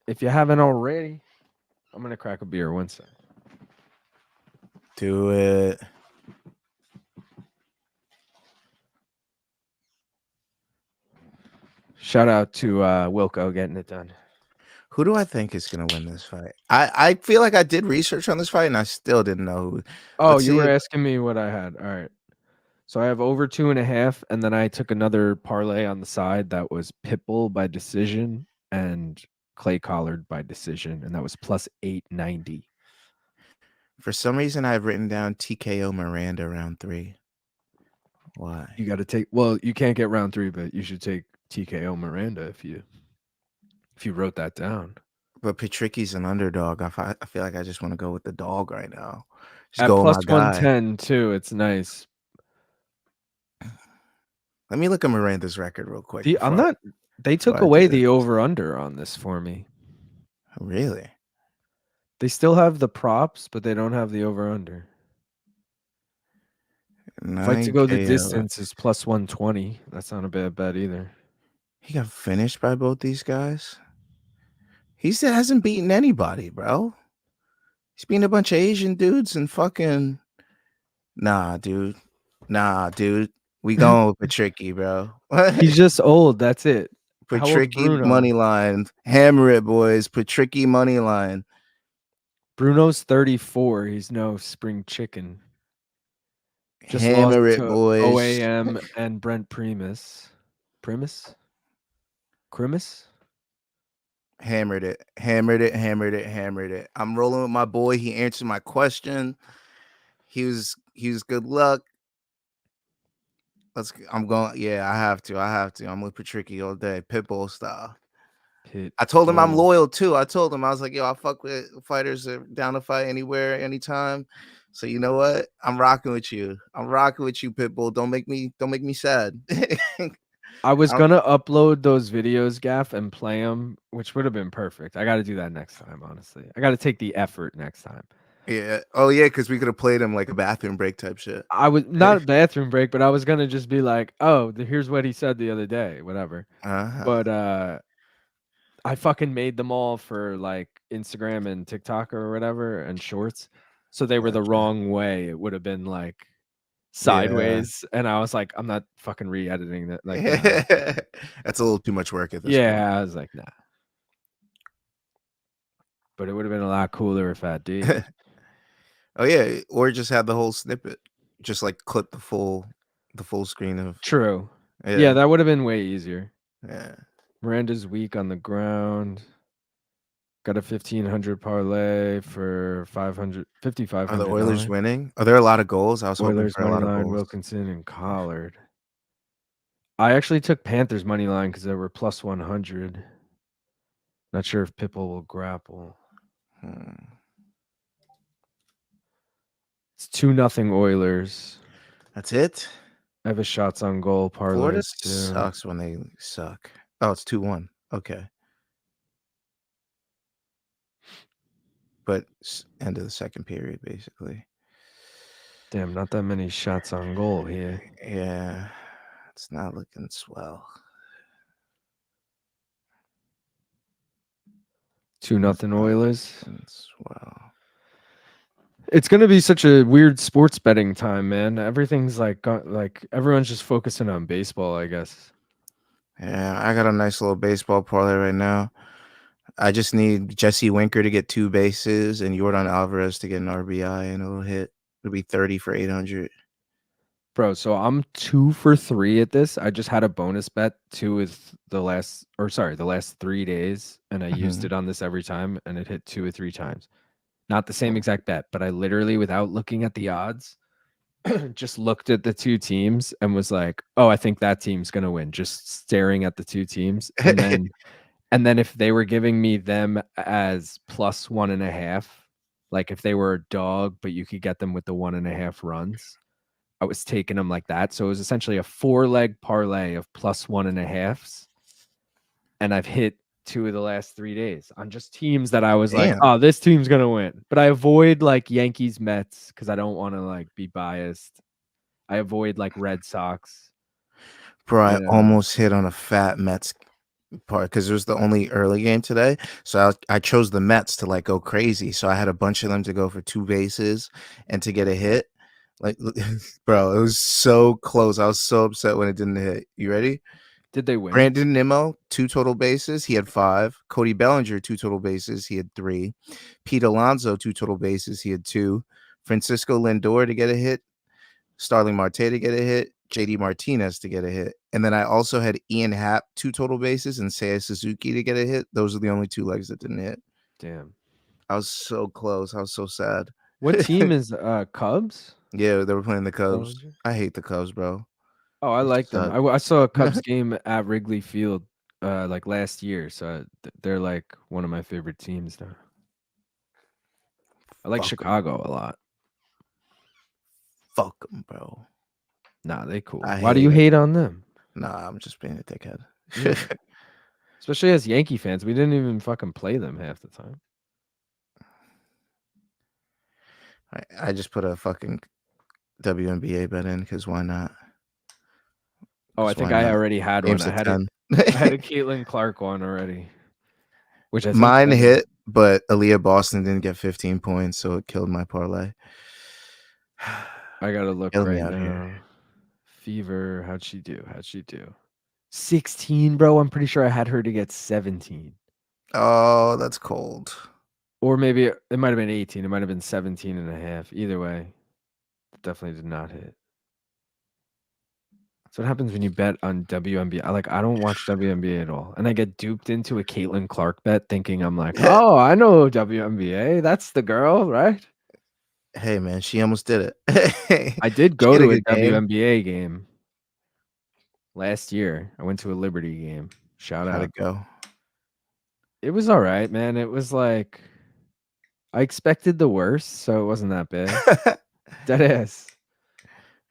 S2: if you haven't already. I'm gonna crack a beer one sec.
S3: Do it.
S2: Shout out to Wilco getting it done.
S3: Who do I think is gonna win this fight? I feel like I did research on this fight and I still didn't know who.
S2: Oh,
S3: Let's
S2: you
S3: see
S2: were
S3: if-
S2: asking me what I had. All right. So I have over 2.5, and then I took another parlay on the side that was Pitbull by decision and Clay Collard by decision, and that was plus 890.
S3: For some reason, I've written down TKO Miranda round 3. Why?
S2: You got to take. Well, you can't get round 3, but you should take TKO Miranda if you wrote that down.
S3: But Patricky's an underdog. I feel like I just want to go with the dog right now. Just
S2: At
S3: go with
S2: plus
S3: my guy.
S2: 110 too. It's nice.
S3: Let me look at Miranda's record real quick.
S2: I'm
S3: before I-
S2: not. They took
S3: before I
S2: away
S3: do
S2: the
S3: this.
S2: over under on this for me.
S3: Really?
S2: They still have the props, but they don't have the over under. Fight to go the
S3: 9 KO.
S2: distance is plus 120. That's not a bad bet either.
S3: He got finished by both these guys. He still hasn't beaten anybody, bro. He's beaten a bunch of Asian dudes and fucking. Nah, dude. We going with Patricky, bro.
S2: He's just old. That's it. How old's
S3: Patricky
S2: Bruno?
S3: money line. Hammer it, boys. Patricky money line.
S2: Bruno's 34. He's no spring chicken. Just
S3: Hammer
S2: lost
S3: it,
S2: to
S3: boys.
S2: OAM and Brent Primus.
S3: Hammered it. I'm rolling with my boy. He answered my question. He was good luck. I'm going. Yeah, I have to. I'm with Patricky all day. Pitbull style. I told him I'm loyal too. I told him I was like, yo, I fuck with fighters that are down to fight anywhere, anytime. So you know what? I'm rocking with you. Pitbull. Don't make me sad.
S2: I was gonna upload those videos, Gaff, and play them, which would have been perfect. I got to do that next time. Honestly, I got to take the effort next time.
S3: Yeah. Oh yeah, because we could have played him like a bathroom break type shit.
S2: I was not a bathroom break, but I was gonna just be like, "Oh, here's what he said the other day," whatever. But I fucking made them all for like Instagram and TikTok or whatever and shorts, so they were the wrong way. It would have been like sideways, and I was like, I'm not fucking re-editing that. Like,
S3: that's a little too much work at this point.
S2: Yeah, I was like, nah. But it would have been a lot cooler if I did.
S3: Oh yeah, or just had the whole snippet, just like clip the full screen of.
S2: True. Yeah, that would have been way easier.
S3: Yeah.
S2: Miranda's weak on the ground. Got a 1,500 parlay for 5,500.
S3: Are the Oilers winning? Are there a lot of goals? I was
S2: Oilers
S3: hoping for a lot of
S2: money line,
S3: goals.
S2: Wilkinson and Collard. I actually took Panthers money line because they were plus 100. Not sure if Pitbull will grapple. It's 2-0 Oilers.
S3: That's it.
S2: I have a shots on goal parlay.
S3: Florida sucks when they suck. Oh, it's 2-1. Okay. But end of the second period, basically.
S2: Damn, not that many shots on goal here.
S3: Yeah, it's not looking swell.
S2: 2-0 Oilers.
S3: Wow.
S2: It's gonna be such a weird sports betting time, man. Everything's like everyone's just focusing on baseball, I guess.
S3: Yeah, I got a nice little baseball parlay right now. I just need Jesse Winker to get 2 bases and Yordan Alvarez to get an RBI, and it'll hit. It'll be 30 for 800.
S2: Bro, so I'm 2 for 3 at this. I just had a bonus bet 2 with the last 3 days, and I used it on this every time, and it hit 2 or 3 times. Not the same exact bet, but I literally, without looking at the odds, just looked at the 2 teams and was like, "Oh, I think that team's gonna win." Just staring at the 2 teams, and then if they were giving me them as plus 1.5, like if they were a dog, but you could get them with the 1.5 runs, I was taking them like that. So it was essentially a 4-leg parlay of plus 1.5s, and I've hit 2 of the last 3 days on just teams that I was like,
S3: Damn.
S2: "Oh, this team's gonna win." But I avoid like Yankees, Mets because I don't want to like be biased. I avoid like Red Sox.
S3: Bro, I
S2: You know,
S3: almost hit on a fat Mets part because it was the only early game today. So I chose the Mets to like go crazy. So I had a bunch of them to go for 2 bases and to get a hit. Like, bro, it was so close. I was so upset when it didn't hit. You ready?
S2: did they win?
S3: Brandon Nimmo, 2 total bases. He had 5. Cody Bellinger, 2 total bases. He had 3. Pete Alonso, 2 total bases. He had 2. Francisco Lindor to get a hit. Starling Marte to get a hit. JD Martinez to get a hit. And then I also had Ian Happ, 2 total bases, and Seiya Suzuki to get a hit. Those are the only 2 legs that didn't hit.
S2: Damn.
S3: I was so close. I was so sad.
S2: What team is Cubs?
S3: Yeah, they were playing the Cubs.
S2: Bellinger?
S3: I hate the Cubs, bro.
S2: Oh, I
S3: They
S2: like them.
S3: suck.
S2: I saw a Cubs game at Wrigley Field like last year, so they're like one of my favorite teams now. I like
S3: Fuck 'em.
S2: Chicago a lot.
S3: Fuck them, bro.
S2: Nah, they cool.
S3: I
S2: Why do
S3: hate
S2: you
S3: 'em.
S2: hate on them?
S3: Nah, I'm just being a dickhead.
S2: Yeah. Especially as Yankee fans, we didn't even fucking play them half the time.
S3: I just put a fucking WNBA bet in because why not?
S2: Oh, I
S3: 'Cause
S2: think
S3: why
S2: I
S3: not?
S2: already had
S3: Games
S2: one.
S3: at 10.
S2: I had a Caitlin Clark one already, which I think
S3: Mine hit, but Aaliyah Boston didn't get 15 points, so it killed my parlay.
S2: I gotta look
S3: Killing me
S2: right
S3: out
S2: now.
S3: here.
S2: Fever, how'd she do? 16, bro. I'm pretty sure I had her to get 17.
S3: Oh, that's cold.
S2: Or maybe it might have been 18. It might have been 17.5. Either way, it definitely did not hit. So what happens when you bet on WNBA? I don't watch WNBA at all. And I get duped into a Caitlin Clark bet thinking I'm like, oh, I know WNBA. That's the girl, right?
S3: Hey, man, she almost did it.
S2: I did
S3: She
S2: go
S3: had
S2: to a
S3: good game.
S2: WNBA game last year. I went to a Liberty game. Shout
S3: How'd
S2: out.
S3: it go?
S2: It was all right, man. It was like I expected the worst, so it wasn't that bad. Dead ass.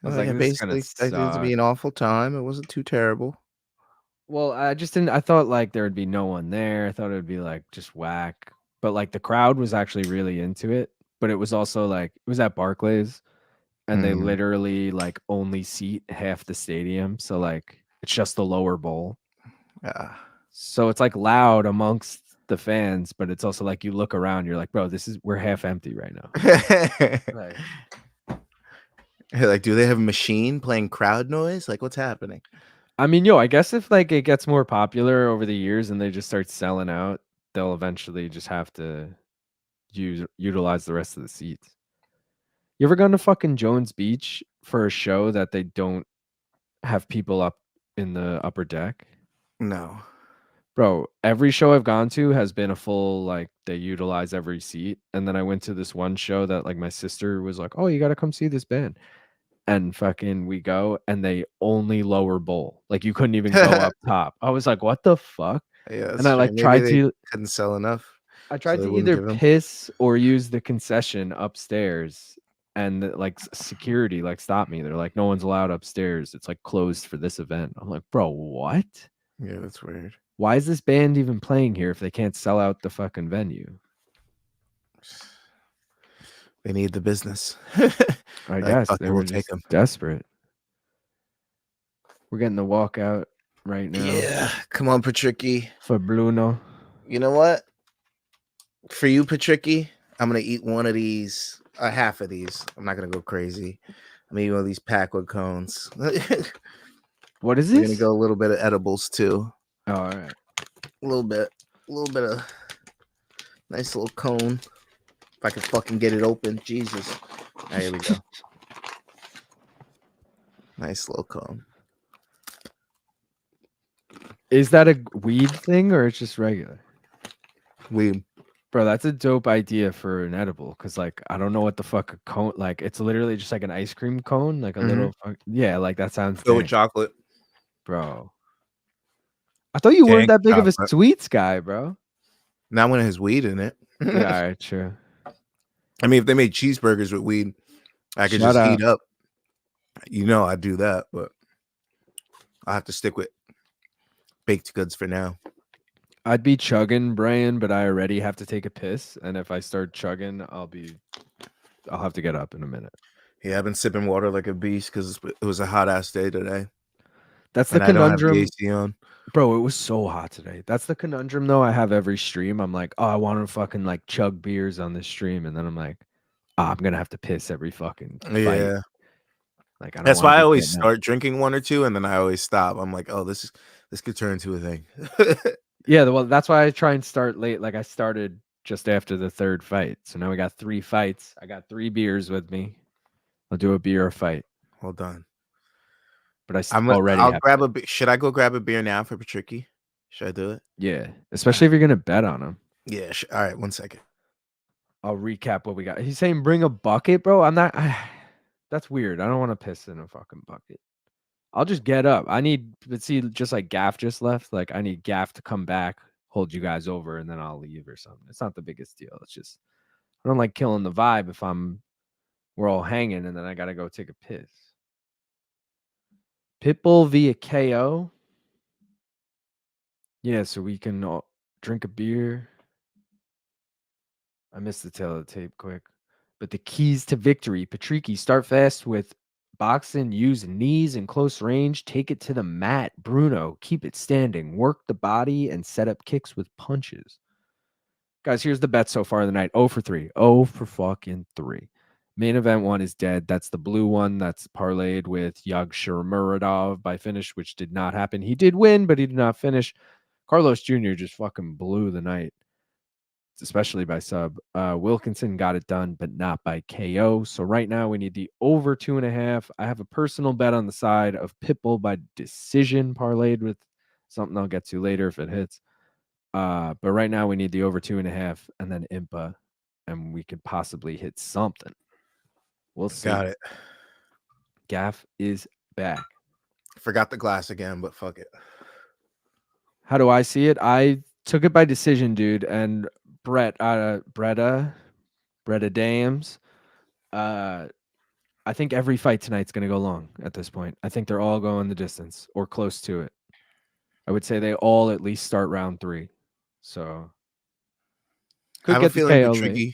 S2: I was like,
S3: Yeah,
S2: this is gonna
S3: basically expected it to be
S2: suck.
S3: an awful time. It wasn't too terrible.
S2: Well, I just didn't. I thought like there would be no one there. I thought it would be like just whack. But like the crowd was actually really into it. But it was also like it was at Barclays, and they literally like only seat half the stadium. So like it's just the lower bowl.
S3: Yeah.
S2: So it's like loud amongst the fans, but it's also like you look around, you're like, bro, we're half empty right now. Right.
S3: Like, do they have a machine playing crowd noise? Like, what's happening?
S2: I mean, I guess if like it gets more popular over the years and they just start selling out, they'll eventually just have to utilize the rest of the seats. You ever gone to fucking Jones Beach for a show that they don't have people up in the upper deck?
S3: No.
S2: Bro, every show I've gone to has been a full, like, they utilize every seat. And then I went to this one show that, like, my sister was like, oh, you got to come see this band. And fucking we go, and they only lower bowl. Like, you couldn't even go up top. I was like, what the fuck?
S3: Yeah,
S2: And I, like,
S3: maybe
S2: tried
S3: they
S2: to
S3: couldn't sell enough.
S2: I
S3: so
S2: tried
S3: they
S2: to
S3: wouldn't
S2: either
S3: give 'em?
S2: piss or use the concession upstairs, and like security like stopped me. They're like, no one's allowed upstairs. It's like closed for this event. I'm like, bro, what?
S3: Yeah, that's weird.
S2: Why is this band even playing here if they can't sell out the fucking venue?
S3: They need the business.
S2: I
S3: Like,
S2: guess
S3: fuck
S2: they
S3: it,
S2: were
S3: we'll take
S2: just
S3: them.
S2: desperate. We're getting the walkout right now.
S3: Yeah, come on, Patricky.
S2: For Bruno.
S3: You know what? For you, Patricky, I'm gonna eat one of these, half of these. I'm not gonna go crazy. I'm eating one of these Packwood cones.
S2: What is
S3: We're gonna
S2: this?
S3: go a little bit of edibles too.
S2: Oh, all right.
S3: A little bit of nice little cone. If I can fucking get it open, Jesus. Right, here we go. Nice little cone.
S2: Is that a weed thing or it's just regular?
S3: Weed.
S2: Bro, that's a dope idea for an edible because, like, I don't know what the fuck a cone like. It's literally just like an ice cream cone, like a little. Yeah, like that sounds
S3: Filled with
S2: dank,
S3: chocolate.
S2: bro. I thought you weren't
S3: Dank
S2: that big of a
S3: chocolate.
S2: sweets guy, bro.
S3: Not when it has weed in it.
S2: Yeah, all right, true.
S3: I mean, if they made cheeseburgers with weed, I could
S2: Shout
S3: just
S2: out.
S3: heat up. You know, I'd do that, but I have to stick with baked goods for now.
S2: I'd be chugging, Brian, but I already have to take a piss, and if I start chugging, I'll have to get up in a minute.
S3: Yeah, I've been sipping water like a beast because it was a hot ass day today.
S2: That's the
S3: And I don't have
S2: conundrum.
S3: the AC on.
S2: Bro, it was so hot today. That's the conundrum, though. I have every stream. I'm like, oh, I want to fucking like chug beers on this stream, and then I'm like, I'm gonna have to piss every fucking fight.
S3: Yeah,
S2: Like I don't.
S3: that's
S2: wanna
S3: why I
S2: be
S3: always
S2: getting up.
S3: start drinking one or two, and then I always stop. I'm like, oh, this could turn into a thing.
S2: Yeah, well, that's why I try and start late. Like I started just after the third fight, so now we got 3 fights. I got 3 beers with me. I'll do a beer or fight,
S3: Hold on.
S2: but
S3: I'll
S2: have
S3: grab
S2: to.
S3: Should I go grab a beer now for Patricky? Should I do it?
S2: Yeah, especially if you're gonna bet on him.
S3: Yeah. All right. 1 second.
S2: I'll recap what we got. He's saying bring a bucket, bro. I'm not. That's weird. I don't want to piss in a fucking bucket. I'll just get up. But see, just like Gaff just left. Like I need Gaff to come back, hold you guys over, and then I'll leave or something. It's not the biggest deal. It's just I don't like killing the vibe if we're all hanging and then I gotta go take a piss. Pitbull via KO. Yeah, so we can all drink a beer. I missed the tail of the tape quick. But the keys to victory, Patricky, start fast with boxing, use knees in close range, take it to the mat. Bruno, keep it standing, work the body, and set up kicks with punches. Guys, here's the bet so far of the night. 0 for 3. 0 for fucking 3. Main event one is dead. That's the blue one. That's parlayed with Yagshimuradov by finish, which did not happen. He did win, but he did not finish. Carlos Jr. just fucking blew the night, especially by sub. Wilkinson got it done, but not by KO. So right now we need the over 2.5. I have a personal bet on the side of Pitbull by decision parlayed with something I'll get to later if it hits. But right now we need the over 2.5 and then Impa, and we could possibly hit something. We'll see.
S3: Got it.
S2: Gaff is back.
S3: Forgot the glass again, but fuck it.
S2: How do I see it? I took it by decision, dude. And Bretta Dams. I think every fight tonight's gonna go long at this point. I think they're all going the distance or close to it. I would say they all at least start round 3. So
S3: I have
S2: get
S3: a feeling
S2: KO
S3: Patricky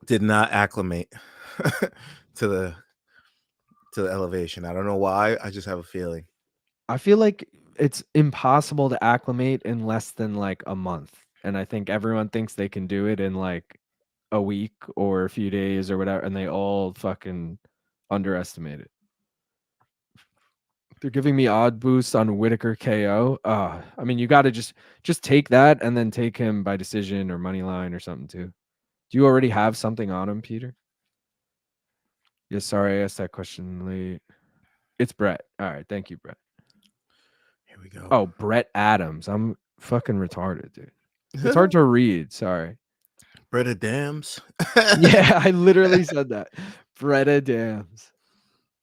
S3: did not acclimate to the elevation. I don't know why. I just have a feeling.
S2: I feel like it's impossible to acclimate in less than like a month. And I think everyone thinks they can do it in like a week or a few days or whatever. And they all fucking underestimate it. They're giving me odd boosts on Whitaker KO. I mean, you got to just take that and then take him by decision or money line or something too. Do you already have something on him, Peter? Yes, sorry, I asked that question late. It's Brett. All right, thank you, Brett.
S3: Here we go.
S2: Oh, Brett Adams. I'm fucking retarded, dude. It's hard to read. Sorry.
S3: Bretta Dams.
S2: Yeah, I literally said that. Bretta Dams.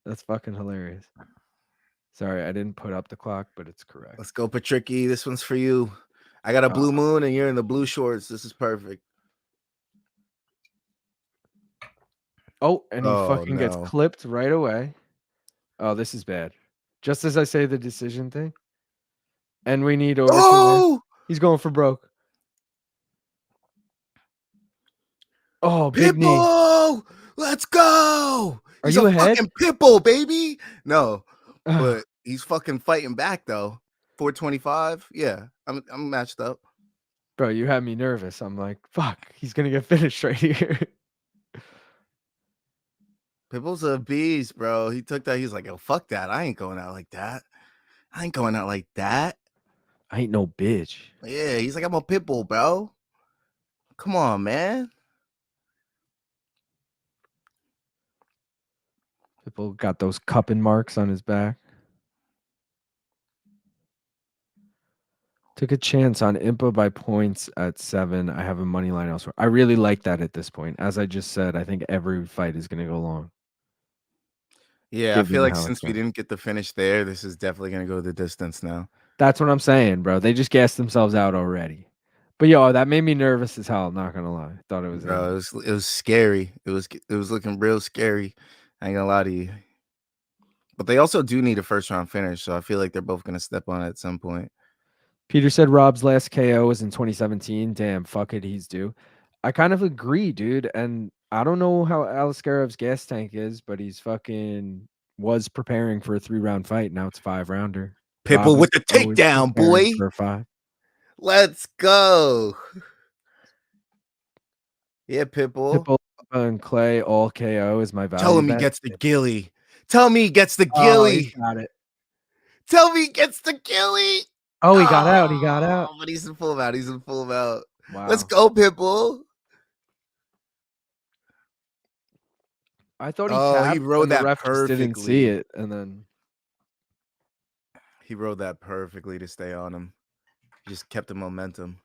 S2: That's fucking hilarious. Sorry, I didn't put up the clock, but it's correct.
S3: Let's go, Patricky. This one's for you. I got a blue moon and you're in the blue shorts. This is perfect.
S2: Oh, and he fucking gets clipped right away. Oh, this is bad. Just as I say the decision thing. And we need over. Oh! He's going for broke. Oh, big knee.
S3: Let's go.
S2: He's you ahead?
S3: Fucking Pitbull, baby. No, but he's fucking fighting back though. 425. Yeah, I'm matched up.
S2: Bro, you had me nervous. I'm like, fuck, he's gonna get finished right here.
S3: Pitbull's a beast, bro. He took that. He's like, yo, fuck that. I ain't going out like that. I ain't going out like that.
S2: I ain't no bitch.
S3: Yeah, he's like, I'm a Pitbull, bro. Come on, man.
S2: Pitbull got those cupping marks on his back. Took a chance on Impa by points at 7. I have a money line elsewhere. I really like that at this point. As I just said, I think every fight is going to go long.
S3: Yeah, I feel
S2: Given
S3: like
S2: how it's
S3: since we
S2: going.
S3: didn't get the finish there, this is definitely going to go the distance now.
S2: That's what I'm saying, bro. They just gassed themselves out already. But yo, that made me nervous as hell. Not gonna lie, thought it was.
S3: Bro, it was scary. It was looking real scary. I ain't gonna lie to you. But they also do need a first round finish, so I feel like they're both gonna step on it at some point.
S2: Peter said Rob's last KO was in 2017. Damn, fuck it, he's due. I kind of agree, dude. And I don't know how Aliskerov's gas tank is, but he's fucking was preparing for a 3-round fight. Now it's 5-rounder.
S3: Pitbull with the
S2: always
S3: takedown,
S2: preparing
S3: boy.
S2: for a 5.
S3: Let's go. Yeah, Pitbull.
S2: Pitbull and Clay all KO is my value.
S3: Tell him he
S2: bet.
S3: gets the gilly. Tell me he gets the
S2: Oh, he
S3: gilly.
S2: got it.
S3: Tell me he gets the gilly.
S2: Oh, he got out. He got out.
S3: But he's in full mount. He's in full mount.
S2: Wow.
S3: Let's go, Pitbull.
S2: I thought he tapped.
S3: He rode
S2: and the
S3: that
S2: ref just didn't see
S3: perfectly.
S2: it, and then
S3: He rode that perfectly to stay on him. He just kept the momentum.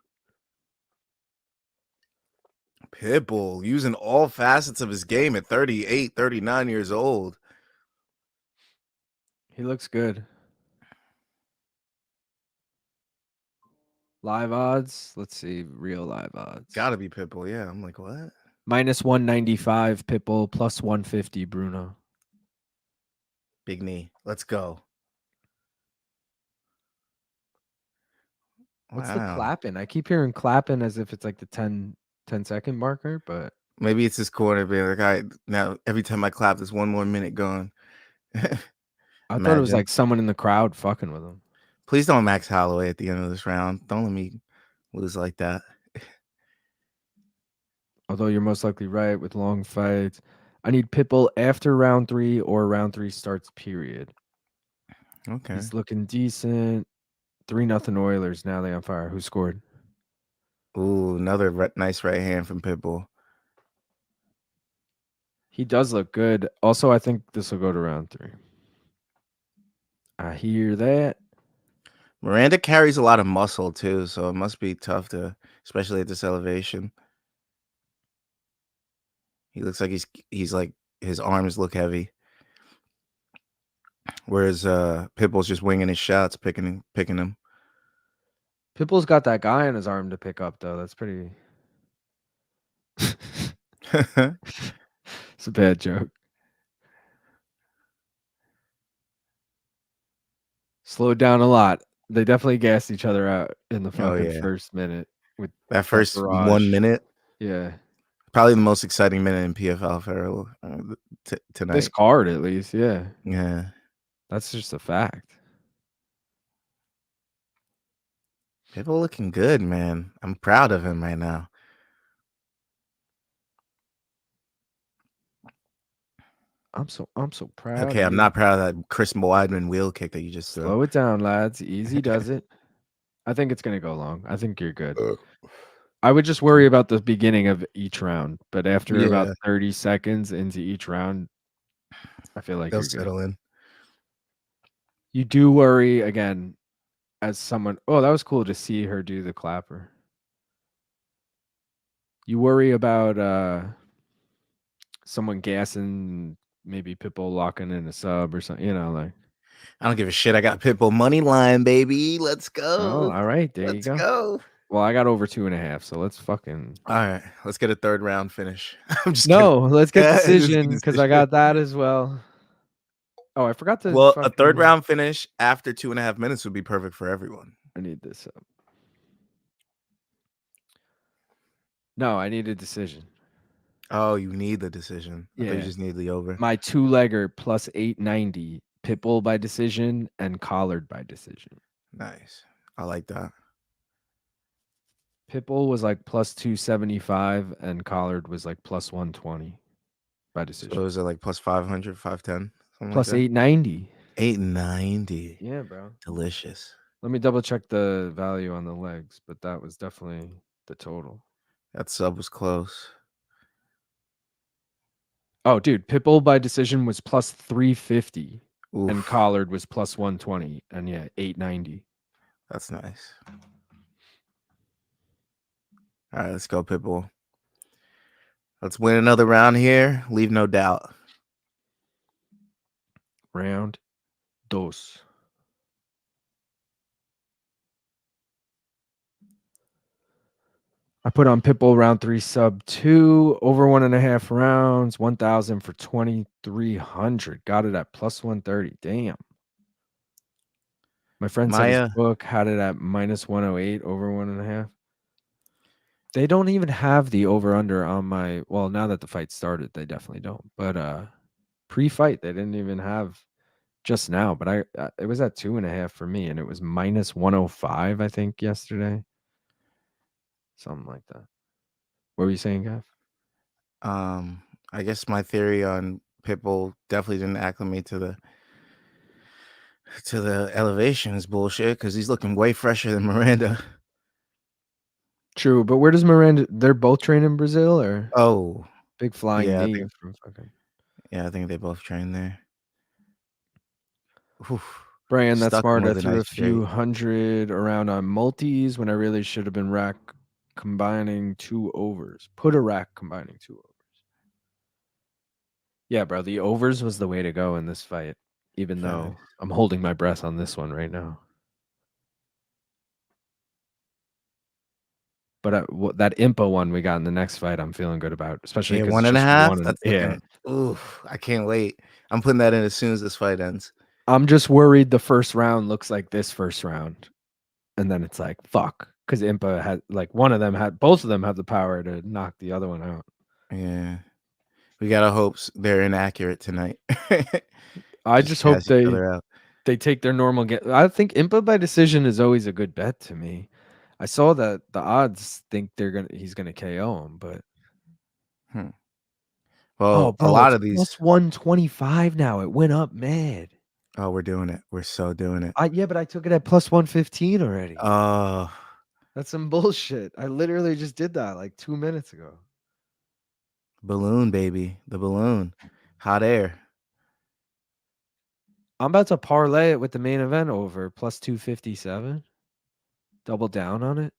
S3: Pitbull using all facets of his game at 38, 39 years old.
S2: he looks good. Live odds. Let's see. Real live odds.
S3: Gotta be Pitbull. Yeah. I'm like, what?
S2: Minus 195 Pitbull, plus 150 Bruno.
S3: Big knee. Let's go.
S2: What's the clapping? I keep hearing clapping as if it's like the 10-second marker, but
S3: maybe it's his corner being like, all right, now every time I clap, there's one more minute gone.
S2: I thought it was like someone in the crowd fucking with him.
S3: Please don't Max Holloway at the end of this round. Don't let me lose like that.
S2: Although you're most likely right with long fights. I need Pitbull after round 3 or round 3 starts, period.
S3: Okay.
S2: He's looking decent. 3-0 Oilers. Now they on fire. Who scored?
S3: Ooh, another nice right hand from Pitbull.
S2: He does look good. Also, I think this will go to round 3. I hear that.
S3: Miranda carries a lot of muscle too, so it must be tough to, especially at this elevation. He looks like he's like his arms look heavy, whereas Pitbull's just winging his shots, picking him.
S2: Pitbull's got that guy on his arm to pick up though. That's pretty. It's a bad joke. Slowed down a lot. They definitely gassed each other out in the fucking first minute. With
S3: that first 1 minute.
S2: Yeah.
S3: Probably the most exciting minute in PFL for tonight.
S2: This card, at least. Yeah.
S3: Yeah.
S2: That's just a fact.
S3: Pitbull looking good, man. I'm proud of him right now.
S2: I'm so proud.
S3: Okay, I'm not proud of that Chris Weidman wheel kick that you just threw.
S2: Slow it down, lads. Easy does it. I think it's gonna go long. I think you're good. I would just worry about the beginning of each round, but after about 30 seconds into each round, I feel like
S3: they'll
S2: you're good.
S3: settle in.
S2: You do worry again as someone. Oh, that was cool to see her do the clapper. You worry about someone gassing, maybe Pitbull locking in a sub or something, like.
S3: I don't give a shit. I got Pitbull money line, baby. Let's go.
S2: Oh, all right. There you go.
S3: Let's go.
S2: Well, I got over 2.5, so let's fucking.
S3: All right. Let's get a 3rd round finish. I'm just
S2: No,
S3: kidding.
S2: let's get decision because I got that as well. Oh, I forgot to.
S3: Well, a 3rd round finish after 2.5 minutes would be perfect for everyone.
S2: I need this up. No, I need a decision.
S3: Oh, you need the decision. I thought you just need the over.
S2: My 2-legger plus 890. Pitbull by decision and Collard by decision.
S3: Nice. I like that.
S2: Pitbull was like plus 275 and Collard was like plus 120 by
S3: So
S2: decision.
S3: is it like plus 500, 510, something
S2: Plus
S3: like that?
S2: 890.
S3: 890.
S2: Yeah, bro.
S3: Delicious.
S2: Let me double check the value on the legs, but that was definitely the total.
S3: That sub was close.
S2: Oh, dude, Pitbull by decision was plus 350 and
S3: Oof.
S2: Collard was plus 120 and yeah, 890.
S3: That's nice. All right, let's go, Pitbull. Let's win another round here. Leave no doubt.
S2: Round dos. I put on Pitbull round 3 sub 2 over 1.5 rounds, 1,000 for 2,300. Got it at plus 130. Damn. My friend said his book had it at minus 108 over 1.5. They don't even have the over under on my. Well, now that the fight started, they definitely don't. But pre-fight, they didn't even have just now. But it was at 2.5 for me, and it was minus 105, I think, yesterday. Something like that. What were you saying, Gav?
S3: I guess my theory on Pitbull definitely didn't acclimate to the elevation is bullshit because he's looking way fresher than Miranda.
S2: True, but where does Miranda? They're both trained in Brazil, or
S3: Oh,
S2: big flying
S3: yeah,
S2: knee from fucking.
S3: Yeah, I think they both train there. Oof.
S2: Brian, that's
S3: Stuck
S2: smart.
S3: more
S2: I
S3: than
S2: threw
S3: I
S2: a few
S3: straight.
S2: hundred around on multis when I really should have been rack combining 2 overs. Put a rack combining 2 overs. Yeah, bro, the overs was the way to go in this fight, even though I'm holding my breath on this one right now. But that Impa one we got in the next fight, I'm feeling good about, especially because
S3: 1.5. That's
S2: yeah.
S3: Oof, I can't wait. I'm putting that in as soon as this fight ends.
S2: I'm just worried the first round looks like this first round, and then it's like fuck, because Impa had like both of them have the power to knock the other one out.
S3: Yeah, we gotta hope they're inaccurate tonight.
S2: I just hope
S3: gas each other out.
S2: they take their normal get. I think Impa by decision is always a good bet to me. I saw that the odds think he's gonna KO him, but
S3: Well,
S2: bro,
S3: a lot
S2: it's
S3: of these
S2: plus 125 now. It went up mad.
S3: Oh, we're doing it. We're so doing it.
S2: Yeah, but I took it at plus 115 already.
S3: Oh,
S2: That's some bullshit. I literally just did that like 2 minutes ago.
S3: balloon, baby. The balloon. Hot air.
S2: I'm about to parlay it with the main event over plus 257. Double down on it.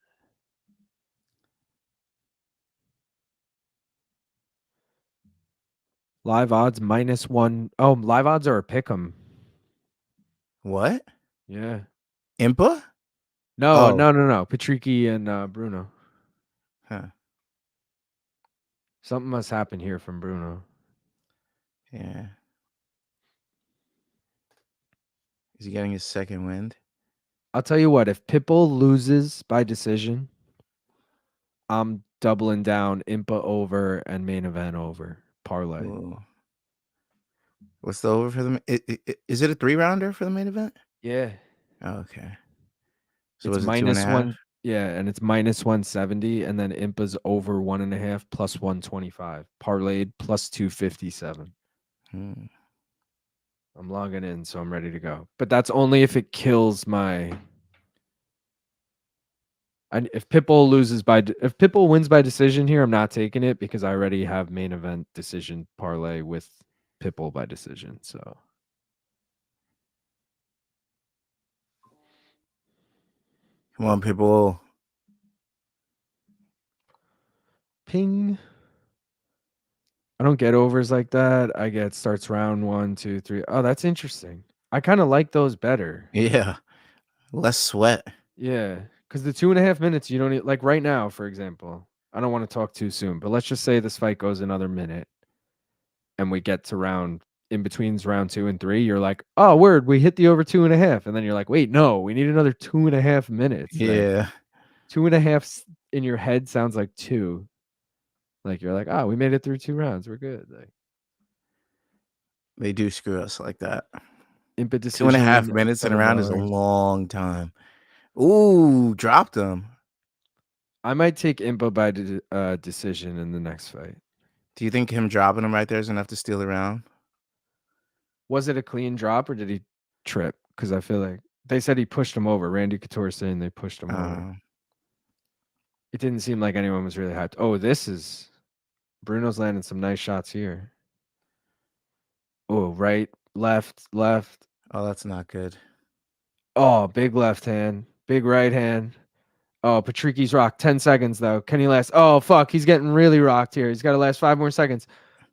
S2: Live odds minus 1. Oh, live odds are a pick 'em.
S3: What?
S2: Yeah.
S3: Impa?
S2: No. Patricky and Bruno.
S3: Huh.
S2: Something must happen here from Bruno.
S3: Yeah. Is he getting his second wind?
S2: I'll tell you what, if Pitbull loses by decision, I'm doubling down Impa over and main event over. Parlay.
S3: Ooh. What's the over for the is it a 3-rounder for the main event?
S2: Yeah.
S3: Oh, okay. So
S2: It's
S3: was it
S2: minus
S3: 2.5?
S2: 1. Yeah, and it's minus 170, and then Impa's over 1.5 plus 125. Parlayed plus 257. I'm logging in, so I'm ready to go. But that's only if it kills my. If Pitbull wins by decision here, I'm not taking it because I already have main event decision parlay with Pitbull by decision. So.
S3: Come on, Pitbull.
S2: Ping. I don't get overs like that. I get starts round 1, 2, 3. Oh, that's interesting. I kind of like those better.
S3: Yeah. Less sweat.
S2: Yeah. Because the 2.5 minutes, you don't need, like right now, for example. I don't want to talk too soon, but let's just say this fight goes another minute and we get to in between round 2 and 3. You're like, oh, word, we hit the over 2.5. And then you're like, wait, no, we need another 2.5 minutes.
S3: Yeah.
S2: Like, 2.5 in your head sounds like 2. Like you're like, oh, we made it through 2 rounds. We're good. Like
S3: they do screw us like that.
S2: Impa decision.
S3: 2.5 minutes in a round is a long time. Ooh, dropped him.
S2: I might take Impa by decision in the next fight.
S3: Do you think him dropping him right there is enough to steal the round?
S2: Was it a clean drop or did he trip? Because I feel like they said he pushed him over. Randy Couture saying they pushed him over. It didn't seem like anyone was really hyped. Oh, this is Bruno's landing some nice shots here. Oh, right, left.
S3: Oh, that's not good.
S2: Oh, big left hand, big right hand. Oh, Patricky's rocked. 10 seconds though. Can he last? Oh, fuck. He's getting really rocked here. He's got to last 5 more seconds.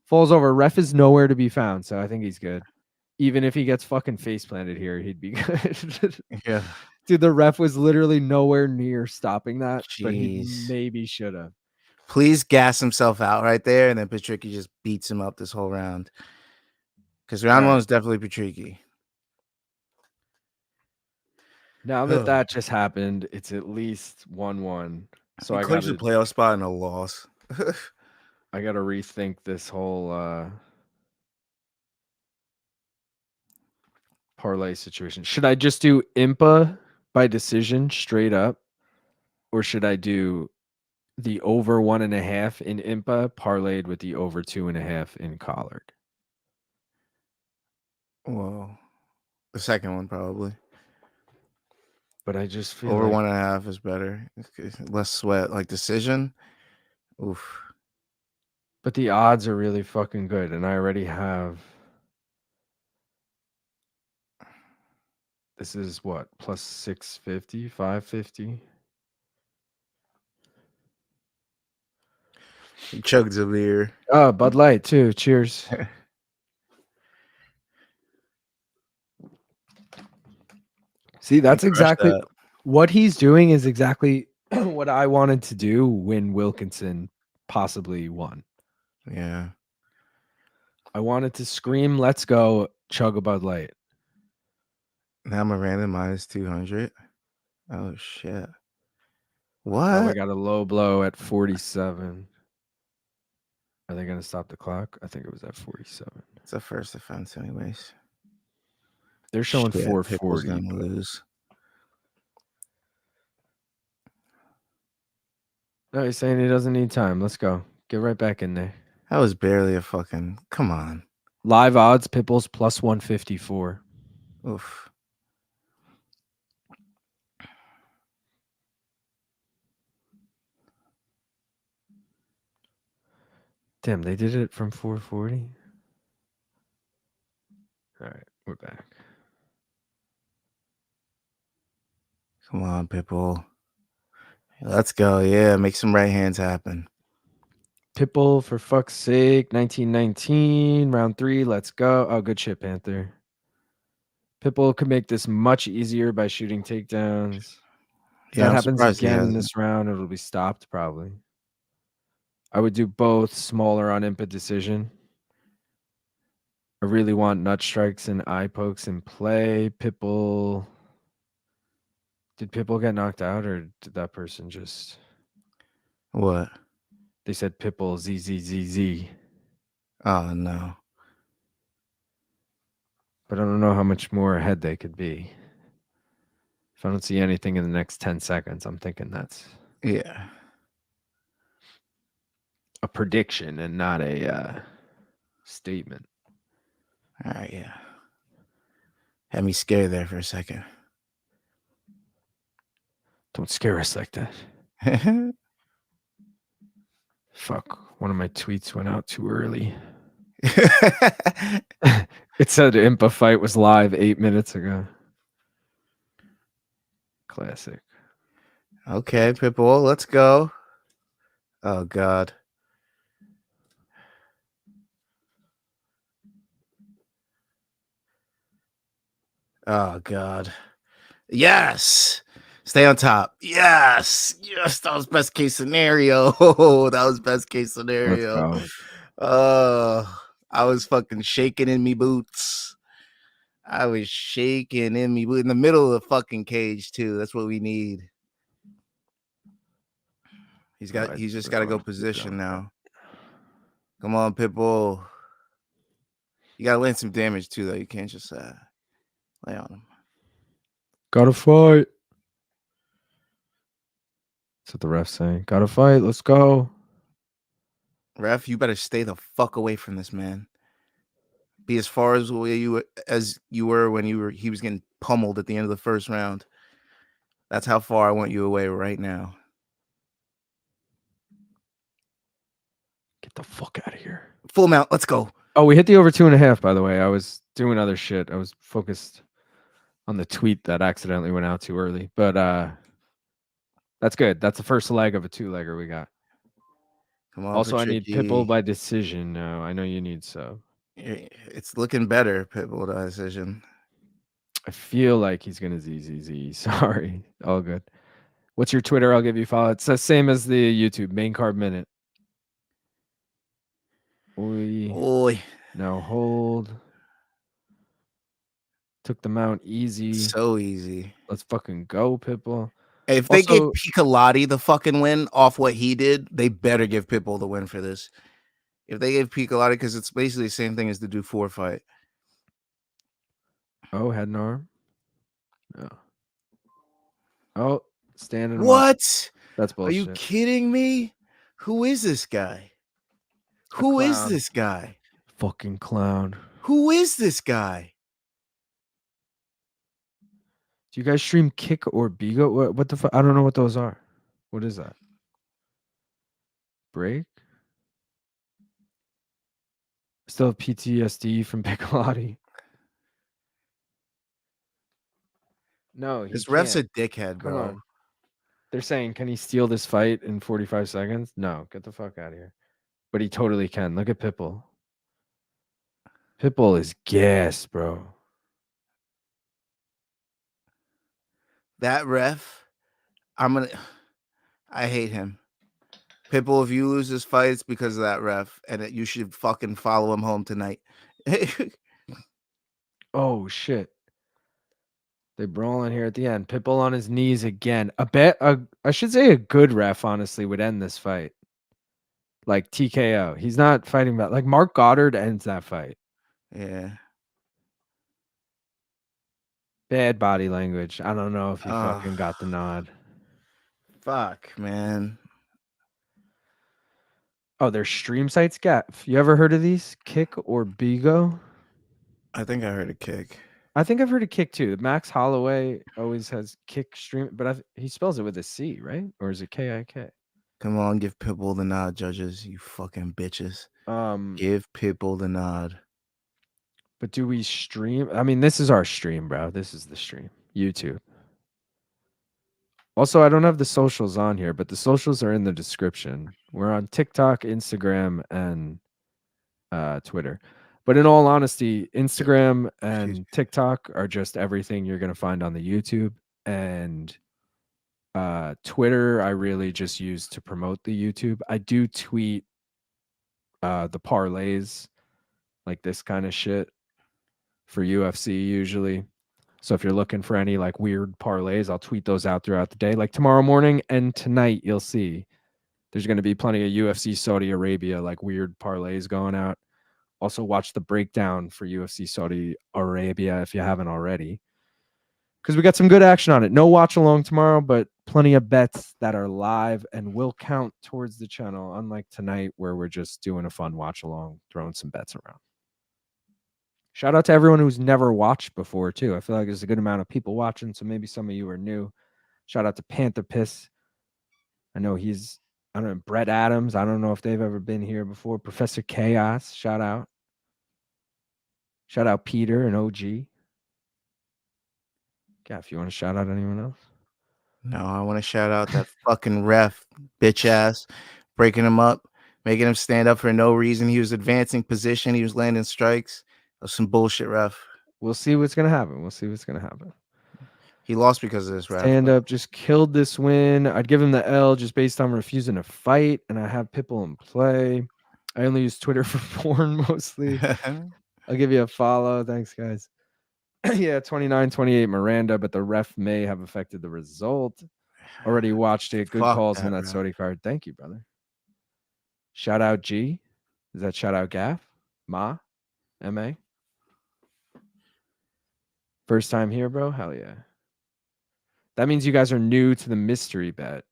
S2: Falls over. Ref is nowhere to be found. So I think he's good. Even if he gets fucking face planted here, he'd be good.
S3: Yeah.
S2: Dude, the ref was literally nowhere near stopping that, but he
S3: Jeez.
S2: maybe should have.
S3: Please gas himself out right there, and then Patricky just beats him up this whole round. Because round
S2: Right.
S3: one was definitely Patricky.
S2: Now that just happened, it's at least 1-1. So
S3: he
S2: I
S3: clinched
S2: got
S3: the playoff spot and a loss.
S2: I got to rethink this whole parlay situation. Should I just do Impa by decision straight up, or should I do the over 1.5 in Impa parlayed with the over 2.5 in Collard?
S3: Whoa. The second one, probably.
S2: But I just feel
S3: Over
S2: like
S3: 1.5 is better. Less sweat. Like decision. Oof.
S2: but the odds are really fucking good, and I already have. This is what, plus 650, 550.
S3: He chugged a beer.
S2: Oh, Bud Light too. Cheers. See, that's exactly
S3: that.
S2: what he's doing is exactly what I wanted to do when Wilkinson possibly won.
S3: Yeah.
S2: I wanted to scream, let's go, chug a Bud Light.
S3: Now Miranda minus 200. Oh, shit.
S2: Oh,
S3: What?
S2: I got a low blow at 47. Are they going to stop the clock? I think it was at 47.
S3: It's a first offense, anyways.
S2: They're showing
S3: Shit, Pickle's
S2: 440.
S3: gonna lose.
S2: No, he's saying he doesn't need time. Let's go. Get right back in there.
S3: That was barely a fucking. Come on.
S2: Live odds, Pipples plus 154.
S3: Oof.
S2: Damn, they did it from 440. All right, we're back.
S3: Come on, Pitbull. Let's go. Yeah, make some right hands happen.
S2: Pitbull, for fuck's sake, 1919, round 3, let's go. Oh, good shit, Panther. Pitbull could make this much easier by shooting takedowns. If
S3: Yeah,
S2: that
S3: I'm
S2: happens
S3: surprised he
S2: again in
S3: hasn't.
S2: this round, it'll be stopped probably. I would do both smaller on Impa decision. I really want nut strikes and eye pokes in play. Pitbull. Did Pitbull get knocked out or did that person just.
S3: What?
S2: They said Pitbull ZZZZ.
S3: Oh, no.
S2: But I don't know how much more ahead they could be. If I don't see anything in the next 10 seconds, I'm thinking that's
S3: Yeah.
S2: a prediction and not a statement.
S3: All right, yeah. Had me scared there for a second.
S2: Don't scare us like that. Fuck. One of my tweets went out too early. It said Impa fight was live 8 minutes ago. Classic.
S3: Okay, Pitbull, let's go. Oh, God. Oh, God. Yes. Stay on top. Yes. Yes. That was best case scenario. That was best case scenario.
S2: Let's go.
S3: I was fucking shaking in me boots. I was shaking in me in the middle of the fucking cage, too. That's what we need. He's just got to go position now. Come on, Pitbull. You got to land some damage, too, though. You can't just lay on him.
S2: Gotta fight. That's what the ref's saying. Got to fight. Let's go.
S3: Ref, you better stay the fuck away from this man. Be as far as you were when he was getting pummeled at the end of the first round. That's how far I want you away right now.
S2: Get the fuck out of here.
S3: Full mount. Let's go.
S2: Oh, we hit the over 2.5, by the way. I was doing other shit. I was focused on the tweet that accidentally went out too early. But that's good. That's the first leg of a 2-legger we got.
S3: Come on,
S2: Also, I need
S3: Patricky.
S2: Pitbull by decision now. I know you need sub.
S3: It's looking better, Pitbull decision.
S2: I feel like he's going to ZZZ. Sorry. All good. What's your Twitter? I'll give you a follow. It's the same as the YouTube. Main card minute.
S3: Oi.
S2: Now hold. Took the mount easy.
S3: So easy.
S2: Let's fucking go, Pitbull.
S3: Hey, if they gave Piccolotti the fucking win off what he did, they better give Pitbull the win for this. If they gave Piccolotti, because it's basically the same thing as the Dufour fight.
S2: Oh, head and arm. No. Oh, standing.
S3: What?
S2: That's bullshit.
S3: Are you kidding me? Who is this guy? Who is this guy?
S2: Fucking clown.
S3: Who is this guy?
S2: Do you guys stream Kick or Bigo? What the fuck? I don't know what those are. What is that? Break? Still have PTSD from Piccolotti. No,
S3: His ref's a dickhead, bro.
S2: Come on. They're saying, can he steal this fight in 45 seconds? No, get the fuck out of here. But he totally can. Look at Pitbull. Pitbull is gas, bro.
S3: That ref, I hate him. Pitbull, if you lose this fight, it's because of that ref, and you should fucking follow him home tonight.
S2: Oh, shit. They brawling here at the end. Pitbull on his knees again. I should say a good ref, honestly, would end this fight. Like TKO. He's not fighting about, like Mark Goddard ends that fight.
S3: Yeah.
S2: Bad body language. I don't know if he fucking got the nod.
S3: Fuck, man.
S2: Oh, there's stream sites. You ever heard of these? Kick or Bigo?
S3: I think I heard a Kick.
S2: I think I've heard of Kick too. Max Holloway always has Kick stream, but he spells it with a C, right? Or is it K-I-K?
S3: Come on, give Pitbull the nod, judges. You fucking bitches. Give Pitbull the nod.
S2: But do we stream? I mean, this is our stream, bro. This is the stream. YouTube. Also, I don't have the socials on here, but the socials are in the description. We're on TikTok, Instagram, and Twitter. But in all honesty, Instagram and TikTok are just everything you're going to find on the YouTube. And Twitter, I really just use to promote the YouTube. I do tweet the parlays, like this kind of shit for UFC usually. So if you're looking for any like weird parlays, I'll tweet those out throughout the day. Like tomorrow morning and tonight, you'll see there's going to be plenty of UFC Saudi Arabia, like weird parlays going out. Also watch the breakdown for UFC Saudi Arabia if you haven't already, because we got some good action on it. No watch along tomorrow, but plenty of bets that are live and will count towards the channel, unlike tonight where we're just doing a fun watch along, throwing some bets around. Shout out to everyone who's never watched before, too. I feel like there's a good amount of people watching, so maybe some of you are new. Shout out to Panther Piss. I know I don't know, Brett Adams. I don't know if they've ever been here before. Professor Chaos, shout out. Shout out Peter and OG. Yeah, if you want to shout out anyone else.
S3: No, I want to shout out that fucking ref, bitch ass, breaking him up, making him stand up for no reason. He was advancing position. He was landing strikes. That was some bullshit, ref.
S2: We'll see what's going to happen.
S3: He lost because of this, ref.
S2: Stand up just killed this win. I'd give him the L just based on refusing to fight, and I have Pitbull in play. I only use Twitter for porn mostly. I'll give you a follow. Thanks, guys. Yeah, 29-28 Miranda, but the ref may have affected the result. Already watched it. Good calls on that Saudi card. Thank you, brother. Shout out G. Is that shout out Gaff? Ma? M-A? First time here, bro? Hell yeah. That means you guys are new to the mystery bet.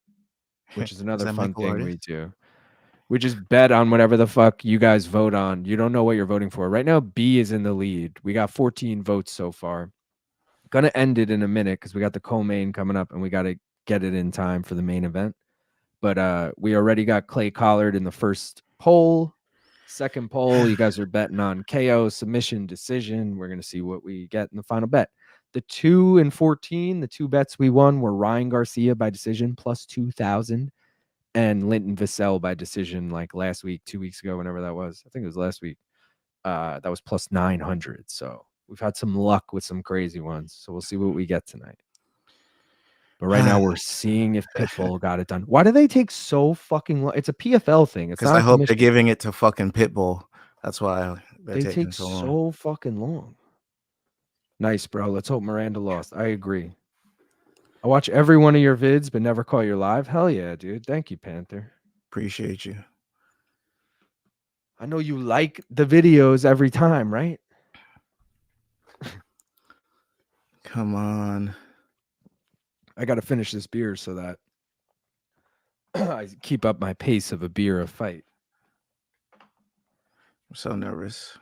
S2: which is
S3: Is
S2: another
S3: that
S2: fun
S3: Michael
S2: thing
S3: Artist?
S2: we do. We just bet on whatever the fuck you guys vote on. You don't know what you're voting for. Right now, B is in the lead. We got 14 votes so far. Gonna end it in a minute because we got the co-main coming up and we got to get it in time for the main event. But we already got Clay Collard in the first poll. Second poll, you guys are betting on KO, submission, decision. We're gonna see what we get in the final bet. The 2 and 14, the two bets we won were Ryan Garcia by decision plus 2,000 and Linton Vassell by decision like last week, 2 weeks ago, whenever that was. I think it was last week. That was plus 900. So we've had some luck with some crazy ones. So we'll see what we get tonight. But right now we're seeing if Pitbull got it done. Why do they take so fucking long? It's a PFL thing. It's
S3: Because
S2: not
S3: I
S2: a
S3: hope they're
S2: commission.
S3: giving it to fucking Pitbull. That's why they're
S2: They
S3: taking
S2: take
S3: so long.
S2: so fucking long. Nice, bro. Let's hope Miranda lost. I agree. I watch every one of your vids, but never caught your live. Hell yeah, dude. Thank you, Panther.
S3: Appreciate you.
S2: I know you like the videos every time, right?
S3: Come on.
S2: I got to finish this beer so that I keep up my pace of a beer a fight.
S3: I'm so nervous.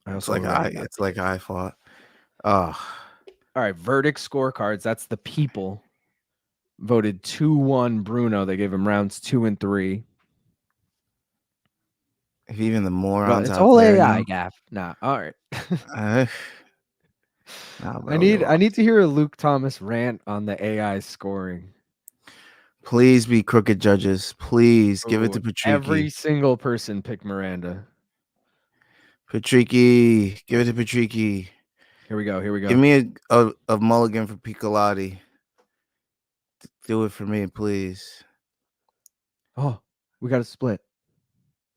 S2: I
S3: It's
S2: also
S3: like
S2: already got-
S3: it's like I fought. Oh,
S2: All right, verdict scorecards. That's the people voted 2-1 Bruno. They gave him rounds 2 and 3.
S3: if even the
S2: Well,
S3: morons
S2: it's
S3: out
S2: all
S3: there
S2: AI,
S3: know.
S2: Gaff. Nah, all right.
S3: Nah, bro,
S2: I need to hear a Luke Thomas rant on the AI scoring.
S3: Please be crooked judges. Please give it to
S2: Ooh, every
S3: Patricky.
S2: single person picked Miranda.
S3: Patricky, give it to Patricky.
S2: Here we go.
S3: Give me a mulligan for Piccolotti. Do it for me, please.
S2: Oh, we got a split.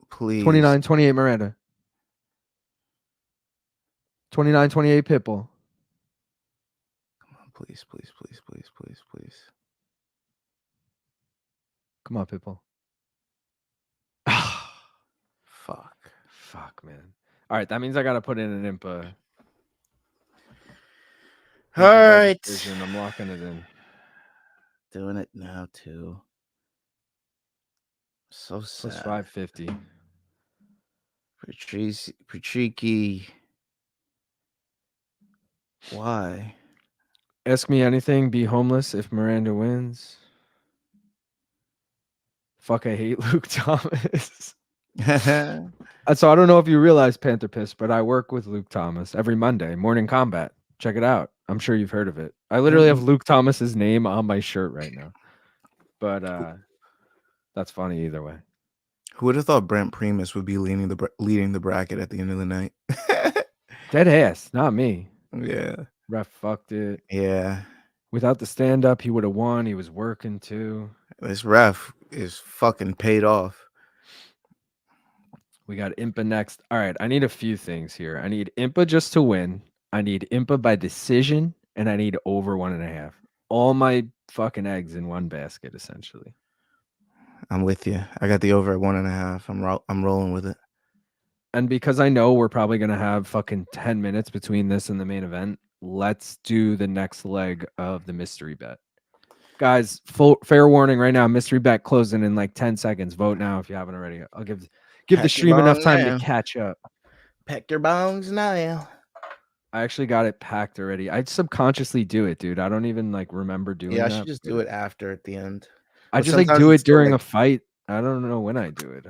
S3: Please.
S2: 29-28 Miranda. 29-28 Pitbull.
S3: Come on, please, please, please, please, please, please.
S2: Come on, Pitbull. Fuck, man. All right, that means I got to put in an Impa.
S3: All right.
S2: Decision. I'm locking it in.
S3: Doing it now, too. So sad.
S2: Plus 550.
S3: Patricky. Why?
S2: Ask me anything. Be homeless if Miranda wins. Fuck, I hate Luke Thomas. So I don't know if you realize, Panther Piss, but I work with Luke Thomas every Monday, Morning Combat. Check it out. I'm sure you've heard of it. I literally have Luke Thomas's name on my shirt right now. But that's funny either way.
S3: Who would have thought Brent Primus would be leading the bracket at the end of the night?
S2: Dead ass, not me.
S3: Yeah.
S2: Ref fucked it.
S3: Yeah.
S2: Without the stand-up, he would have won. He was working too.
S3: This ref is fucking paid off.
S2: We got Impa next. All right, I need a few things here. I need Impa just to win. I need Impa by decision, and I need over 1.5. All my fucking eggs in one basket, essentially.
S3: I'm with you. I got the over at 1.5. I'm rolling with it.
S2: And because I know we're probably gonna have fucking 10 minutes between this and the main event, let's do the next leg of the mystery bet. Guys, fair warning right now, mystery bet closing in like 10 seconds. Vote now if you haven't already. I'll give the stream enough time to catch up.
S3: Pack your bongs now.
S2: I actually got it packed already. I subconsciously do it, dude. I don't even like remember doing that.
S3: Yeah, I should just do it after at the end.
S2: I just like do it during a fight. I don't know when I do it.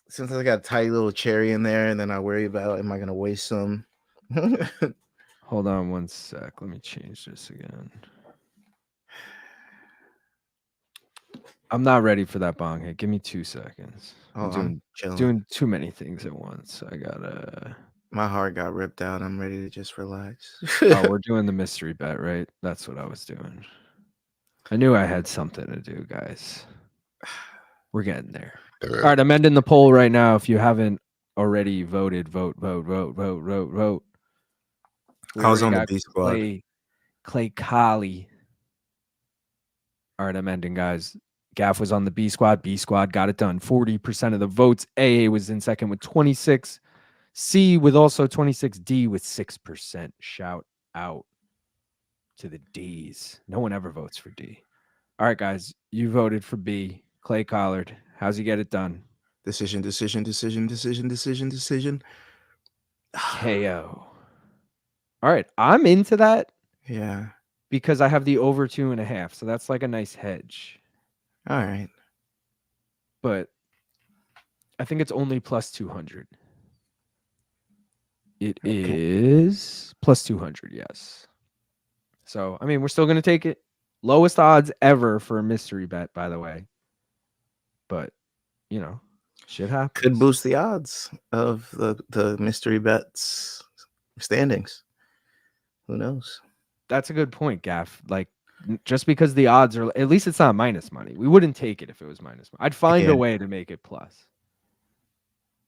S3: Sometimes I got a tiny little cherry in there, and then I worry about, am I going to waste some?
S2: Hold on one sec. Let me change this again. I'm not ready for that bong hit. Give me 2 seconds. I'm doing too many things at once. I gotta.
S3: My heart got ripped out. I'm ready to just relax.
S2: Oh, we're doing the mystery bet, right? That's what I was doing. I knew I had something to do, guys. We're getting there. All right, I'm ending the poll right now. If you haven't already voted, vote.
S3: I was on the B squad.
S2: Clay Collie. All right, I'm ending, guys. Gaff was on the B squad. B squad got it done. 40% of the votes. AA was in second with 26. C with also 26. D with 6%. Shout out to the D's. No one ever votes for D. All right, guys, you voted for B. Clay Collard. How's he get it done?
S3: Decision.
S2: KO. All right, I'm into that
S3: Yeah.
S2: because I have the over 2.5, so that's like a nice hedge.
S3: All right.
S2: But I think it's only plus 200. It is plus 200, yes. So, I mean, we're still going to take it. Lowest odds ever for a mystery bet, by the way. But, you know, shit happens.
S3: Could boost the odds of the mystery bets standings. Who knows?
S2: That's a good point, Gaff. Like, just because the odds are, at least it's not minus money. We wouldn't take it if it was minus money. I'd find a way to make it plus.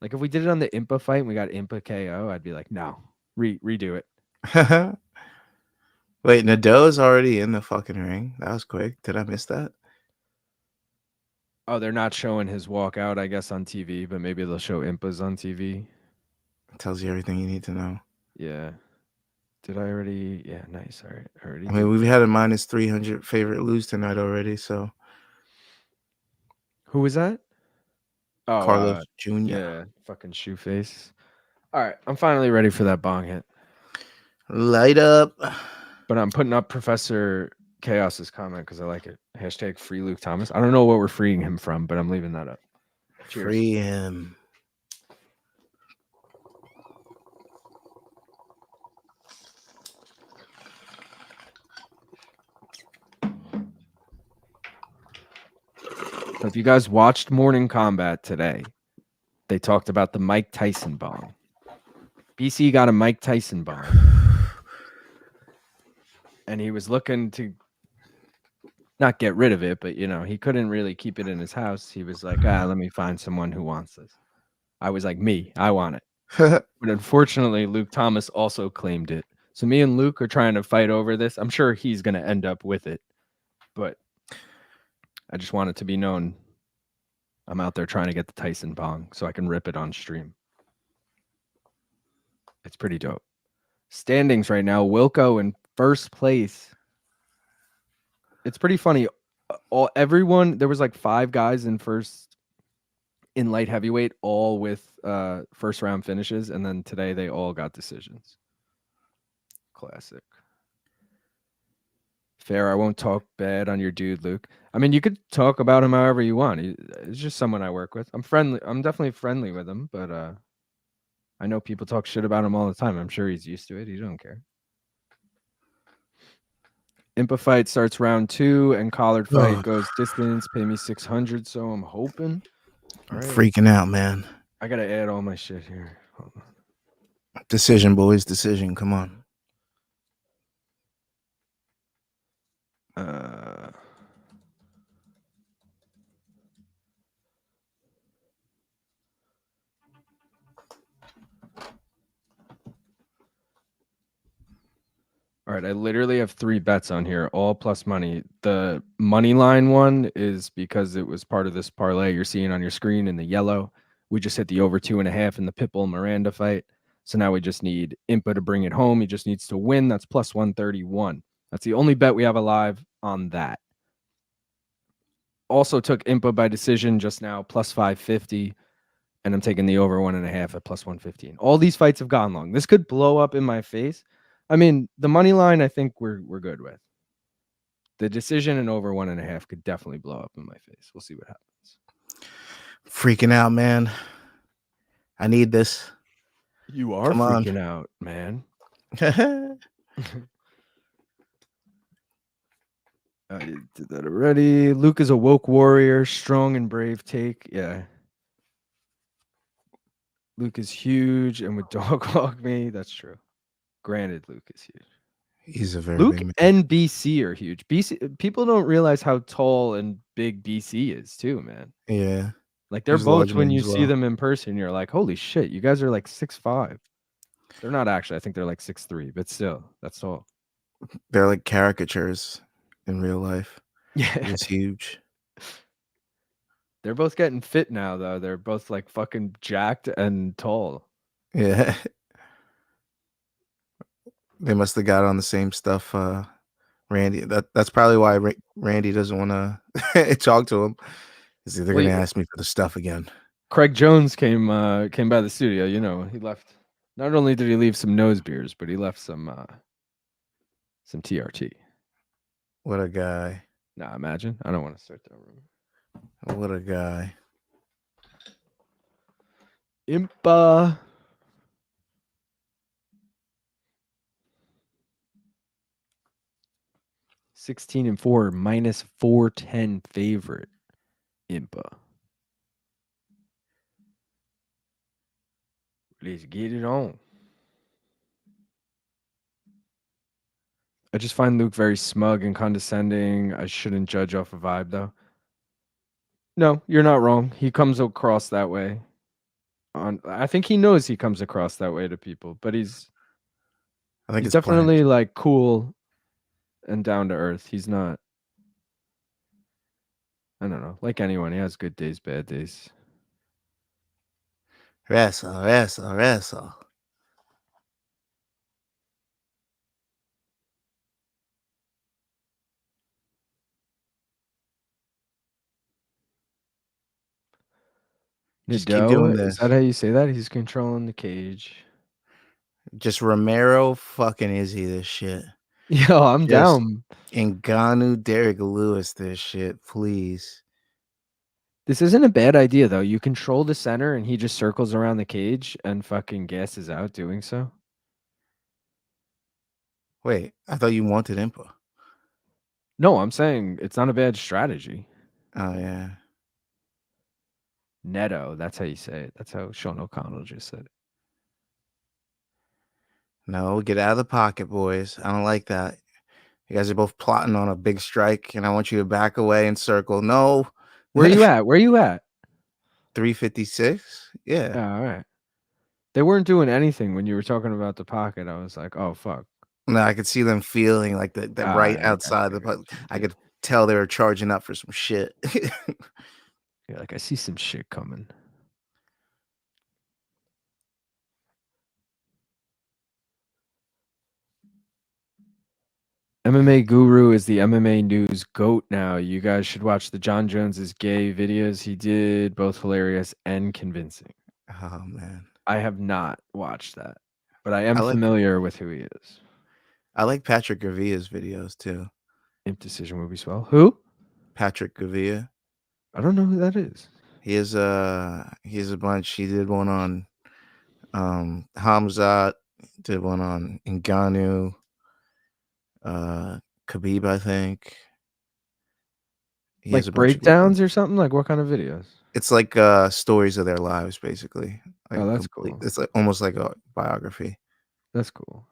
S2: Like, if we did it on the Impa fight and we got Impa KO, I'd be like, no, redo it.
S3: Wait, Nedoh's already in the fucking ring. That was quick. Did I miss that?
S2: Oh, they're not showing his walkout, I guess, on TV, but maybe they'll show Impa's on TV.
S3: It tells you everything you need to know.
S2: Yeah. Did I already? Yeah, nice. All right. Already.
S3: I mean, we've had a minus 300 favorite lose tonight already, so.
S2: Who was that? Oh,
S3: Carlos Jr.
S2: Yeah, fucking shoe face. All right, I'm finally ready for that bong hit.
S3: Light up.
S2: But I'm putting up Professor Chaos's comment because I like it. Hashtag free Luke Thomas. I don't know what we're freeing him from, but I'm leaving that up. Cheers.
S3: Free him.
S2: So if you guys watched Morning Combat today, they talked about the Mike Tyson bong. BC got a Mike Tyson bong. And he was looking to not get rid of it, but, you know, he couldn't really keep it in his house. He was like, let me find someone who wants this. I was like, me, I want it. But unfortunately, Luke Thomas also claimed it. So me and Luke are trying to fight over this. I'm sure he's going to end up with it. But I just want it to be known I'm out there trying to get the Tyson bong so I can rip it on stream. It's pretty dope. Standings right now, Wilco in first place. It's pretty funny. Everyone, there was like 5 guys in first in light heavyweight, all with first round finishes, and then today they all got decisions. Classic. Fair, I won't talk bad on your dude, Luke. I mean, you could talk about him however you want. It's just someone I work with. I'm friendly. I'm definitely friendly with him, but I know people talk shit about him all the time. I'm sure he's used to it. He don't care. Impa fight starts round 2, and Collard fight goes distance. Pay me 600, so I'm hoping.
S3: I'm freaking out, man.
S2: I gotta add all my shit here. Hold on.
S3: Decision, boys. Decision. Come on.
S2: All right, I literally have 3 bets on here, all plus money. The money line one is because it was part of this parlay you're seeing on your screen in the yellow. We just hit the over 2.5 in the Pitbull Miranda fight. So now we just need Impa to bring it home. He just needs to win. That's plus 131. That's the only bet we have alive on that. Also took Impa by decision just now, plus 550. And I'm taking the over 1.5 at plus 115. All these fights have gone long. This could blow up in my face. I mean, the money line, I think we're good with. The decision and over 1.5 could definitely blow up in my face. We'll see what happens.
S3: Freaking out, man. I need this.
S2: You are freaking out, man. I did that already. Luke is a woke warrior, strong and brave take. Yeah. Luke is huge and would dog walk me. That's true. Granted, Luke is huge.
S3: He's a very
S2: Luke
S3: big man.
S2: and BC are huge. BC, people don't realize how tall and big BC is too, man.
S3: Yeah.
S2: Like they're
S3: He's
S2: both,
S3: large
S2: when
S3: men
S2: you
S3: as
S2: see
S3: well.
S2: them in person, you're like, holy shit, you guys are like 6'5". They're not actually. I think they're like 6'3", but still, that's tall.
S3: They're like caricatures in real life.
S2: Yeah.
S3: It's huge.
S2: They're both getting fit now, though. They're both like fucking jacked and tall.
S3: Yeah. They must have got on the same stuff Randy. That's probably why Randy doesn't want to talk to him. Is they're
S2: Well,
S3: gonna ask me for the stuff again.
S2: Craig Jones came by the studio. You know, he left. Not only did he leave some nose beers, but he left some TRT.
S3: What a guy!
S2: Nah, imagine. I don't want to start that room.
S3: What a guy!
S2: Impa. -16-4, -410 favorite. Impa. Let's get it on. I just find Luke very smug and condescending. I shouldn't judge off a vibe, though. No, you're not wrong. He comes across that way. I think he knows he comes across that way to people, but he's definitely like cool and down to earth. He's not. I don't know. Like anyone, he has good days, bad days.
S3: Wrestle. Just keep doing
S2: Nedoh,
S3: this.
S2: is that how you say that? He's controlling the cage.
S3: Just Romero fucking Izzy this shit.
S2: Yo, I'm down.
S3: Ngannou, Derek Lewis this shit, please.
S2: This isn't a bad idea, though. You control the center, and he just circles around the cage and fucking gasses out doing so.
S3: Wait, I thought you wanted Impa.
S2: No, I'm saying it's not a bad strategy.
S3: Oh, yeah.
S2: Nedoh, that's how you say it. That's how Sean O'Connell just said it.
S3: No, get out of the pocket, boys. I don't like that. You guys are both plotting on a big strike, and I want you to back away and circle. No.
S2: Where are you at? Where are you at?
S3: 356? Yeah.
S2: Oh, all right. They weren't doing anything when you were talking about the pocket. I was like, oh, fuck.
S3: No, I could see them feeling like the right outside the pocket. I could tell they were charging up for some shit.
S2: Yeah, like I see some shit coming. MMA Guru is the MMA news GOAT now. You guys should watch the Jon Jones's gay videos he did, both hilarious and convincing.
S3: Oh, man.
S2: I have not watched that, but I am familiar with who he is.
S3: I like Patrick Gavia's videos, too.
S2: Imp Decision movie swell. Who?
S3: Patrick Gavia.
S2: I don't know who that is.
S3: He has a bunch. He did one on Hamzat, did one on Ngannou, Khabib, I think.
S2: He like has a breakdowns or something? Like what kind of videos?
S3: It's like stories of their lives, basically. Like
S2: that's cool.
S3: It's like almost like a biography.
S2: That's cool.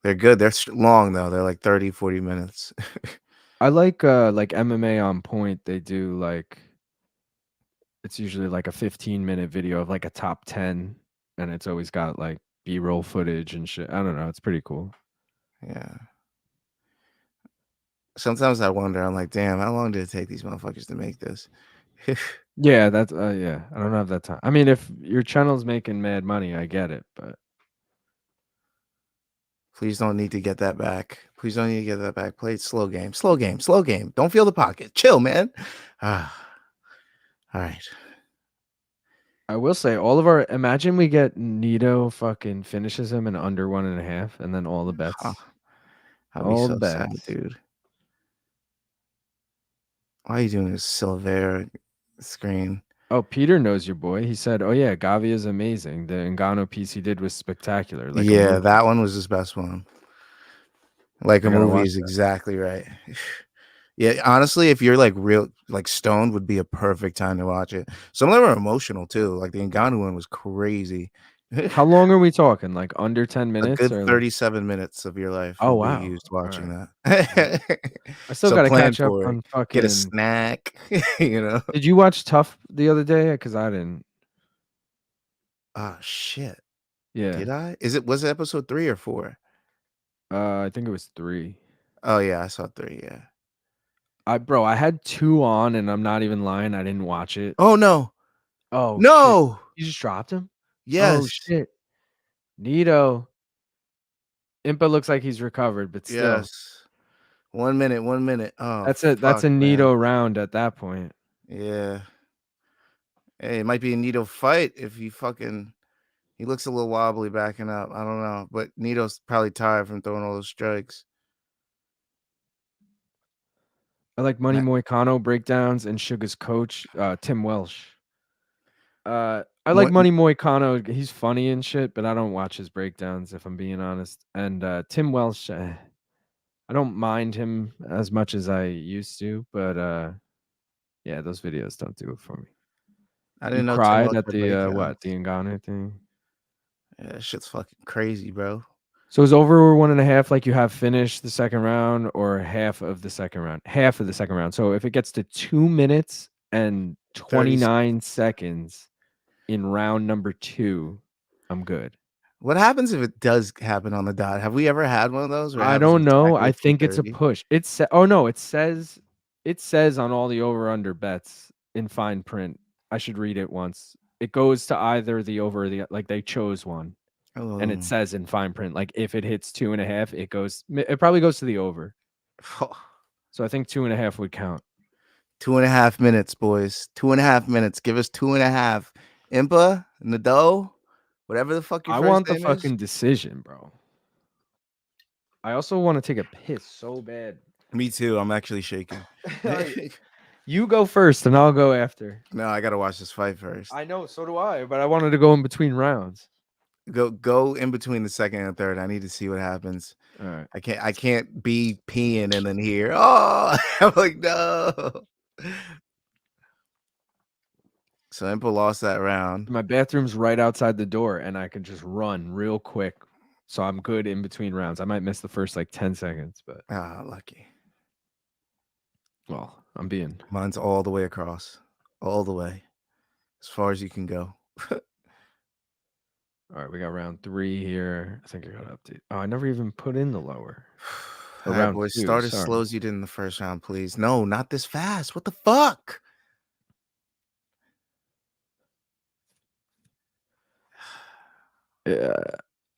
S3: They're good. They're long though. They're like 30, 40 minutes.
S2: I like MMA on Point. They do like it's usually like a 15-minute video of like a top 10, and it's always got like B-roll footage and shit. I don't know. It's pretty cool.
S3: Yeah. Sometimes I wonder, I'm like, damn, how long did it take these motherfuckers to make this?
S2: Yeah, that's yeah. I don't have that time. I mean, if your channel's making mad money, I get it, but
S3: please don't need to get that back. Please don't need to get that back. Play it slow game. Slow game. Slow game. Don't feel the pocket. Chill, man. All right.
S2: I will say all of our imagine we get Nedoh fucking finishes him in under 1.5, and then all the bets.
S3: I'll be so sad, dude. Why are you doing this Silveira screen?
S2: Oh, Peter knows your boy. He said, "Oh yeah, Gavi is amazing. The Ngannou piece he did was spectacular." Like
S3: yeah, that one was his best one. Like a movie is exactly right. Yeah, honestly, if you're like real, like stoned, would be a perfect time to watch it. Some of them are emotional too. Like the Ngannou one was crazy.
S2: How long are we talking? Like under 10 minutes?
S3: A good 37 minutes of your life.
S2: Oh wow!
S3: Be used watching that.
S2: I still got to catch up on fucking.
S3: Get a snack. You know.
S2: Did you watch Tough the other day? Because I didn't.
S3: Oh shit!
S2: Yeah.
S3: Did I? Was it episode 3 or 4?
S2: I think it was 3.
S3: Oh yeah, I saw 3. Yeah.
S2: I had 2 on, and I'm not even lying. I didn't watch it.
S3: Oh no!
S2: Oh
S3: no!
S2: Shit. You just dropped him?
S3: Yes.
S2: Oh shit! Nedoh. Impa looks like he's recovered, but still.
S3: Yes. 1 minute. 1 minute. Oh,
S2: That's a
S3: fuck, man.
S2: Nedoh round at that point.
S3: Yeah. Hey, it might be a Nedoh fight if he looks a little wobbly backing up. I don't know, but Nedoh's probably tired from throwing all those strikes.
S2: I like Money Moicano breakdowns and Sugar's coach, Tim Welsh. I like Money Moicano. He's funny and shit, but I don't watch his breakdowns if I'm being honest. And Tim Welsh, I don't mind him as much as I used to, but yeah, those videos don't do it for me.
S3: I didn't know Tim
S2: cried
S3: Welsh
S2: at
S3: had
S2: the
S3: breakdowns.
S2: the Ngannou thing.
S3: Yeah, that shit's fucking crazy, bro.
S2: So is over 1.5 like you have finished the second round or half of the second round? Half of the second round. So if it gets to 2 minutes and 29 seconds in round number 2, I'm good.
S3: What happens if it does happen on the dot? Have we ever had one of those?
S2: I don't know. I think it's a push. It says on all the over under bets in fine print. I should read it once. It goes to either the over or the like they chose one.
S3: Oh.
S2: And it says in fine print, like if it hits 2.5, it probably goes to the over. So I think 2.5 would count.
S3: 2.5 minutes, boys. 2.5 minutes. Give us 2.5. Impa, Nedoh, whatever the fuck your
S2: I
S3: first
S2: want the
S3: name
S2: fucking
S3: is.
S2: decision, bro. I also want to take a piss so bad.
S3: Me too. I'm actually shaking.
S2: You go first and I'll go after.
S3: No, I gotta watch this fight first.
S2: I know, so do I, but I wanted to go in between rounds.
S3: Go in between the second and third. I need to see what happens.
S2: All right.
S3: I can't be peeing and then hear, oh, I'm like, no. So Impa lost that round.
S2: My bathroom's right outside the door and I can just run real quick. So I'm good in between rounds. I might miss the first like 10 seconds, but
S3: lucky.
S2: Well, I'm being.
S3: Mine's all the way across. All the way. As far as you can go.
S2: All right, we got round 3 here. I think I got to update. Oh, I never even put in the lower.
S3: All right, boys, start as slow as you did in the first round, please. No, not this fast. What the fuck?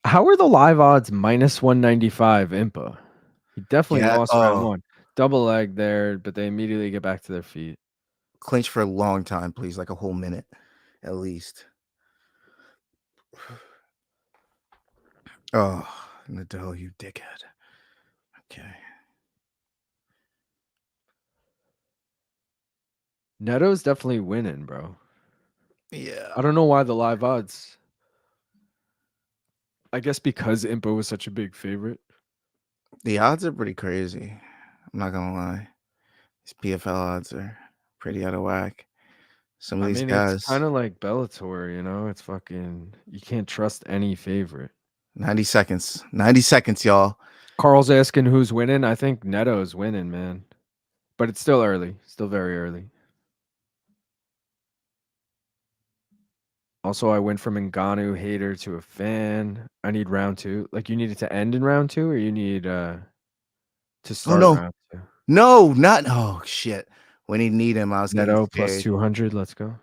S2: How are the live odds minus 195 Impa? He definitely lost round 1. Double leg there, but they immediately get back to their feet.
S3: Clinch for a long time, please, like a whole minute at least. Oh, Nedoh, you dickhead. Okay.
S2: Nedoh's definitely winning, bro.
S3: Yeah.
S2: I don't know why the live odds. I guess because Impa was such a big favorite.
S3: The odds are pretty crazy. I'm not gonna lie. These PFL odds are pretty out of whack. Some of these guys.
S2: It's kind of like Bellator, you know? It's fucking. You can't trust any favorite.
S3: 90 seconds. 90 seconds, y'all.
S2: Carl's asking who's winning. I think Nedoh's winning, man. But it's still early. Still very early. Also, I went from Ngannou hater to a fan. I need round 2. Like, you need it to end in round 2, or you need to start round 2?
S3: No, not. Oh, shit. When he need him, I was getting
S2: Nedoh plus 200. Let's go.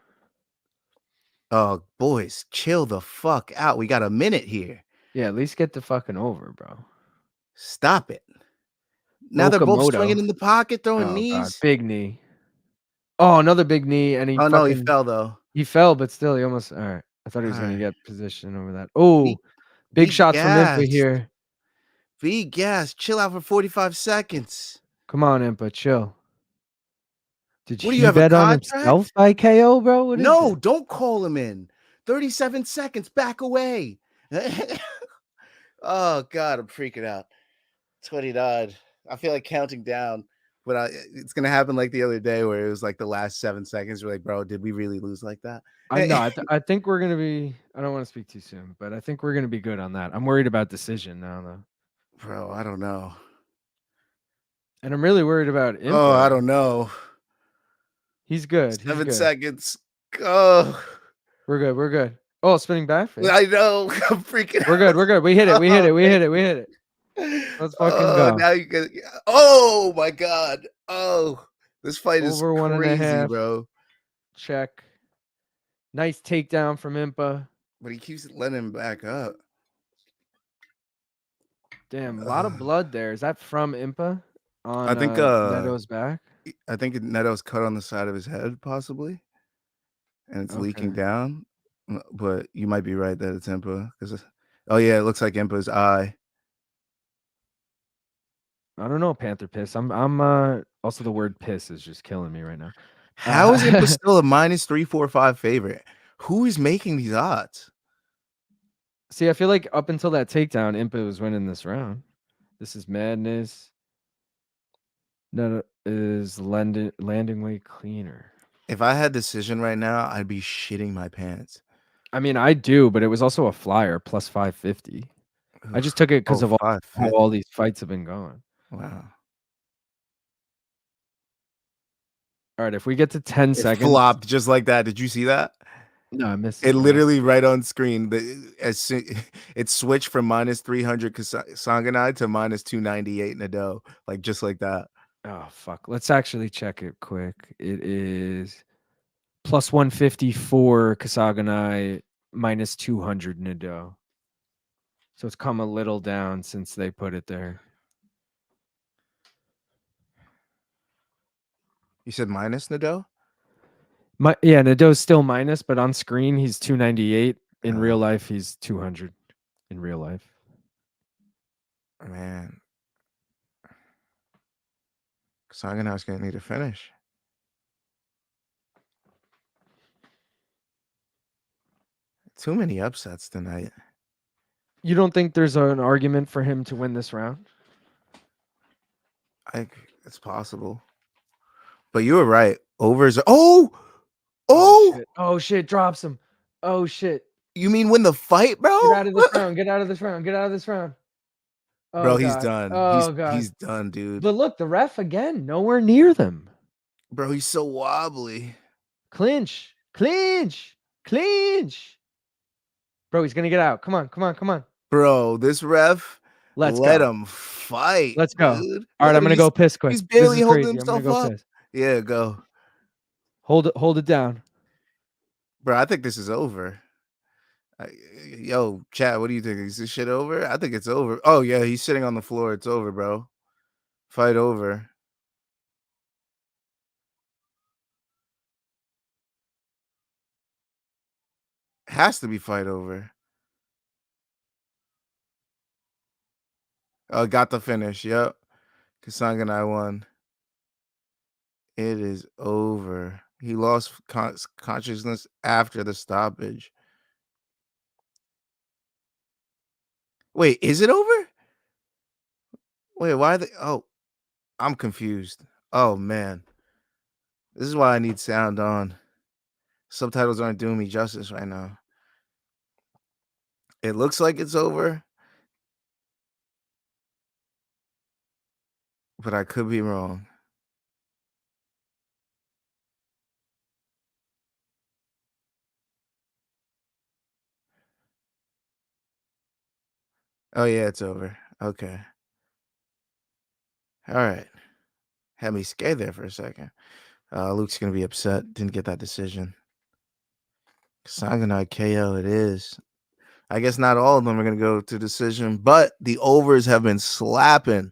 S3: Oh, boys, chill the fuck out. We got a minute here.
S2: Yeah, at least get the fucking over, bro.
S3: Stop it. Now they're both swinging in the pocket, throwing knees. God.
S2: Big knee. Oh, another big knee. And he
S3: no, he fell, though.
S2: He fell, but still, he almost. All right. I thought he was going to get position over that. Oh, big shots from Impa here.
S3: Be gas. Chill out for 45 seconds.
S2: Come on, Impa. Chill. Did
S3: what,
S2: he
S3: do you have
S2: bet
S3: a
S2: on himself by KO, bro?
S3: No, don't call him in. 37 seconds. Back away. Oh, God. I'm freaking out. 29. I feel like counting down. But it's going to happen like the other day where it was like the last 7 seconds. We're like, bro, did we really lose like that?
S2: I think we're going to be, I don't want to speak too soon, but I think we're going to be good on that. I'm worried about decision now, though.
S3: Bro, I don't know.
S2: And I'm really worried about Impa.
S3: Oh, I don't know.
S2: He's good.
S3: 7 seconds. Oh.
S2: We're good. We're good. Oh, spinning back face.
S3: I know. I'm freaking out.
S2: We're good. We're good. We hit it. We hit it. We hit it. We hit it. Let's fucking go.
S3: Now you can. Oh my God. Oh, this fight is
S2: over 1.5,
S3: bro.
S2: Check. Nice takedown from Impa.
S3: But he keeps letting him back up.
S2: Damn, a lot of blood there. Is that from Impa on
S3: I think
S2: Nedoh's back.
S3: I think Nedo's cut on the side of his head, possibly, and it's leaking
S2: Okay.
S3: down. But you might be right that it's Impa. Because, oh yeah, it looks like Impa's eye.
S2: I don't know, Panther piss. I'm also the word piss is just killing me right now.
S3: How is Impa still a -345 favorite? Who is making these odds?
S2: See, I feel like up until that takedown, Impa was winning this round. This is madness. Nedoh is landing way cleaner.
S3: If I had decision right now, I'd be shitting my pants.
S2: I mean, I do, but it was also a flyer plus 550. I just took it because of how all these fights have been going.
S3: Wow.
S2: All right, if we get to 10 seconds.
S3: Flopped just like that. Did you see that?
S2: No, I missed it.
S3: It literally right on screen. It switched from -300 Kasanganay to -298 Nedoh, like just like that.
S2: Oh fuck! Let's actually check it quick. It is plus 154 Kasanganay, -200 Nedoh. So it's come a little down since they put it there.
S3: You said minus Nedoh?
S2: Yeah, Nedoh's still minus, but on screen he's 298. In real life, he's 200. In real life,
S3: man, Kasanganay's gonna need a finish. Too many upsets tonight.
S2: You don't think there's an argument for him to win this round?
S3: It's possible, but you were right. Overs.
S2: Oh shit! Drops him. Oh shit!
S3: You mean win the fight, bro?
S2: Get out of this round. Get out of this round. Get out of this round. Oh,
S3: bro,
S2: God.
S3: he's done.
S2: Oh God,
S3: he's done, dude.
S2: But look, the ref again, nowhere near them.
S3: Bro, he's so wobbly.
S2: Clinch. Bro, he's gonna get out. Come on.
S3: Bro, this ref. Let
S2: go.
S3: him fight.
S2: Let's go.
S3: Dude.
S2: All right, I'm gonna go piss quick.
S3: He's barely holding
S2: crazy.
S3: himself
S2: go
S3: up.
S2: Piss.
S3: Yeah, go.
S2: Hold it down.
S3: Bro, I think this is over. Yo, chat, what do you think? Is this shit over? I think it's over. Oh, yeah, he's sitting on the floor. It's over, bro. Fight over. Has to be fight over. Oh, got the finish. Yep. Kasanganay won. It is over. He lost consciousness after the stoppage. Wait, is it over? Wait, why are they? Oh, I'm confused. Oh, man. This is why I need sound on. Subtitles aren't doing me justice right now. It looks like it's over, but I could be wrong. Oh, yeah, it's over. Okay. All right. Had me scared there for a second. Luke's going to be upset. Didn't get that decision. Kasanganay KO it is. I guess not all of them are going to go to decision, but the overs have been slapping.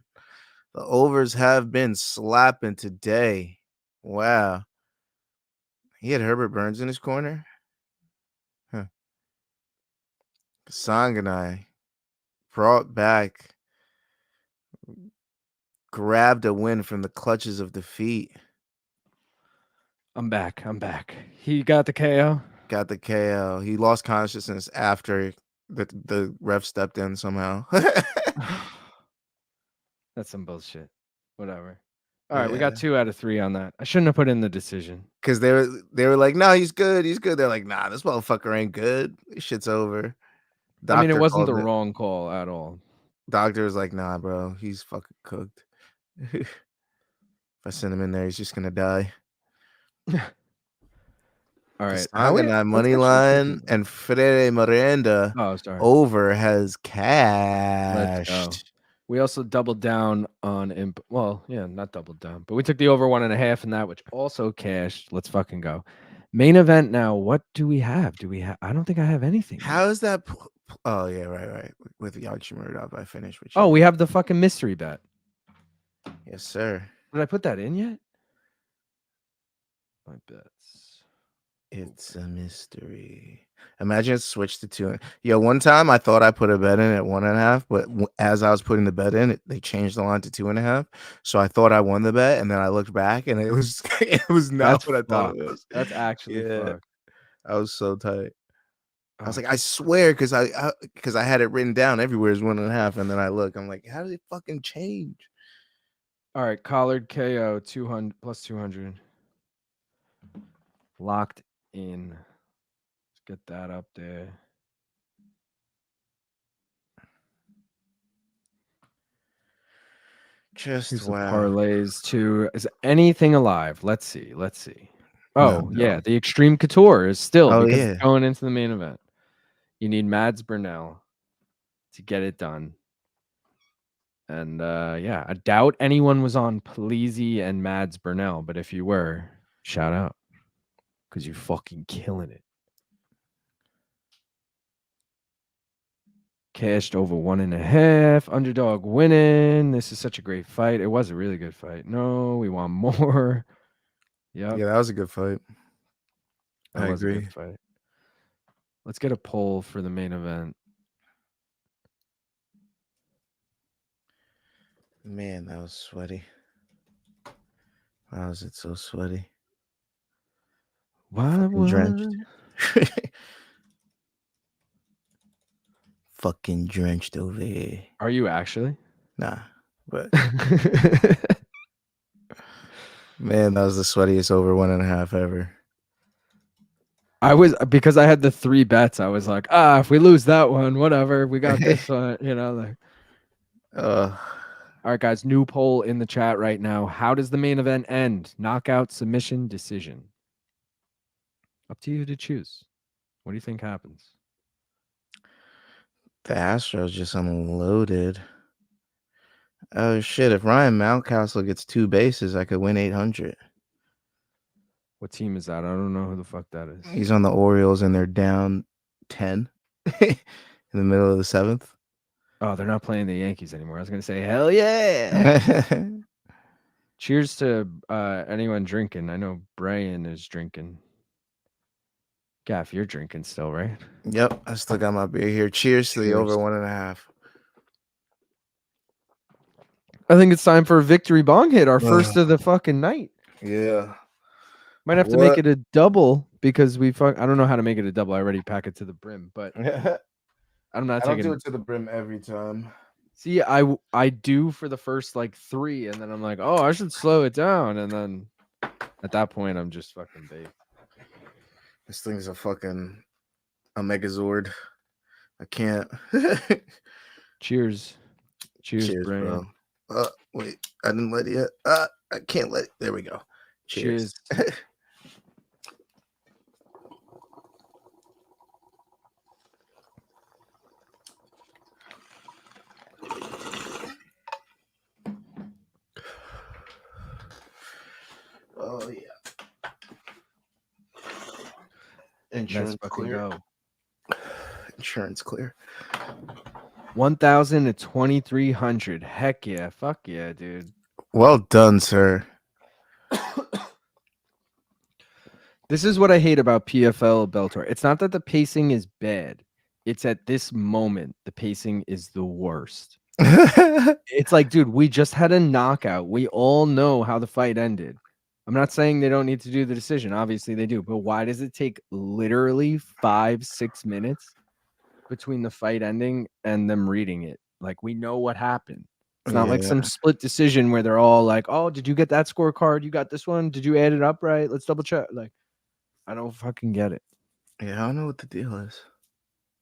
S3: The overs have been slapping today. Wow. He had Herbert Burns in his corner. Huh. Kasanganay brought back, grabbed a win from the clutches of defeat.
S2: I'm back. He got the KO.
S3: Got the KO. He lost consciousness after the ref stepped in somehow.
S2: That's some bullshit. Whatever. All right, we got 2 out of 3 on that. I shouldn't have put in the decision.
S3: Because they were like, no, he's good. They're like, nah, this motherfucker ain't good. This shit's over.
S2: I mean, it wasn't the wrong call at all.
S3: Doctor was like, nah, bro, he's fucking cooked. If I send him in there, he's just gonna die.
S2: All right.
S3: Kasanganay money line and Freire Miranda over has cashed.
S2: We also doubled down on Impa. Well, yeah, not doubled down, but we took the over 1.5 in that, which also cashed. Let's fucking go. Main event now. What do we have? I don't think I have anything.
S3: How is that? Oh yeah, right. With Yagshimuradov, I finished with you.
S2: Oh, we have the fucking mystery bet.
S3: Yes, sir.
S2: Did I put that in yet? My bets.
S3: It's a mystery. Imagine it switched to 2. Yo, one time I thought I put a bet in at 1.5, but as I was putting the bet in, they changed the line to 2.5. So I thought I won the bet, and then I looked back, and it was it was not
S2: That's
S3: what I thought it
S2: fucked.
S3: was.
S2: That's actually
S3: Yeah,
S2: fucked.
S3: I was so tight. I was
S2: Oh,
S3: like, I swear, because I had it written down everywhere as 1.5, and then I look, I'm like, how did it fucking change?
S2: all right, Collard KO 200 plus 200. Locked in. Let's get that up there.
S3: Just
S2: Here's the
S3: wow.
S2: parlays too. Is anything alive? Let's see. Let's see. Oh,
S3: No.
S2: yeah. The Extreme Couture is still
S3: Oh,
S2: because
S3: yeah.
S2: it's going into the main event. You need Mads Burnell to get it done. And yeah, I doubt anyone was on Polizzi and Mads Burnell, but if you were, shout out. Because you're fucking killing it. Cashed over 1.5. Underdog winning. This is such a great fight. It was a really good fight. No, we want more. Yep.
S3: Yeah, that was a good fight.
S2: That
S3: I
S2: was a
S3: agree.
S2: good fight. Let's get a poll for the main event.
S3: Man, that was sweaty. Why was it so sweaty?
S2: Why
S3: Fucking drenched. Fucking drenched over here.
S2: Are you actually?
S3: Nah, but man, that was the sweatiest over 1.5 ever.
S2: I was, because I had the 3 bets. I was like, if we lose that one, whatever. We got this one, like. All right, guys. New poll in the chat right now. How does the main event end? Knockout, submission, decision. Up to you to choose. What do you think happens?
S3: The Astros just unloaded. Oh shit! If Ryan Mountcastle gets 2 bases, I could win 800.
S2: What team is that? I don't know who the fuck that is.
S3: He's on the Orioles, and they're down 10 in the middle of the 7th.
S2: Oh, they're not playing the Yankees anymore. I was gonna say, hell yeah! Cheers to anyone drinking. I know Brian is drinking. Gaff, you're drinking still, right?
S3: Yep, I still got my beer here. Cheers to the over 1.5.
S2: I think it's time for a victory bong hit, our first of the fucking night.
S3: Yeah.
S2: Might have to make it a double because I don't know how to make it a double. I already pack it to the brim, but I'm not
S3: I don't
S2: taking
S3: do it to the brim every time.
S2: See, I do for the first like 3, and then I'm like, oh, I should slow it down, and then at that point I'm just fucking baked.
S3: This thing's a Megazord. I can't.
S2: Cheers, Brian.
S3: Bro. Wait, I didn't let it yet. I can't let it. There we go. Cheers. Oh yeah. Insurance clear.
S2: Go.
S3: Insurance clear.
S2: 1,000 to 2,300. Heck yeah. Fuck yeah, dude.
S3: Well done, sir.
S2: This is what I hate about PFL Bellator. It's not that the pacing is bad. It's at this moment the pacing is the worst. It's like, dude, we just had a knockout. We all know how the fight ended. I'm not saying they don't need to do the decision. Obviously they do. But why does it take literally 5-6 minutes between the fight ending and them reading it? Like, we know what happened. It's not like some split decision where they're all like, oh, did you get that scorecard? You got this one? Did you add it up right? Let's double check. Like, I don't fucking get it.
S3: Yeah, I don't know what the deal is.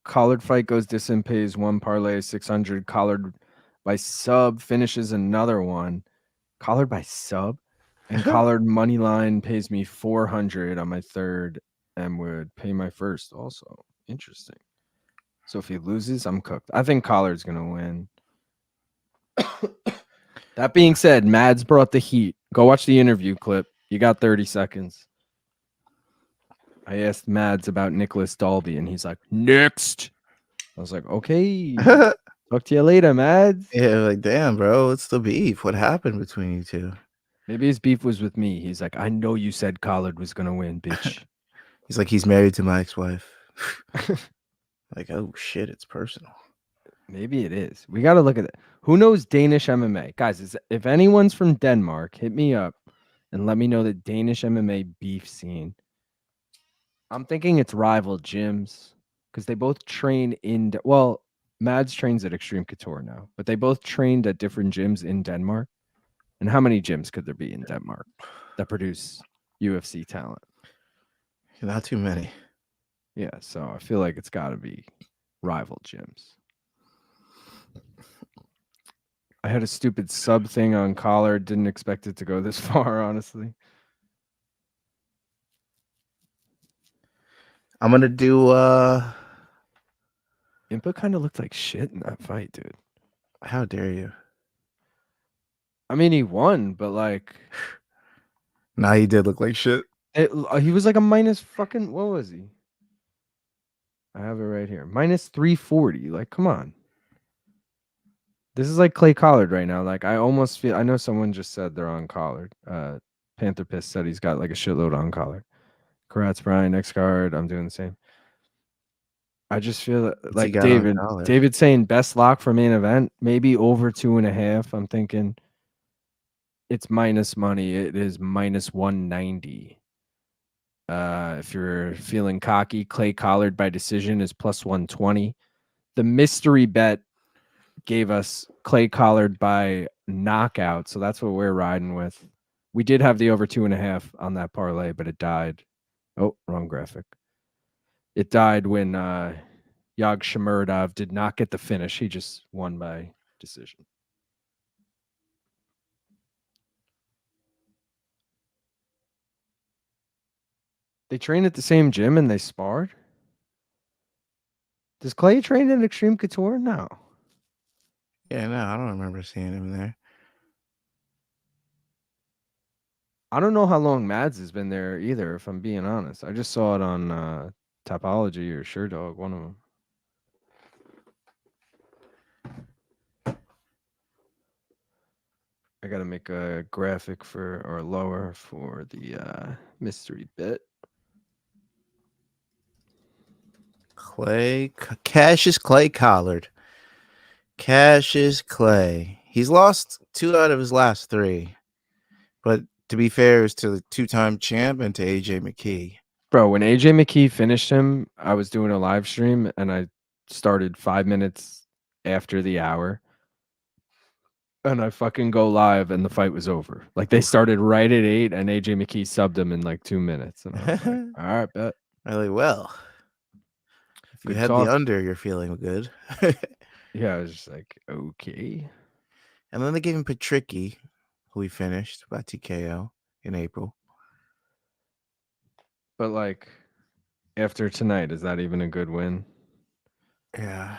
S2: Collard fight goes Dissin, pays 1 parlay 600. Collard by sub finishes another one. Collard by sub, and Collard money line pays me 400 on my third, and would pay my first also. Interesting. So if he loses, I'm cooked. I think Collard's gonna win. That being said, Mads brought the heat. Go watch the interview clip. You got 30 seconds. I asked Mads about Nicholas Dalby, and he's like, next. I was like, okay. Talk to you later, Mads.
S3: Yeah, like damn, bro, what's the beef? What happened between you two?
S2: Maybe his beef was with me. He's like, I know you said Collard was gonna win, bitch.
S3: He's like, he's married to my ex-wife. Like, oh shit, it's personal.
S2: Maybe it is. We got to look at it. Who knows Danish MMA? Guys, if anyone's from Denmark, hit me up and let me know the Danish MMA beef scene. I'm thinking it's rival gyms because they both train in, well, Mads trains at Extreme Couture now, but they both trained at different gyms in Denmark. And how many gyms could there be in Denmark that produce UFC talent?
S3: Not too many.
S2: Yeah, so I feel like it's got to be rival gyms. I had a stupid sub thing on Collard. Didn't expect it to go this far, honestly.
S3: I'm gonna do
S2: Impa kind of looked like shit in that fight, dude.
S3: how dare you?
S2: I mean, he won, but like
S3: Nah, he did look like shit.
S2: he was like a minus fucking, what was he? I have it right here. Minus 340. Like, come on. This is like Clay Collard right now. Like, I almost feel, I know someone just said they're on Collard. Panther Piss said he's got like a shitload on Collard. Karatz Brian, next card. I'm doing the same. I just feel
S3: What's he
S2: like
S3: got on Collard?
S2: David saying best lock for main event, maybe over 2.5. I'm thinking it's minus money. It is minus 190. If you're feeling cocky, Clay Collard by decision is plus 120. The mystery bet gave us Clay Collard by knockout, so that's what we're riding with. We did have the over 2.5 on that parlay, but it died. Oh, wrong graphic. It died when Yagshimuradov did not get the finish. He just won by decision. They train at the same gym and they sparred? Does Clay train at Extreme Couture? No.
S3: Yeah, no, I don't remember seeing him there.
S2: I don't know how long Mads has been there either, if I'm being honest. I just saw it on Topology or SureDog, one of them. I got to make a graphic for, or lower for the mystery bet.
S3: Cassius Clay Collard. Cassius Clay. He's lost 2 out of his last 3. But to be fair, it's to the 2-time champ and to AJ McKee.
S2: Bro, when AJ McKee finished him, I was doing a live stream and I started 5 minutes after the hour. And I fucking go live and the fight was over. Like they started right at 8 and AJ McKee subbed him in like 2 minutes. And I was like, all right, bet.
S3: Really well. If you
S2: Good
S3: had
S2: talk.
S3: the under, you're feeling good.
S2: Yeah, I was just like, okay.
S3: And then they gave him Patricky, who he finished by TKO in April.
S2: But like after tonight, is that even a good win?
S3: Yeah.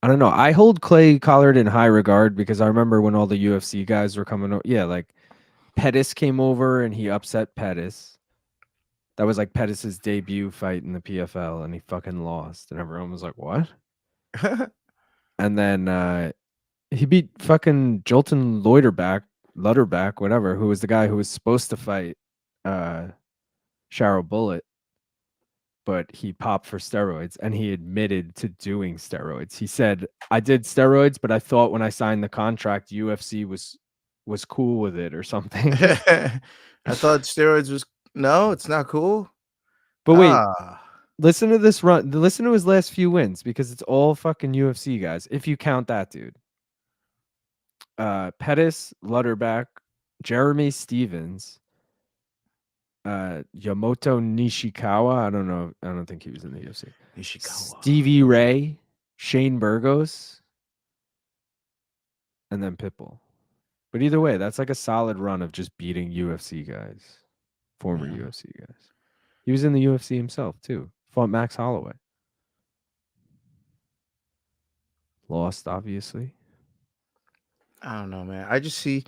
S2: I don't know. I hold Clay Collard in high regard because I remember when all the UFC guys were coming over. Yeah, like Pettis came over and he upset Pettis. That was like Pettis's debut fight in the PFL and he fucking lost. And everyone was like, what? And then he beat fucking Jolton Lutterback, whatever, who was the guy who was supposed to fight Cheryl Bullitt. But he popped for steroids and he admitted to doing steroids. He said, I did steroids, but I thought when I signed the contract, UFC was cool with it or something.
S3: I thought steroids was no, it's not cool.
S2: But wait, listen to this run. Listen to his last few wins because it's all fucking UFC guys. If you count that dude. Pettis, Lutterback, Jeremy Stevens, Yamoto Nishikawa. I don't know. I don't think he was in the UFC. Stevie Ray, Shane Burgos, and then Pitbull. But either way, that's like a solid run of just beating UFC guys, former UFC guys. He was in the UFC himself too. Fought Max Holloway. Lost, obviously.
S3: I don't know, man. I just see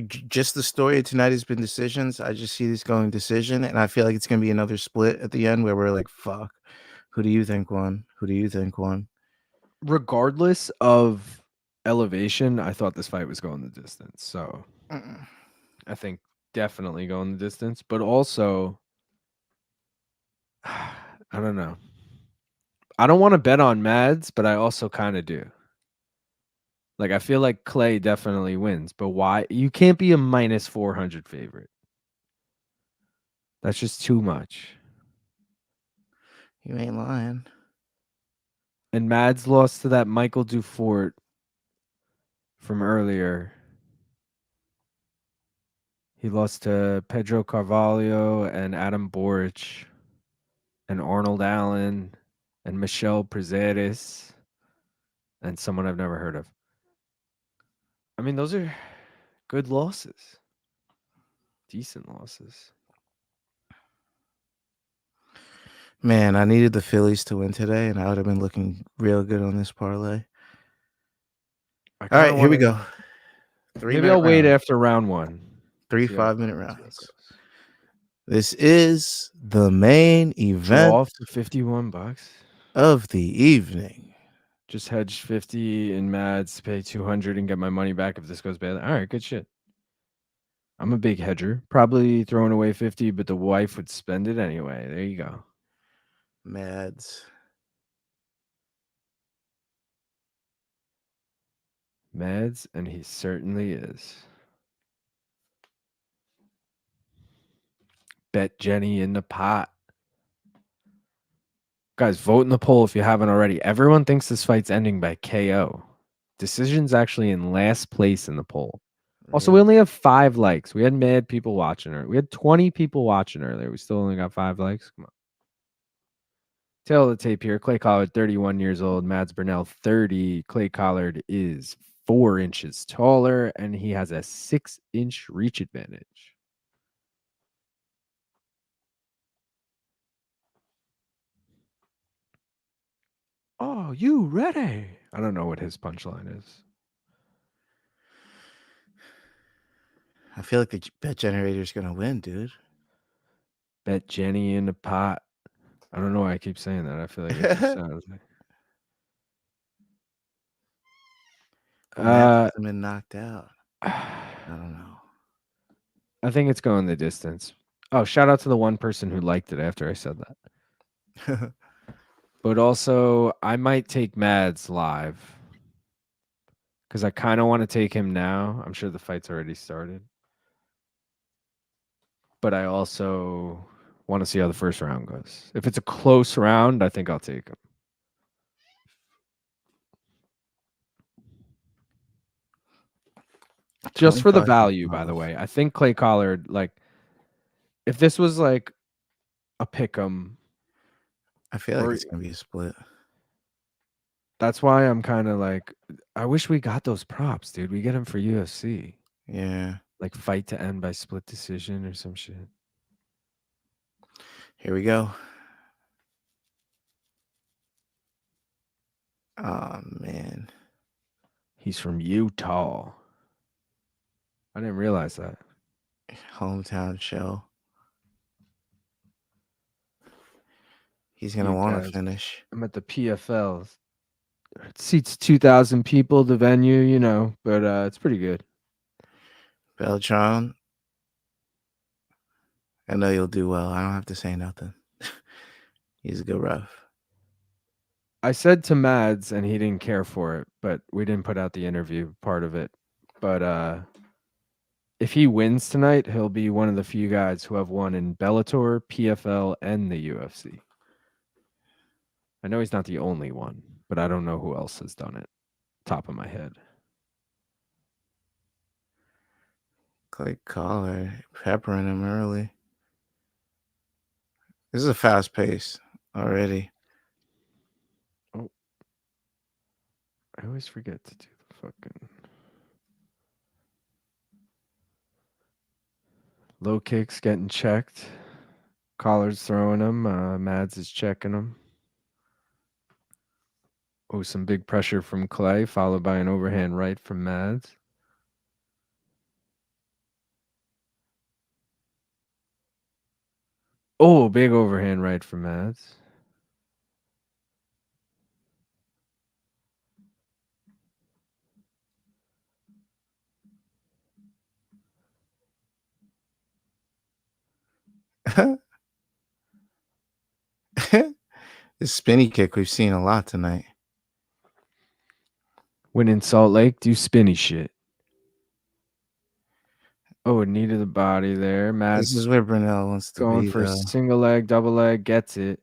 S3: just the story of tonight has been decisions. I just see this going decision, and I feel like it's going to be another split at the end where we're like, fuck, who do you think won? Who do you think won?
S2: regardless of elevation, I thought this fight was going the distance. So I think definitely going the distance, but also I don't know. I don't want to bet on Mads, but I also kind of do. Like I feel like Clay definitely wins, but why? You can't be a minus 400 favorite. That's just too much.
S3: You ain't lying.
S2: And Mads lost to that Michael Dufort from earlier. He lost to Pedro Carvalho and Adam Boric and Arnold Allen and Michelle Prazeres and someone I've never heard of. I mean, those are good losses. Decent losses.
S3: Man, I needed the Phillies to win today, and I would have been looking real good on this parlay. All right, here we go.
S2: Maybe I'll wait after round one.
S3: 3 5-minute rounds. This is the main event
S2: off to $51
S3: of the evening.
S2: Just hedge 50 in Mads, pay 200 and get my money back if this goes bad. All right, good shit. I'm a big hedger. Probably throwing away 50, but the wife would spend it anyway. There you go.
S3: Mads,
S2: and he certainly is. Bet Jenny in the pot. Guys, vote in the poll if you haven't already. Everyone thinks this fight's ending by KO. Decision's actually in last place in the poll. Also, we only have 5 likes. We had mad people watching earlier. We had 20 people watching earlier. We still only got 5 likes. Come on. Tail of the tape here. Clay Collard, 31 years old. Mads Burnell, 30. Clay Collard is 4 inches taller, and he has a 6-inch reach advantage. Oh, you ready? I don't know what his punchline is.
S3: I feel like the bet generator is going to win, dude.
S2: Bet Jenny in the pot. I don't know why I keep saying that. I feel like it just sounds like.
S3: Mads hasn't been knocked out. I don't know.
S2: I think it's going the distance. Oh, shout out to the one person who liked it after I said that. But also, I might take Mads live because I kind of want to take him now. I'm sure the fight's already started. But I also want to see how the first round goes. If it's a close round, I think I'll take him. Just for the value, by the way. I think Clay Collard, like, if this was like a pick 'em,
S3: I feel like it's going to be a split.
S2: That's why I'm kind of like, I wish we got those props, dude. We get them for UFC.
S3: Yeah.
S2: Like fight to end by split decision or some shit.
S3: Here we go. Oh, man.
S2: He's from Utah. I didn't realize that.
S3: Hometown show. He's going to want to finish.
S2: I'm at the PFL. It seats 2,000 people, the venue, you know, but it's pretty good.
S3: Beltran, I know you'll do well. I don't have to say nothing. He's a good ref.
S2: I said to Mads, and he didn't care for it, but we didn't put out the interview part of it. But if he wins tonight, he'll be one of the few guys who have won in Bellator, PFL, and the UFC. I know he's not the only one, but I don't know who else has done it. Top of my head.
S3: Clay Collard, peppering him early. This is a fast pace already.
S2: Oh. I always forget to do the fucking low kicks getting checked. Collar's throwing them. Mads is checking them. Oh, some big pressure from Clay, followed by an overhand right from Mads. Oh, big overhand right from Mads.
S3: This spinny kick we've seen a lot tonight.
S2: When in Salt Lake, do spinny shit. Oh, knee to the body there.
S3: This
S2: Matt's
S3: is where Burnell wants to
S2: going
S3: be,
S2: for
S3: though.
S2: single leg, double leg, gets it.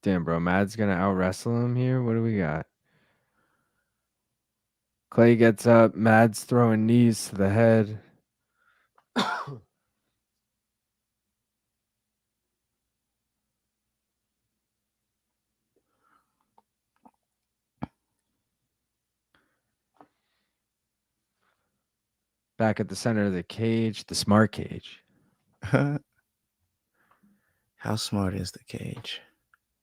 S2: Damn, bro. Mad's going to out wrestle him here. What do we got? Clay gets up. Mad's throwing knees to the head. Back at the center of the cage, the smart cage.
S3: How smart is the cage?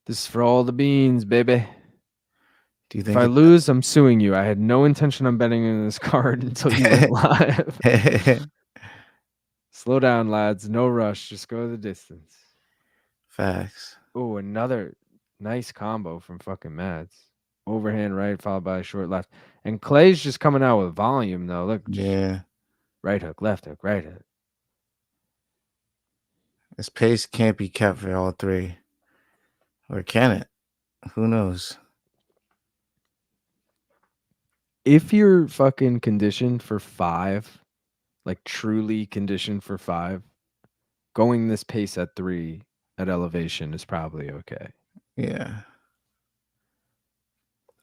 S2: This is for all the beans, baby.
S3: Do you
S2: If
S3: think
S2: I lose, I'm suing you. I had no intention on betting in this card until you went live. Slow down, lads. No rush. Just go the distance.
S3: Facts.
S2: Oh, another nice combo from fucking Mads. Overhand right, followed by a short left. And Clay's just coming out with volume, though. Look.
S3: Yeah.
S2: Right hook, left hook, right hook.
S3: This pace can't be kept for all three. Or can it? Who knows?
S2: If you're fucking conditioned for 5, like truly conditioned for 5, going this pace at 3 at elevation is probably okay.
S3: Yeah.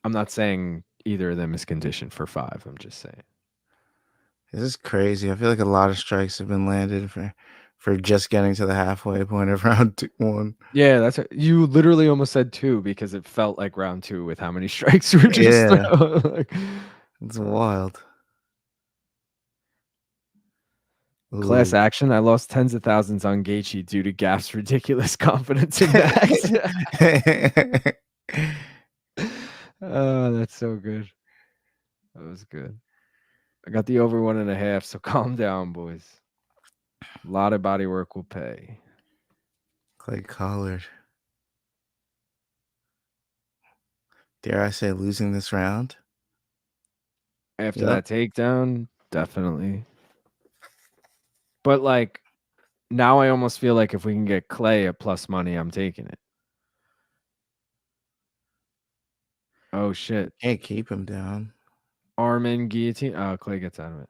S2: I'm not saying either of them is conditioned for 5. I'm just saying.
S3: This is crazy. I feel like a lot of strikes have been landed for just getting to the halfway point of round 1.
S2: Yeah, that's you literally almost said 2 because it felt like round 2 with how many strikes were just like,
S3: it's wild.
S2: Class
S3: Ooh.
S2: action. I lost tens of thousands on Gaethje due to Gaff's ridiculous confidence in Max. Oh, that's so good. That was good. I got the over 1.5, so calm down, boys. A lot of body work will pay.
S3: Clay Collard. Dare I say losing this round?
S2: After that takedown, definitely. But like now I almost feel like if we can get Clay at plus money, I'm taking it. Oh shit.
S3: Can't keep him down.
S2: Arm in guillotine. Oh, Clay gets out of it.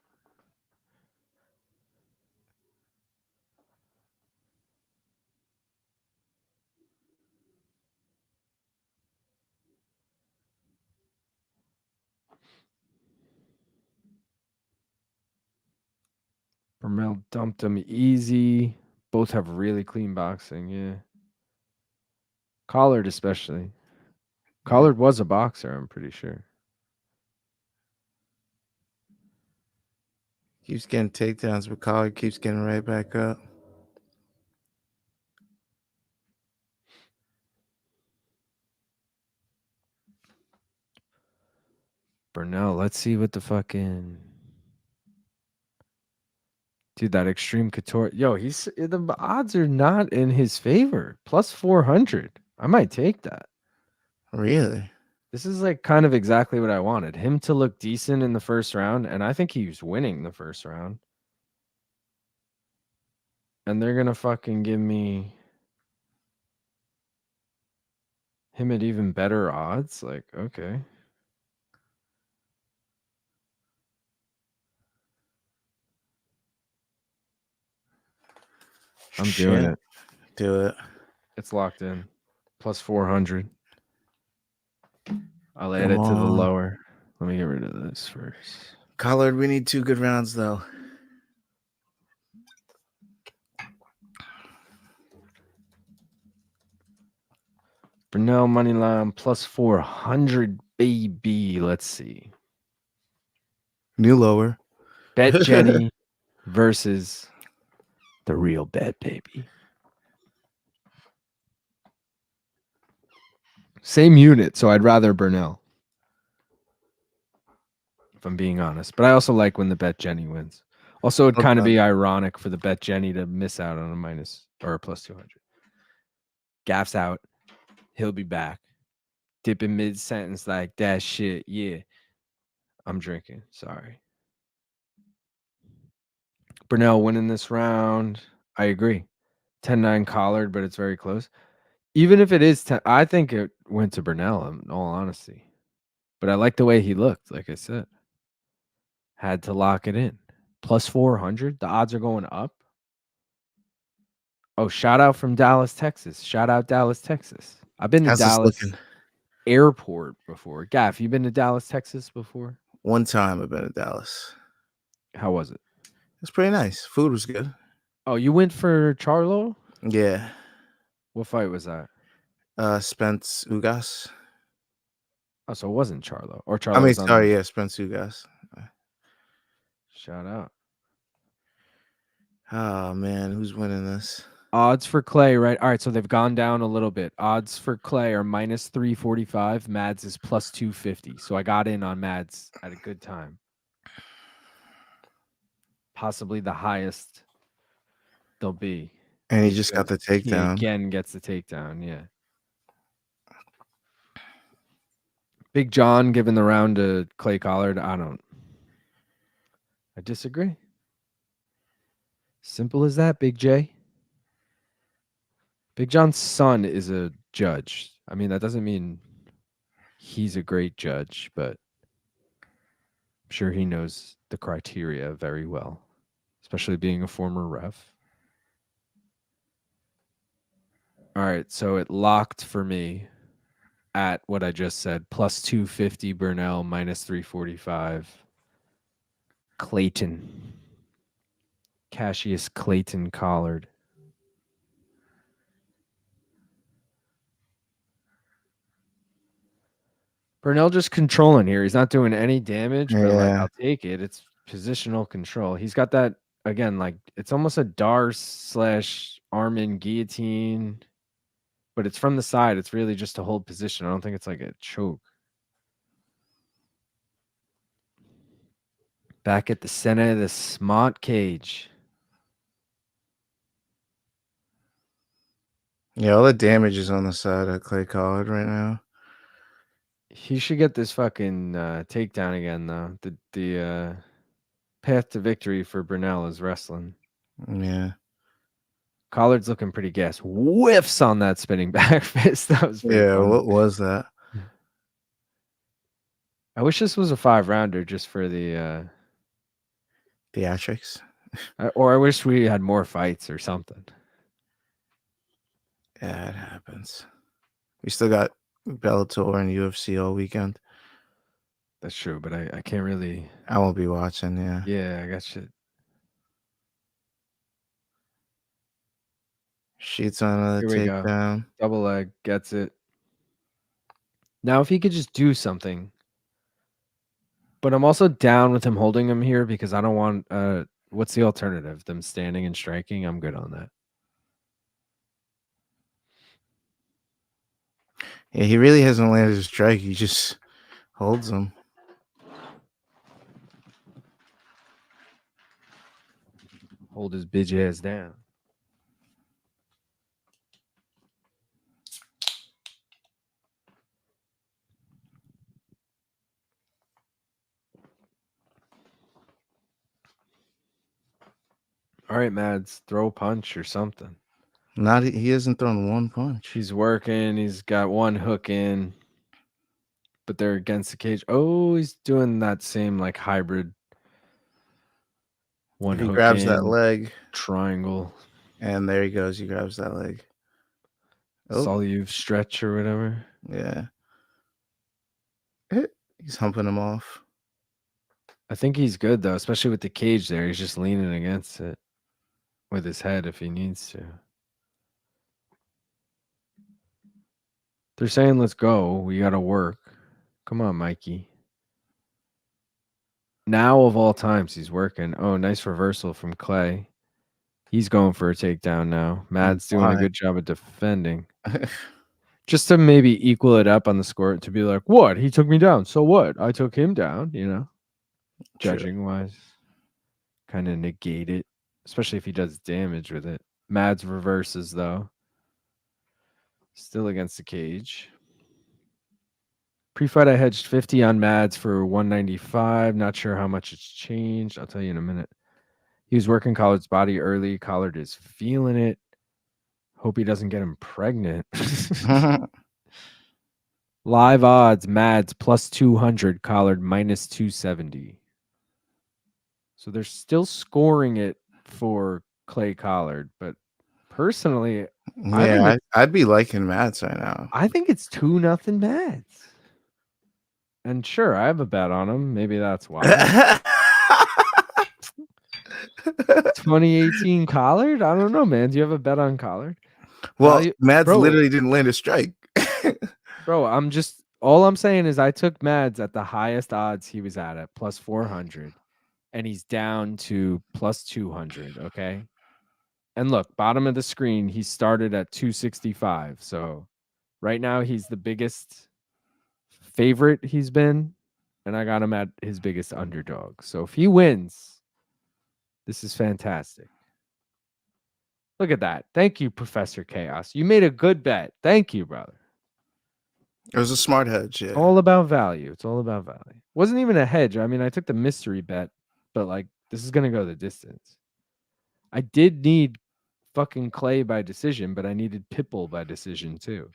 S2: Burnell dumped him easy. Both have really clean boxing, yeah. Collard especially. Collard was a boxer, I'm pretty sure.
S3: Keeps getting takedowns, but Collard keeps getting right back up.
S2: Burnell, let's see what the fucking... Dude, that extreme couture. Yo, the odds are not in his favor. Plus 400. I might take that.
S3: Really?
S2: This is like kind of exactly what I wanted. Him to look decent in the first round, and I think he was winning the first round. And they're gonna fucking give me him at even better odds. Like, okay. I'm doing it.
S3: Do it.
S2: It's locked in. Plus 400. I'll add it to the lower. Let me get rid of this first.
S3: Collard, we need 2 good rounds, though.
S2: Burnell money line plus 400, baby. Let's see.
S3: New lower.
S2: Bet Jenny versus the real bet, baby. Same unit, so I'd rather Burnell. If I'm being honest. But I also like when the Bet Jenny wins. Also, it'd kind of be ironic for the Bet Jenny to miss out on a minus or a plus 200. Gaff's out. He'll be back. dip in mid sentence like that shit. Yeah. I'm drinking. Sorry. Burnell winning this round. I agree. 10-9 collared, but it's very close. Even if it is 10, I think it went to Burnell, in all honesty. But I like the way he looked, like I said. Had to lock it in. Plus 400. The odds are going up. Oh, shout out from Dallas, Texas. Shout out Dallas, Texas. I've been to
S3: How's this
S2: Dallas
S3: looking?
S2: Airport before. Gaff, you been to Dallas, Texas before?
S3: One time I've been to Dallas.
S2: How was it?
S3: It's pretty nice. Food was good.
S2: Oh, you went for Charlo?
S3: Yeah.
S2: What fight was that?
S3: Spence Ugas.
S2: Oh, so it wasn't Charlo. Or Charlo
S3: I mean,
S2: was on
S3: sorry, yeah, Spence Ugas.
S2: Shout out.
S3: Oh man, who's winning this?
S2: Odds for Clay, right? All right, so they've gone down a little bit. Odds for Clay are minus 345. Mads is plus 250. So I got in on Mads at a good time. Possibly the highest they'll be.
S3: And he just got the
S2: He
S3: takedown.
S2: again gets the takedown, yeah. Big John giving the round to Clay Collard. I disagree. Simple as that, Big J. Big John's son is a judge. I mean, that doesn't mean he's a great judge, but I'm sure he knows the criteria very well, especially being a former ref. All right, so it locked for me at what I just said, plus 250 Burnell, minus 345 Clayton. Cassius Clayton Collard. Burnell just controlling here. He's not doing any damage, but like
S3: Yeah.
S2: I'll take it. It's positional control. He's got that again, like it's almost a Darce / Armin guillotine, but it's from the side. It's really just to hold position. I don't think it's like a choke. Back at the center of the smart cage.
S3: Yeah, all the damage is on the side of Clay Collard right now.
S2: He should get this fucking takedown again, though. The path to victory for Burnell is wrestling.
S3: Yeah.
S2: Collard's looking pretty gas. Whiffs on that spinning back fist. That was pretty funny.
S3: What was that?
S2: I wish this was a 5-rounder just for the
S3: Theatrics.
S2: or I wish we had more fights or something.
S3: Yeah, it happens. We still got Bellator and UFC all weekend.
S2: That's true, but I can't really.
S3: I won't be watching. Yeah.
S2: Yeah, I got shit.
S3: Sheets on another
S2: Here we go.
S3: takedown.
S2: Double leg gets it. Now, if he could just do something, but I'm also down with him holding him here because I don't want. What's the alternative? Them standing and striking. I'm good on that.
S3: Yeah, he really hasn't landed a strike. He just holds them.
S2: Hold his bitch ass down. All right, Mads, throw a punch or something.
S3: He hasn't thrown one punch.
S2: He's working. He's got one hook in, but they're against the cage. Oh, he's doing that same like hybrid. One
S3: He
S2: hook
S3: grabs
S2: in,
S3: that leg,
S2: triangle,
S3: and there he goes. He grabs that leg. Oh,
S2: Salyuv stretch or whatever.
S3: yeah. He's humping him off.
S2: I think he's good though, especially with the cage there. He's just leaning against it with his head if he needs to. They're saying, let's go. We got to work. Come on, Mikey. Now of all times, he's working. Oh, nice reversal from Clay. He's going for a takedown now. Mad's doing a good job of defending. Just to maybe equal it up on the score, to be like, what? He took me down. So what? I took him down, you know? Judging wise. Kind of negate it, especially if he does damage with it. Mad's reverses, though. Still against the cage. Pre-fight, I hedged 50 on Mads for 195. Not sure how much it's changed. I'll tell you in a minute. He was working Collard's body early. Collard is feeling it. Hope he doesn't get him pregnant. Live odds, Mads plus 200, Collard minus 270. So they're still scoring it for Clay Collard, but personally,
S3: Yeah, I'd be liking Mats right now.
S2: I think it's 2-0 Mads. And sure, I have a bet on him. Maybe that's why. 2018 Collard? I don't know, man. Do you have a bet on Collard?
S3: Well, Mads literally didn't land a strike.
S2: Bro, all I'm saying is I took Mads at the highest odds he was at plus 400, and he's down to plus 200. Okay. And look, bottom of the screen, he started at 265. So right now he's the biggest favorite he's been, and I got him at his biggest underdog. So if he wins, this is fantastic. Look at that. Thank you, Professor Chaos. You made a good bet. Thank you, brother.
S3: It was a smart hedge. Yeah.
S2: All about value. It's all about value. Wasn't even a hedge. I mean, I took the mystery bet, but like this is gonna go the distance. I did need fucking Clay by decision, but I needed Pitbull by decision too.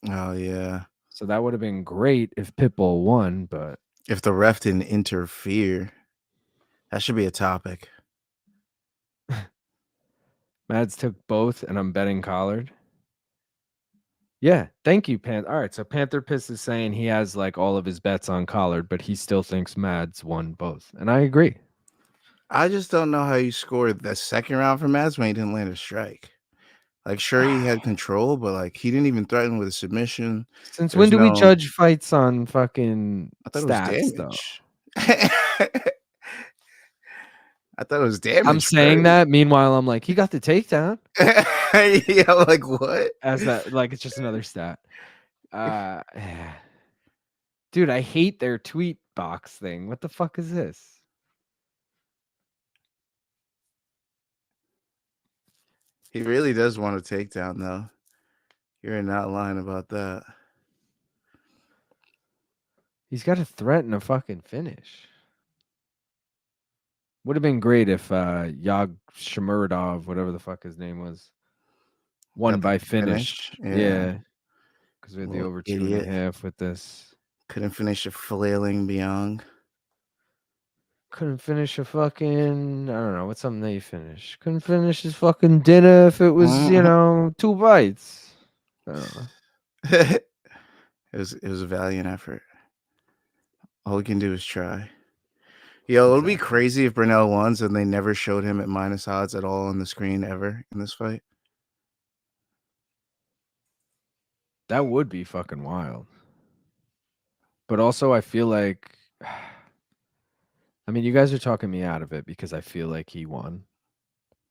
S3: Oh yeah.
S2: So that would have been great if Pitbull won, but
S3: if the ref didn't interfere, that should be a topic.
S2: Mads took both, and I'm betting Collard. Yeah, thank you, Panther. All right, so Panther Piss is saying he has like all of his bets on Collard, but he still thinks Mads won both, and I agree.
S3: I just don't know how you scored the second round for Mads when he didn't land a strike. Like, sure, he had control, but like he didn't even threaten with a submission.
S2: Since when do we judge fights on fucking
S3: I thought
S2: stats,
S3: it was damage. I thought it was damage.
S2: I'm saying that. Meanwhile, I'm like, he got the takedown.
S3: Yeah, like what?
S2: As that, like, it's just another stat. Dude, I hate their tweet box thing. What the fuck is this?
S3: He really does want a takedown, though. You're not lying about that.
S2: He's got to threaten a fucking finish. Would have been great if Yagshimuradov, whatever the fuck his name was, won by finish. Yeah. Because we had the over 2.5 with this.
S3: Couldn't finish a flailing Biyong.
S2: Couldn't finish a fucking, I don't know, what's something that you finish? Couldn't finish his fucking dinner if it was, 2 bites. I don't know.
S3: it was a valiant effort. All we can do is try. Yo, it would be crazy if Burnell won and they never showed him at minus odds at all on the screen ever in this fight.
S2: That would be fucking wild. But also, I feel like, I mean, you guys are talking me out of it because I feel like he won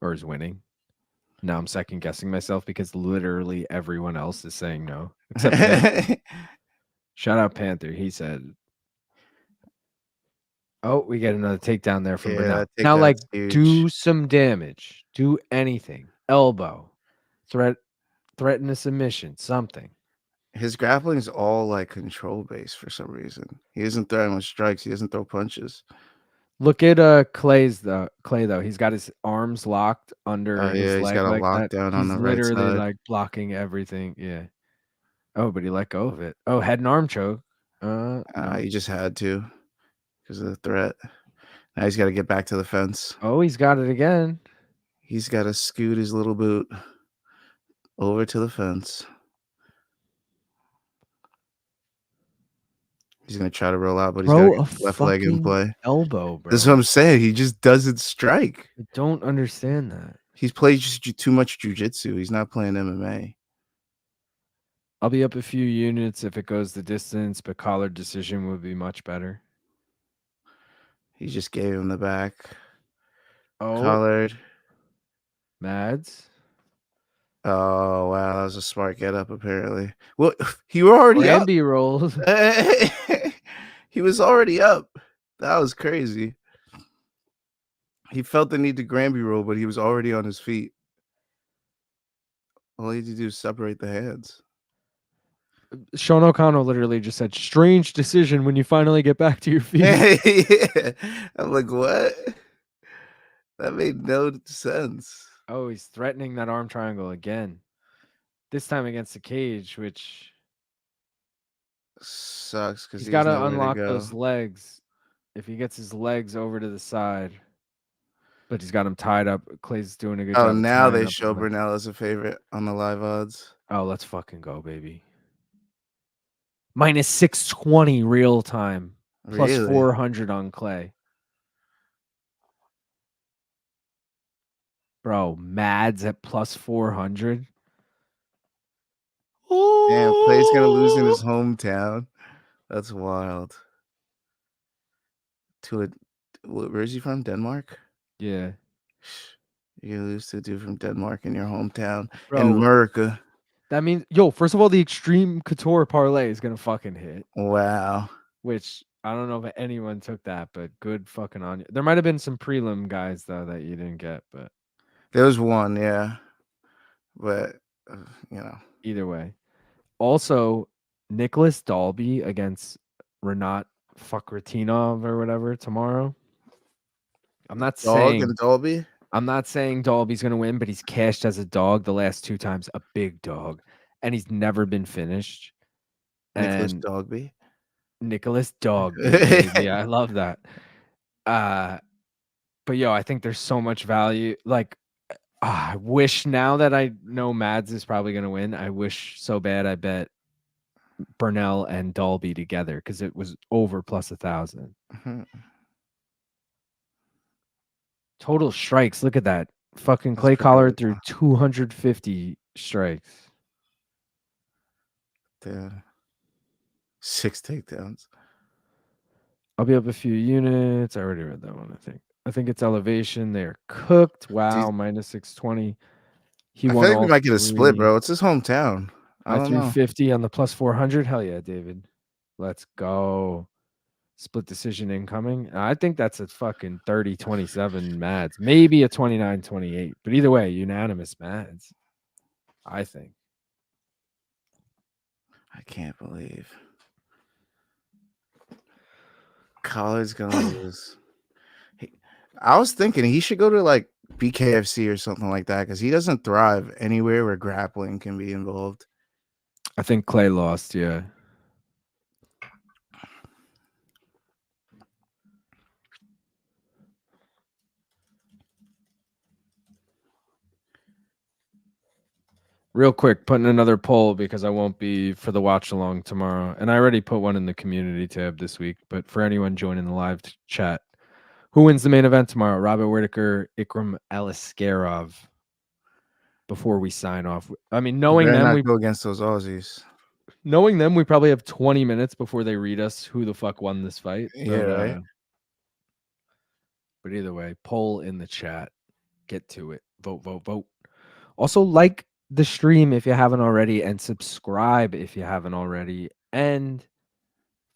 S2: or is winning. Now I'm second guessing myself because literally everyone else is saying no, except Panther. Shout out Panther. He said, "Oh, we get another takedown there from Burnell." Now, like, do some damage, do anything, elbow, threaten a submission, something.
S3: His grappling is all like control based for some reason. He isn't throwing with strikes. He doesn't throw punches.
S2: Look at Clay though. He's got his arms locked under his leg.
S3: He's got a lockdown on the right side.
S2: He's literally like blocking everything. Yeah. Oh, but he let go of it. Oh, head and arm choke. No.
S3: He just had to because of the threat. Now he's got to get back to the fence.
S2: Oh, he's got it again.
S3: He's got to scoot his little boot over to the fence. He's going to try to roll out, but he's got his left leg in play.
S2: Elbow, bro.
S3: That's what I'm saying. He just doesn't strike.
S2: I don't understand that.
S3: He's played just too much jiu-jitsu. He's not playing MMA.
S2: I'll be up a few units if it goes the distance, but Collard decision would be much better.
S3: He just gave him the back.
S2: Oh.
S3: Collard.
S2: Mads.
S3: Oh, wow. That was a smart get-up, apparently. Well, he were already up.
S2: Rolls.
S3: He was already up. That was crazy. He felt the need to Granby roll, but he was already on his feet. All he had to do is separate the hands.
S2: Sean O'Connell literally just said, "Strange decision when you finally get back to your feet."
S3: Yeah. I'm like, what? That made no sense.
S2: Oh, he's threatening that arm triangle again. This time against the cage, which
S3: Sucks because
S2: he's
S3: he
S2: got
S3: has
S2: to
S3: nowhere to
S2: unlock
S3: go.
S2: those legs. If he gets his legs over to the side, but he's got him tied up. Clay's doing a good
S3: Oh,
S2: job of
S3: now
S2: tying
S3: they
S2: up his
S3: show
S2: legs.
S3: Burnell as a favorite on the live odds.
S2: Oh, let's fucking go, baby. Minus 620 real time. Plus
S3: Really?
S2: 400 on Clay. Bro, Mads at plus 400.
S3: Damn, Clay's gonna lose in his hometown. That's wild. Where is he from? Denmark?
S2: Yeah.
S3: You lose to a dude from Denmark in your hometown
S2: Bro,
S3: in America.
S2: that means, yo, first of all, the Extreme Couture parlay is going to fucking hit,
S3: Wow.
S2: which I don't know if anyone took that, but good fucking on you. There might have been some prelim guys, though, that you didn't get, but
S3: There was one, yeah. But,
S2: either way. Also, Nicholas Dalby against Renat Fakhratinov or whatever tomorrow. I'm not
S3: Dog
S2: saying
S3: and Dolby.
S2: I'm not saying Dalby's going to win, but he's cashed as a dog the last 2 times, a big dog, and he's never been finished.
S3: Nicholas
S2: And
S3: Dogby.
S2: Nicholas Dogby, baby. I love that. But yo, I think there's so much value. Like, I wish now that I know Mads is probably going to win, I wish so bad I bet Burnell and Dalby together because it was over plus 1,000. Total strikes. Look at that. Fucking
S3: That's
S2: Clay
S3: pretty
S2: Collard
S3: good.
S2: threw 250 strikes.
S3: Dude. 6 takedowns.
S2: I'll be up a few units. I already read that one, I think. I think it's elevation. They're cooked. Wow, minus 620. He
S3: I
S2: won
S3: feel like
S2: all
S3: we might get a split,
S2: 3.
S3: bro. It's his hometown. I
S2: My
S3: don't know.
S2: 350 on the plus 400. Hell yeah, David. Let's go. Split decision incoming. I think that's a fucking 30-27 Mads. Maybe a 29-28. But either way, unanimous Mads. I think.
S3: I can't believe Collard's gonna lose. I was thinking he should go to like BKFC or something like that because he doesn't thrive anywhere where grappling can be involved.
S2: I think Clay lost, yeah. Real quick, putting another poll because I won't be for the watch along tomorrow. And I already put one in the community tab this week. But for anyone joining the live chat, who wins the main event tomorrow? Robert Whitaker, Ikram Aliskerov. Before we sign off, I mean, knowing them, we
S3: go against those Aussies.
S2: Knowing them, we probably have 20 minutes before they read us who the fuck won this fight.
S3: Yeah, right.
S2: But either way, poll in the chat. Get to it. Vote, vote, vote. Also, like the stream if you haven't already, and subscribe if you haven't already, and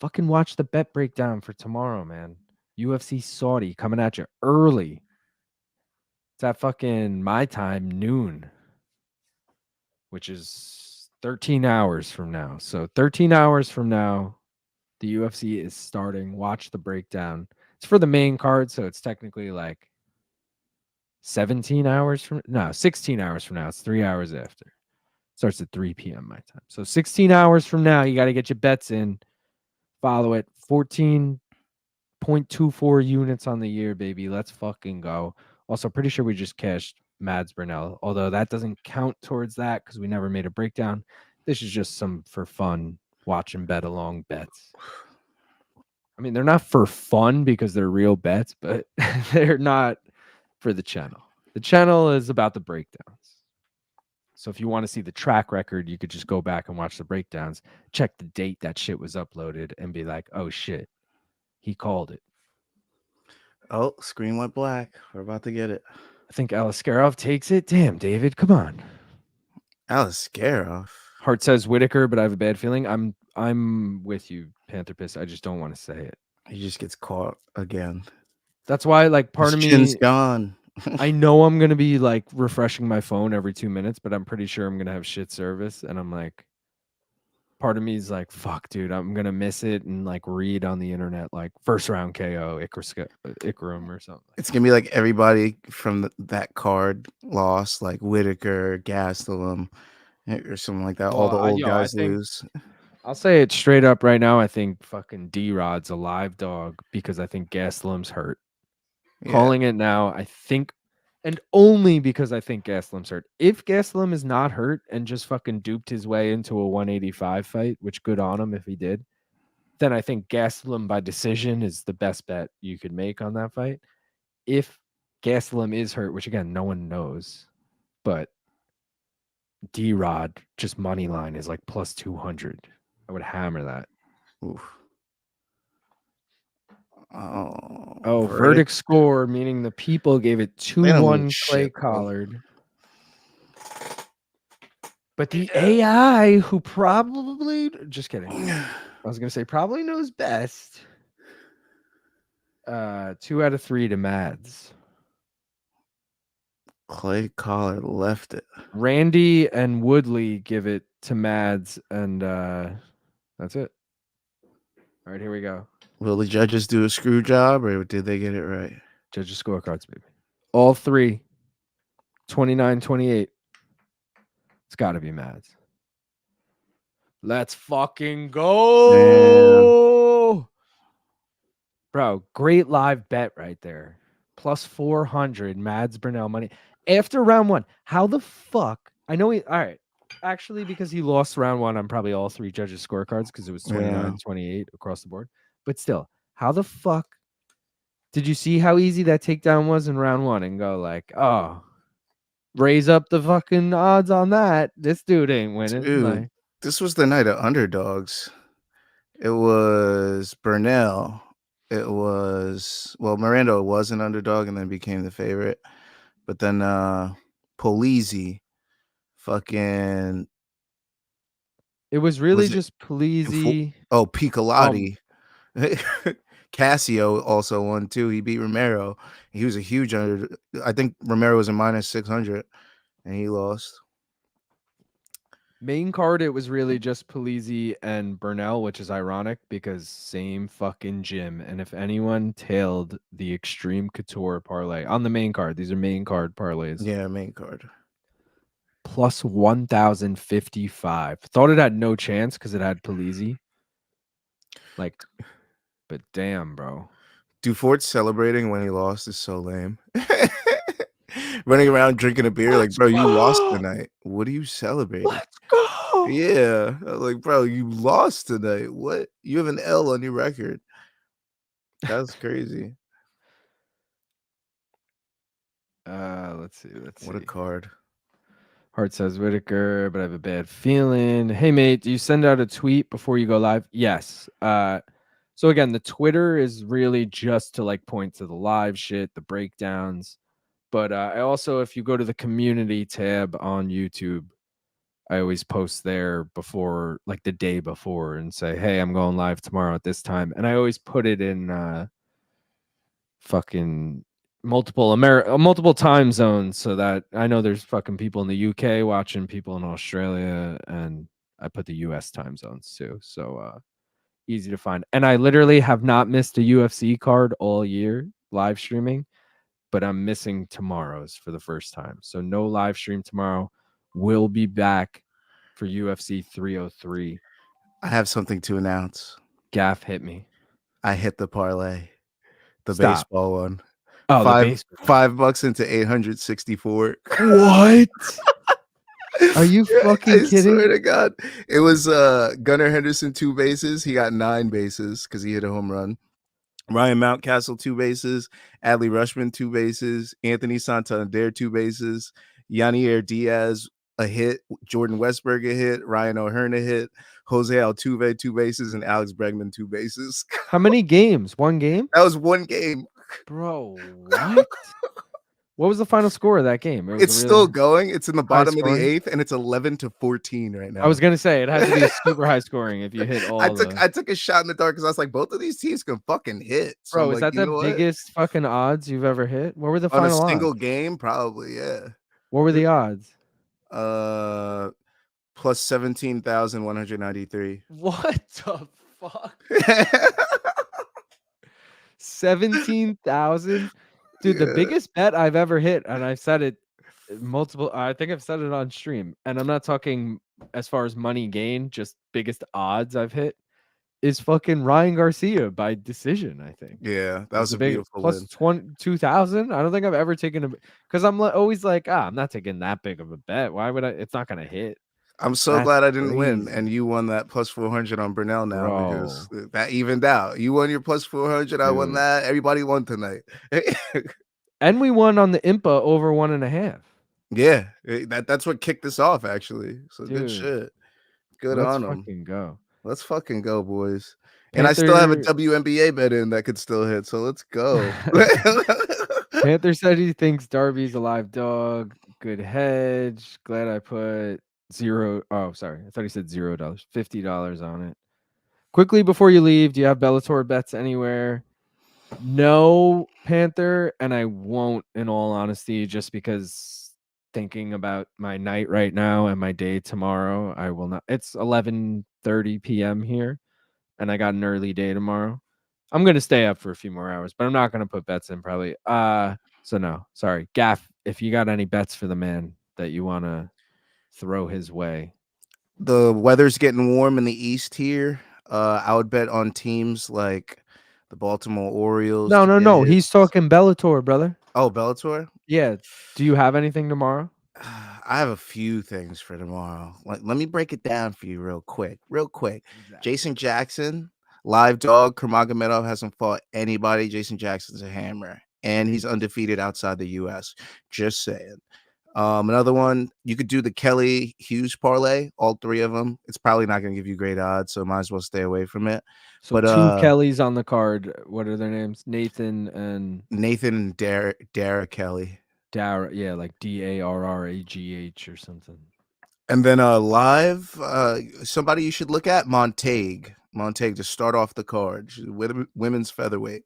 S2: fucking watch the bet breakdown for tomorrow, man. UFC Saudi coming at you early. It's at fucking my time, noon, which is 13 hours from now. So 13 hours from now, the UFC is starting. Watch the breakdown. It's for the main card, so it's technically like 16 hours from now. It's 3 hours after. Starts at 3 p.m. my time. So 16 hours from now, you got to get your bets in. Follow it. 14.24 units on the year, baby. Let's fucking go. Also, pretty sure we just cashed Mads Burnell, although that doesn't count towards that because we never made a breakdown. This is just some for fun, watch and bet along bets. I mean, they're not for fun because they're real bets, but they're not for the channel. The channel is about the breakdowns. So if you want to see the track record, you could just go back and watch the breakdowns, check the date that shit was uploaded, and be like, oh shit, he called it.
S3: Oh, screen went black. We're about to get it.
S2: I think Aliskerov takes it. Damn, David, come on.
S3: Aliskerov.
S2: Hart says Whitaker, but I have a bad feeling. I'm with you, Panther Piss. I just don't want to say it.
S3: He just gets caught again.
S2: That's why, like, part of me,
S3: chin's gone.
S2: I know I'm gonna be like refreshing my phone every 2 minutes, but I'm pretty sure I'm gonna have shit service, and I'm like, part of me is like, fuck, dude, I'm gonna miss it and like read on the internet like first round KO Ikram or something.
S3: It's gonna be like everybody from that card lost, like Whitaker, Gastelum, or something like that. All the old guys lose.
S2: I'll say it straight up right now. I think fucking D-Rod's a live dog because I think Gastelum's hurt.
S3: Yeah.
S2: Calling it now, I think, and only because I think Gastelum's hurt. If Gastelum is not hurt and just fucking duped his way into a 185 fight, which good on him if he did, then I think Gastelum by decision is the best bet you could make on that fight. If Gastelum is hurt, which again, no one knows, but D-Rod just money line is like plus 200. I would hammer that.
S3: Oof.
S2: Oh, verdict score, meaning the people gave it 2-1 Clay Collard. But the AI, who probably, just kidding. I was going to say probably knows best. 2 out of 3 to Mads.
S3: Clay Collard left it.
S2: Randy and Woodley give it to Mads, and that's it. All right, here we go.
S3: Will the judges do a screw job, or did they get it right?
S2: Judges scorecards, baby. All three. 29-28. It's got to be Mads. Let's fucking go. Man. Bro, great live bet right there. Plus 400, Mads Burnell money. After round 1, how the fuck? I know he, all right. Actually, because he lost round 1 on probably all 3 judges' scorecards because it was 29-28 across the board. But still, how the fuck did you see how easy that takedown was in round 1 and go like, oh, raise up the fucking odds on that? This dude ain't winning.
S3: Dude,
S2: like,
S3: this was the night of underdogs. It was Burnell. It was, well, Miranda was an underdog and then became the favorite. But then Polizzi, fucking.
S2: It was really just Polizzi.
S3: Oh, Piccolotti. Casio also won too. He beat Romero. He was a huge under. I think Romero was a minus 600 and he lost.
S2: Main card, it was really just Polizzi and Burnell, which is ironic because same fucking gym. And if anyone tailed the Extreme Couture parlay on the main card, these are main card parlays.
S3: Yeah, main card.
S2: Plus 1,055. Thought it had no chance because it had Polizzi. Like, but damn, bro.
S3: Dufort celebrating when he lost is so lame. Running around drinking a beer, like, bro, you lost tonight. What are you celebrating?
S2: Let's go.
S3: Yeah. Like, bro, you lost tonight. What? You have an L on your record. That's crazy.
S2: Let's see.
S3: What a card.
S2: Hart says Whitaker, but I have a bad feeling. Hey, mate, do you send out a tweet before you go live? Yes. So again, the Twitter is really just to like point to the live shit, the breakdowns. But I also, if you go to the community tab on YouTube, I always post there before, like the day before, and say, hey, I'm going live tomorrow at this time. And I always put it in fucking multiple time zones so that I know there's fucking people in the UK watching, people in Australia, and I put the US time zones too. So easy to find. And I literally have not missed a UFC card all year live streaming, but I'm missing tomorrow's for the first time. So no live stream tomorrow. We'll be back for UFC 303.
S3: I have something to announce.
S2: Gaff hit me.
S3: I hit the parlay. The baseball one.
S2: Oh,
S3: $5 into 864.
S2: What? Are you fucking kidding?
S3: I swear to God. It was Gunnar Henderson 2 bases. He got 9 bases because he hit a home run. Ryan Mountcastle 2 bases. Adley Rushman 2 bases. Anthony Santander 2 bases. Yanier Diaz a hit. Jordan Westberg a hit. Ryan O'Hearn a hit. Jose Altuve 2 bases. And Alex Bregman 2 bases.
S2: How many games? 1 game?
S3: That was 1 game.
S2: Bro, what? What was the final score of that game?
S3: It's still going. It's in the bottom of the 8th, and it's 11-14 right now.
S2: I was gonna say it has to be a super high scoring if you hit all.
S3: I took a shot in the dark because I was like, both of these teams can fucking hit. So
S2: bro, is that the biggest fucking odds you've ever hit? What were the final odds?
S3: On a single game? Probably, yeah.
S2: What were the odds?
S3: plus 17,193.
S2: What the fuck? 17,000? Dude, the
S3: Yeah.
S2: biggest bet I've ever hit, and I've said it multiple, I think I've said it on stream, and I'm not talking as far as money gain, just biggest odds I've hit is fucking Ryan Garcia by decision, I think.
S3: Yeah, that
S2: Is
S3: was
S2: the
S3: a
S2: big
S3: beautiful
S2: plus
S3: win.
S2: 2,000. I don't think I've ever taken a because always like, I'm not taking that big of a bet. Why would I? It's not gonna hit.
S3: I'm so
S2: That's
S3: glad I didn't win,
S2: crazy,
S3: and you won that plus 400 on Burnell now because
S2: bro.
S3: that evened out. You won your plus 400. I won
S2: Dude.
S3: that. Everybody won tonight.
S2: And we won on the Impa over 1.5.
S3: Yeah, that's what kicked us off actually. So good
S2: Dude,
S3: shit. Good
S2: let's
S3: on them.
S2: fucking go.
S3: Let's fucking go, boys. And I still have a
S2: Panther
S3: WNBA bet in that could still hit. So let's go.
S2: Panther said he thinks Darby's a live dog. Good hedge. Glad I put zero. Oh, sorry. I thought he said $0. $50 on it. Quickly before you leave, do you have Bellator bets anywhere? No, Panther, and I won't, in all honesty, just because thinking about my night right now and my day tomorrow, I will not. It's 11:30 p.m. here, and I got an early day tomorrow. I'm gonna stay up for a few more hours, but I'm not gonna put bets in probably. So no, sorry, Gaff. If you got any bets for the man that you wanna throw his way,
S3: The weather's getting warm in the East here. I would bet on teams like the Baltimore Orioles to get
S2: no. He's
S3: hits.
S2: talking Bellator, brother.
S3: Oh, Bellator.
S2: Yeah. Do you have anything tomorrow?
S3: I have a few things for tomorrow. Let me break it down for you real quick. Jason Jackson, live dog. Kurmagomedov hasn't fought anybody. Jason Jackson's a hammer, and he's undefeated outside the U.S. Just saying. Another one, you could do the Kelly Hughes parlay, all three of them. It's probably not going to give you great odds, so might as well stay away from it.
S2: So
S3: But
S2: two Kellys on the card. What are their names? Nathan and
S3: Nathan and Dara Kelly.
S2: Dara. Yeah, like Darragh or something.
S3: And then live, somebody you should look at, Montague to start off the card. She's women's featherweight.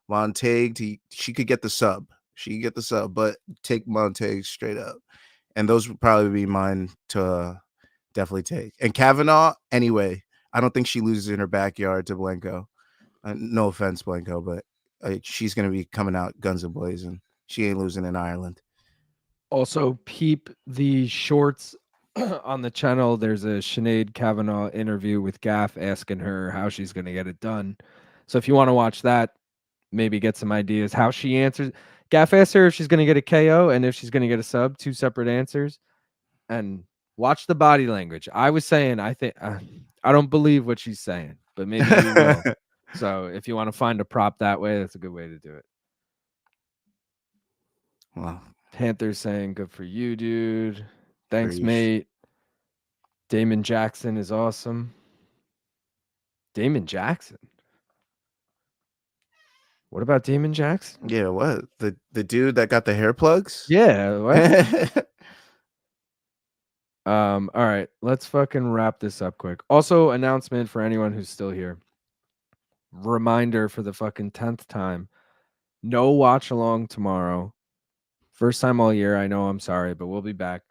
S3: Montague, she could get the sub. She could get the sub, but take Montague straight up. And those would probably be mine to definitely take. And Kavanaugh, anyway, I don't think she loses in her backyard to Blanco. No offense, Blanco, but she's going to be coming out guns and blazing. She ain't losing in Ireland.
S2: Also, peep the shorts on the channel. There's a Sinead Kavanaugh interview with Gaff asking her how she's going to get it done. So if you want to watch that, maybe get some ideas how she answers. Gaff asked her if she's going to get a KO and if she's going to get a sub, two separate answers. And watch the body language. I was saying, I think I don't believe what she's saying, but maybe you will. So if you want to find a prop that way, that's a good way to do it.
S3: Wow.
S2: Panther's saying, good for you, dude. Thanks,
S3: Preach.
S2: mate. Damon Jackson is awesome. Damon Jackson? What about Damon Jackson?
S3: Yeah, what? The dude that got the hair plugs?
S2: Yeah, what? All right, let's fucking wrap this up quick. Also, announcement for anyone who's still here. Reminder for the fucking 10th time. No watch along tomorrow. First time all year. I know, I'm sorry, but we'll be back.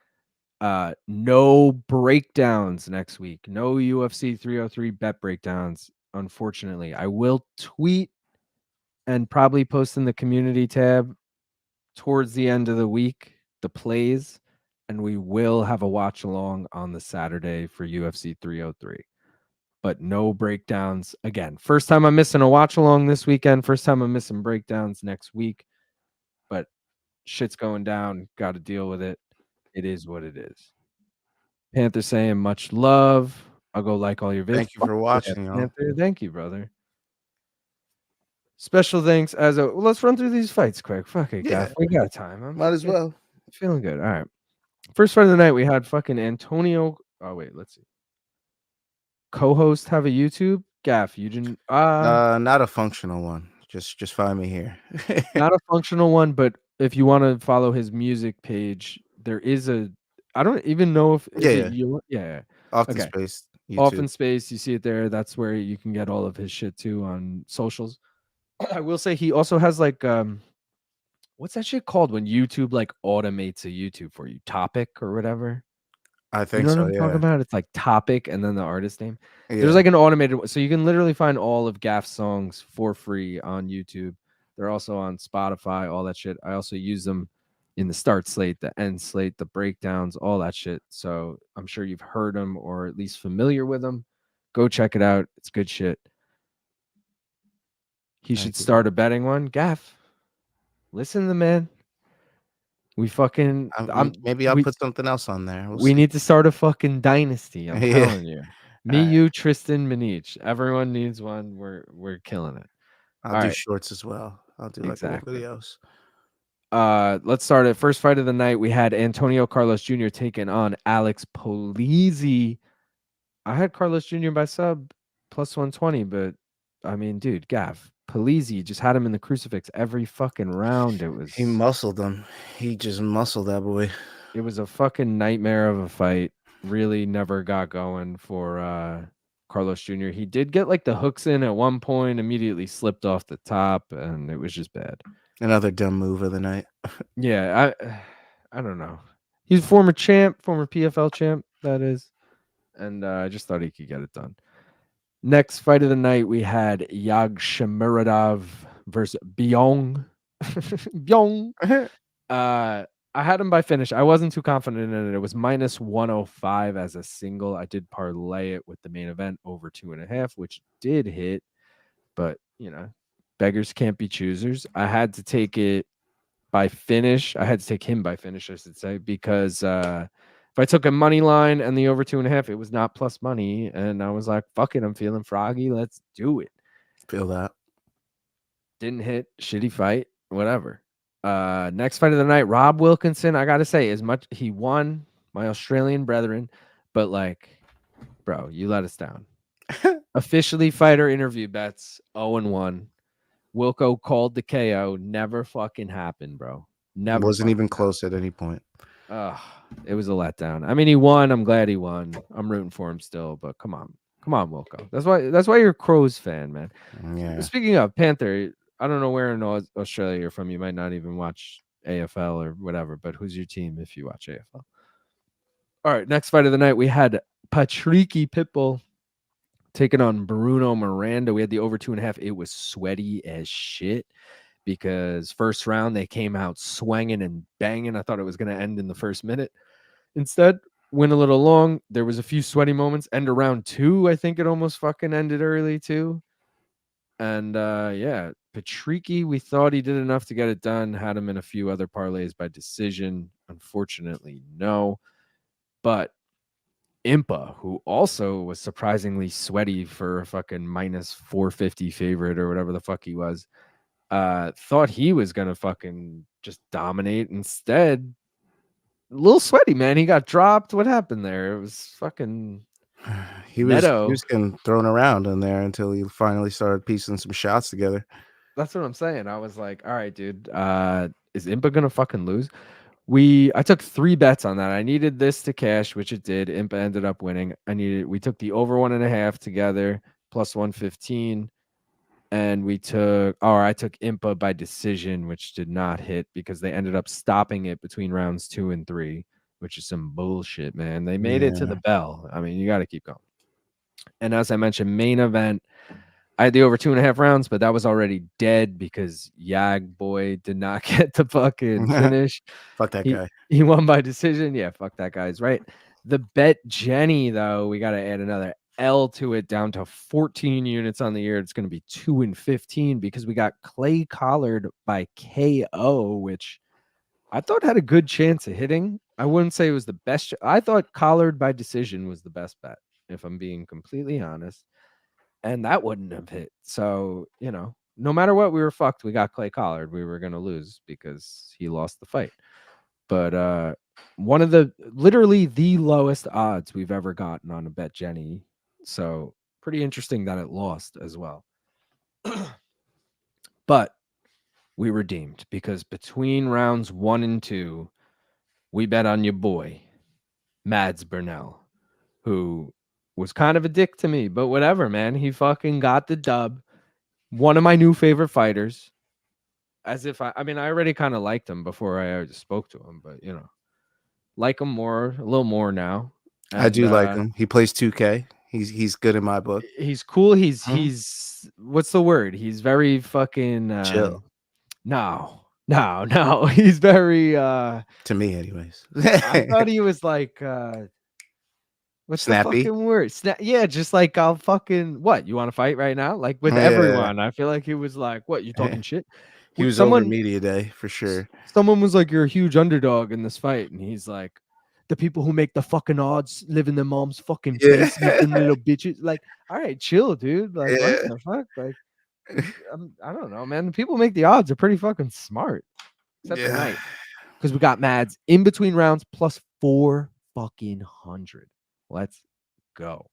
S2: No breakdowns next week. No UFC 303 bet breakdowns, unfortunately. I will tweet and probably post in the community tab towards the end of the week the plays, and we will have a watch along on the Saturday for UFC 303. But no breakdowns again. First time I'm missing a watch along this weekend. First time I'm missing breakdowns next week. But shit's going down. Got to deal with it. It is what it is. Panther saying much love. I'll go like all your videos.
S3: Thank you for watching, y'all.
S2: Panther, thank you, brother. Special thanks let's run through these fights quick. Fuck it,
S3: Yeah.
S2: Gaff. We got time.
S3: Might as well.
S2: Feeling good. All right. First fight of the night, we had fucking Antonio. Oh, wait, let's see. Co-host have a YouTube? Gaff, you didn't
S3: Not a functional one. Just find me here.
S2: not a functional one, but if you want to follow his music page, there is I don't even know if yeah.
S3: Off the
S2: Okay.
S3: space. YouTube.
S2: Off in space, you see it there. That's where you can get all of his shit too on socials. I will say he also has like what's that shit called when YouTube like automates a YouTube for you? Topic or whatever?
S3: I
S2: You
S3: think
S2: know what
S3: so.
S2: I'm talking
S3: Yeah.
S2: about? It's like topic and then the artist name. There's
S3: Yeah.
S2: like an automated, so you can literally find all of Gaff's songs for free on YouTube. They're also on Spotify, all that shit. I also use them in the start slate, the end slate, the breakdowns, all that shit. So I'm sure you've heard them or at least familiar with them. Go check it out. It's good shit. He should
S3: Thank you.
S2: start a betting one. Gaff, listen to the man. We fucking,
S3: Maybe I'll put something else on there. We'll
S2: we
S3: see.
S2: need to start a fucking dynasty. I'm
S3: Yeah.
S2: telling you. Me,
S3: Alright.
S2: you, Tristan, Manich. Everyone needs one. We're killing it.
S3: I'll
S2: All
S3: do
S2: right.
S3: shorts as well. I'll do like little
S2: Exactly.
S3: videos.
S2: Let's start it. First fight of the night. We had Antonio Carlos Jr. taking on Alex Polizzi. I had Carlos Jr. by sub plus 120, but I mean, dude, Gav, Polizzi just had him in the crucifix every fucking round.
S3: He muscled him. He just muscled that boy.
S2: It was a fucking nightmare of a fight. Really never got going for Carlos Jr. He did get like the hooks in at one point, immediately slipped off the top, and it was just bad.
S3: Another dumb move of the night.
S2: Yeah, I don't know. He's a former champ, former PFL champ, that is. And I just thought he could get it done. Next fight of the night, we had Yagshimuradov versus Biyong. Biyong. I had him by finish. I wasn't too confident in it. It was minus 105 as a single. I did parlay it with the main event over 2.5, which did hit. But, you know, beggars can't be choosers. I had to take it by finish. I had to take him by finish, I should say, because if I took a money line and the over 2.5, it was not plus money. And I was like, fuck it, I'm feeling froggy. Let's do it.
S3: Feel that.
S2: Didn't hit. Shitty fight. Whatever. Next fight of the night, Rob Wilkinson. I gotta say, as much he won, my Australian brethren, but like, bro, you let us down. Officially fighter interview bets 0-1. Wilco called the KO. Never fucking happened, bro. Never.
S3: Wasn't even close at any point.
S2: It was a letdown. I mean, he won. I'm glad he won. I'm rooting for him still, but come on, Wilco. That's why you're a Crows fan, man.
S3: Yeah.
S2: Speaking of Panther, I don't know where in Australia you're from. You might not even watch AFL or whatever, but who's your team if you watch AFL? All right, next fight of the night, we had Patricky Pitbull taking on Bruno Miranda. We had the over 2.5. It was sweaty as shit because first round they came out swinging and banging. I thought it was going to end in the first minute. Instead, went a little long. There was a few sweaty moments. End of round 2, I think it almost fucking ended early too. And yeah, Patricky, we thought he did enough to get it done. Had him in a few other parlays by decision. Unfortunately, no. But Impa, who also was surprisingly sweaty for a fucking minus 450 favorite or whatever the fuck he was, thought he was gonna fucking just dominate. Instead, a little sweaty, man. He got dropped. What happened there? It was fucking
S3: He was
S2: Nedoh.
S3: getting thrown around in there until he finally started piecing some shots together.
S2: That's what I'm saying. I was like, all right, dude, is Impa gonna fucking lose? I took 3 bets on that. I needed this to cash, which it did. Impa ended up winning. We took the over 1.5 together, plus 115. And I took Impa by decision, which did not hit because they ended up stopping it between rounds 2 and 3, which is some bullshit, man. They made it to the bell. I mean, you got to keep going. And as I mentioned, main event, I had the over 2.5 rounds, but that was already dead because Yag boy did not get the fucking finish.
S3: Fuck that guy.
S2: He won by decision. Yeah, fuck that guy's right. The bet Jenny, though, we got to add another L to it, down to 14 units on the year. It's going to be 2-15 because we got Clay Collard by KO, which I thought had a good chance of hitting. I wouldn't say it was the best. I thought Collard by decision was the best bet, if I'm being completely honest. And that wouldn't have hit. So, no matter what, we were fucked. We got Clay Collard. We were going to lose because he lost the fight. But one of literally the lowest odds we've ever gotten on a bet Jenny. So pretty interesting that it lost as well. But we redeemed because between rounds 1 and 2, we bet on your boy, Mads Burnell, who was kind of a dick to me, but whatever, man. He fucking got the dub. One of my new favorite fighters. As if I already kind of liked him before I spoke to him, but like him a little more now.
S3: I
S2: And
S3: do like him. He plays 2K. He's good in my book.
S2: he's cool.
S3: Mhm.
S2: He's what's the word? He's very fucking
S3: Chill
S2: no. He's very
S3: to me, anyways.
S2: I thought he was like what's the
S3: Snappy.
S2: fucking word? Yeah, just like I'll fucking what? You want to fight right now? Like with
S3: Yeah.
S2: everyone. I feel like he was like, "What, you talking shit?"
S3: He was over
S2: Someone
S3: media day for sure.
S2: someone was like, "You're a huge underdog in this fight." And he's like, "The people who make the fucking odds live in their mom's fucking
S3: Yeah.
S2: basement, them little bitches." Like, all right, chill, dude. Like, what
S3: Yeah.
S2: the fuck? Like, I don't know, man. The people who make the odds are pretty fucking smart, except
S3: Yeah.
S2: tonight because we got Mads in between rounds plus 400. Let's go.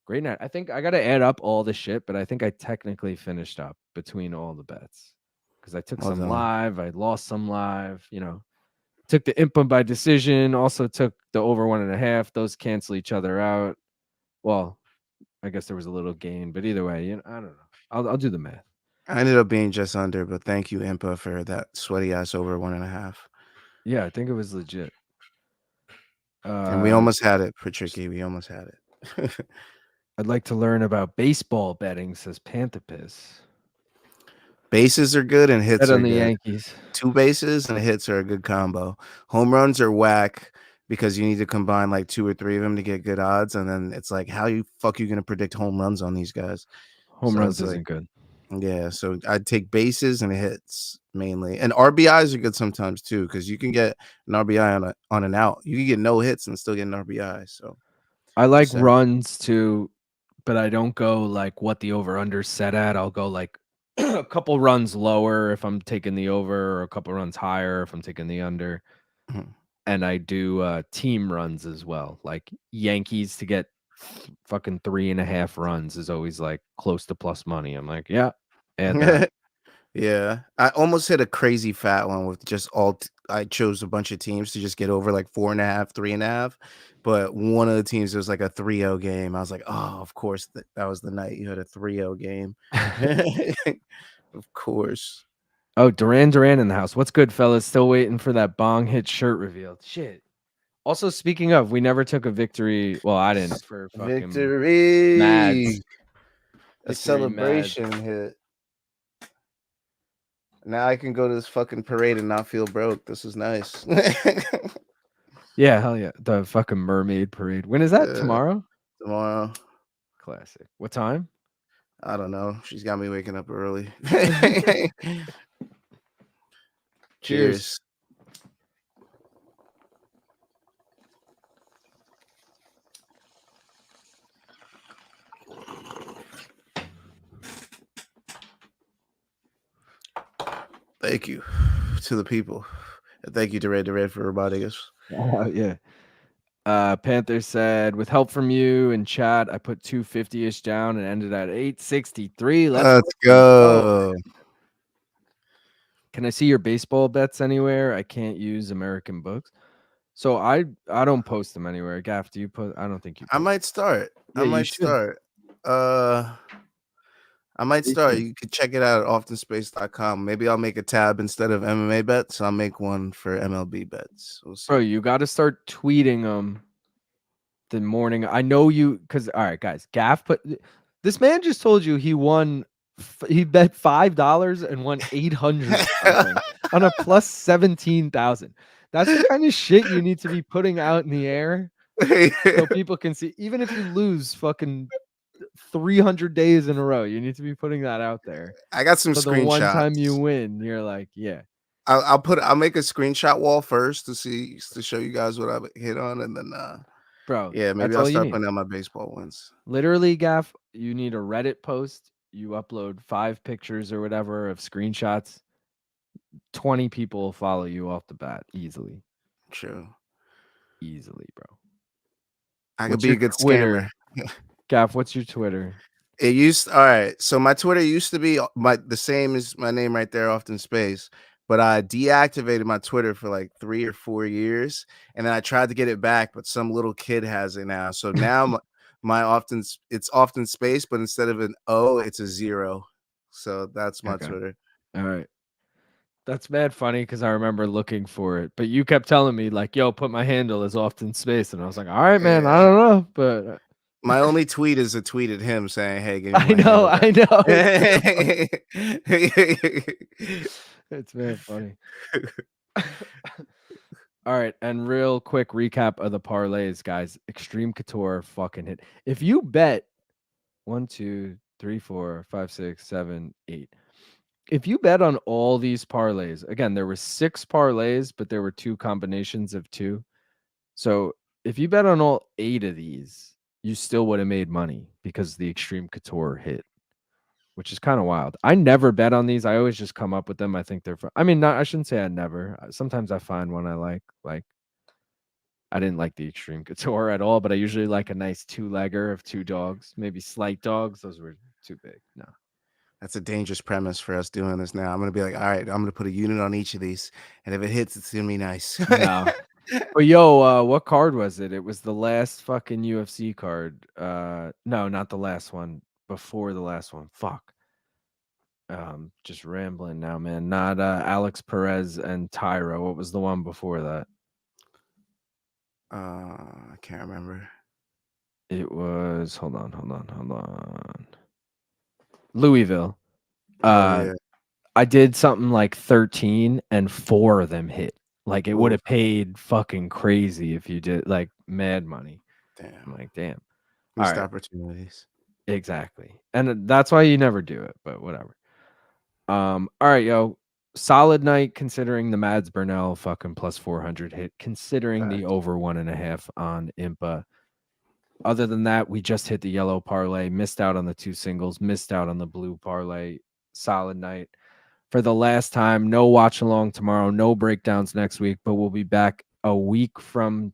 S2: Great night. I think I got to add up all the shit, but I think I technically finished up between all the bets because I took
S3: Well
S2: some
S3: done.
S2: live, I lost some live, took the Impa by decision, also took the over 1.5. Those cancel each other out. Well, I guess there was a little gain, but either way, I don't know. I'll do the math.
S3: I ended up being just under, but thank you, Impa, for that sweaty ass over 1.5.
S2: Yeah, I think it was legit.
S3: And we almost had it, Patricky. We almost had it.
S2: I'd like to learn about baseball betting, says Panthapis.
S3: Bases are good and hits
S2: Bet
S3: are
S2: on the
S3: good.
S2: Yankees.
S3: 2 bases and hits are a good combo. Home runs are whack because you need to combine like 2 or 3 of them to get good odds. And then it's like, how you gonna predict home runs on these guys?
S2: Home
S3: So
S2: runs
S3: it's like,
S2: isn't good.
S3: yeah. So I'd take bases and hits mainly, and RBIs are good sometimes too because you can get an RBI on an out. You can get no hits and still get an RBI. So
S2: I like
S3: just saying.
S2: runs too, but I don't go like what the over under set at. I'll go like a couple runs lower if I'm taking the over, or a couple runs higher if I'm taking the under.
S3: Mhm.
S2: And I do team runs as well. Like Yankees to get fucking 3.5 runs is always like close to plus money. I'm like, yeah, add that.
S3: Yeah, I almost hit a crazy fat one with just I chose a bunch of teams to just get over like 4.5, 3.5. But one of the teams was like a 3-0 game. I was like, oh, of course, that was the night you had a 3-0 game. Of course.
S2: Oh, Duran in the house. What's good, fellas? Still waiting for that bong hit shirt revealed. Shit. Also, speaking of, we never took a victory. Well, I didn't for fucking
S3: Victory.
S2: Mads.
S3: A
S2: Victory
S3: celebration hit. Now I can go to this fucking parade and not feel broke. This is nice.
S2: Yeah, hell yeah. The fucking mermaid parade. When is that? Tomorrow?
S3: Tomorrow.
S2: Classic. What time?
S3: I don't know. She's got me waking up early. Cheers. Thank you to the people. And thank you to Red for reminding us.
S2: Yeah. Panther said, with help from you and chat, I put 250-ish down and ended at 863. Let's
S3: go.
S2: Can I see your baseball bets anywhere? I can't use American books. So I don't post them anywhere. Gaff, do you post? I don't think you post.
S3: I might start.
S2: Yeah,
S3: I
S2: you
S3: might
S2: should.
S3: start. You could check it out at oftenspace.com. Maybe I'll make a tab instead of MMA bets. I'll make one for MLB bets. We'll see.
S2: Bro, you got to start tweeting them the morning. I know you, because, all right, guys, Gaff this man just told you he won, he bet $5 and won 800 something on a plus 17,000. That's the kind of shit you need to be putting out in the air so people can see. Even if you lose fucking 300 days in a row, you need to be putting that out there.
S3: I got some
S2: So the
S3: screenshots.
S2: one time you win, you're like, yeah.
S3: I'll make a screenshot wall first to show you guys what I hit on, and then
S2: Bro,
S3: yeah, maybe I'll start putting out my baseball wins.
S2: Literally, Gaff, you need a Reddit post. You upload 5 pictures or whatever of screenshots. 20 people will follow you off the bat easily.
S3: True.
S2: Easily, bro.
S3: I could be a good
S2: Twitter?
S3: scammer.
S2: Gaff, what's your Twitter?
S3: All right. So my Twitter used to be the same as my name right there, Often Space. But I deactivated my Twitter for like 3 or 4 years, and then I tried to get it back, but some little kid has it now. So now it's Often Space, but instead of an O, it's a 0. So that's my Twitter.
S2: All right. That's mad funny because I remember looking for it, but you kept telling me like, "Yo, put my handle as often space," and I was like, "All right, man, I
S3: Yeah.
S2: don't know," but
S3: My only tweet is a tweet at him saying, "Hey, give me
S2: I
S3: my
S2: know,
S3: handle
S2: I
S3: back."
S2: know. It's very funny. All right, and real quick recap of the parlays, guys. Extreme Couture fucking hit. If you bet 1, 2, 3, 4, 5, 6, 7, 8. If you bet on all these parlays, again, there were 6 parlays, but there were 2 combinations of 2. So if you bet on all 8 of these, you still would have made money because the Extreme Couture hit, which is kind of wild. I never bet on these. I always just come up with them. I think they're fun. I mean, not I shouldn't say I never. Sometimes I find one I like. Like I didn't like the Extreme Couture at all, but I usually like a nice 2-legger of 2 dogs, maybe slight dogs. Those were too big. No.
S3: That's a dangerous premise for us doing this now. I'm gonna be like, all right, I'm gonna put a unit on each of these, and if it hits, it's gonna be nice.
S2: No. But yo, what card was it? It was the last fucking UFC card. No, not the last one. Before the last one. Fuck. Just rambling now, man. Not Alex Perez and Tyro. What was the one before that?
S3: I can't remember.
S2: It was hold on. Louisville.
S3: Oh yeah.
S2: I did something like 13 and 4 of them hit. Like it would
S3: Oof.
S2: have paid fucking crazy if you did like mad money. I'm
S3: Damn.
S2: like, damn.
S3: Missed
S2: All right.
S3: opportunities.
S2: Exactly. And that's why you never do it, but whatever. All right, yo. Solid night considering the Mads Burnell fucking plus 400 hit, considering the
S3: Facts.
S2: over 1.5 on Impa. Other than that, we just hit the yellow parlay, missed out on the 2 singles, missed out on the blue parlay. Solid night. For the last time, no watch along tomorrow, no breakdowns next week, but we'll be back a week from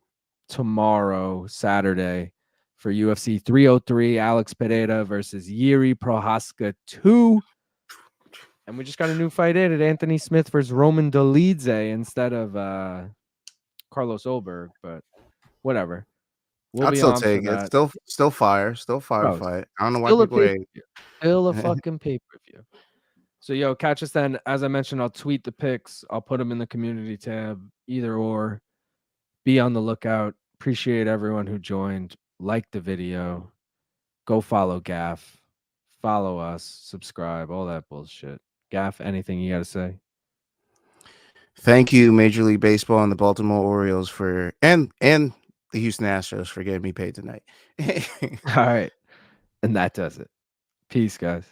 S2: tomorrow, Saturday, for UFC 303, Alex Pereira versus Yuri Prohaska 2. And we just got a new fight added, Anthony Smith versus Roman Dolidze instead of Carlos Olberg, but whatever. We'll
S3: I'd
S2: be
S3: still
S2: on for
S3: take it.
S2: that.
S3: Still fire
S2: Bro,
S3: fight. I don't know why
S2: still a
S3: people hate.
S2: pay-per-view. Still a fucking pay-per-view. So, yo, catch us then. As I mentioned, I'll tweet the pics. I'll put them in the community tab, either or. Be on the lookout. Appreciate everyone who joined. Like the video. Go follow Gaff. Follow us. Subscribe. All that bullshit. Gaff, anything you got to say?
S3: Thank you, Major League Baseball and the Baltimore Orioles for and the Houston Astros for getting me paid tonight.
S2: All right. And that does it. Peace, guys.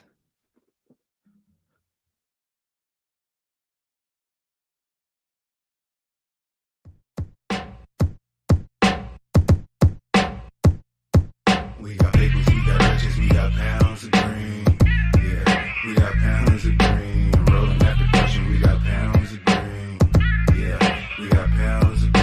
S1: We got papers, we got riches, we got pounds of green. Yeah, we got pounds of green.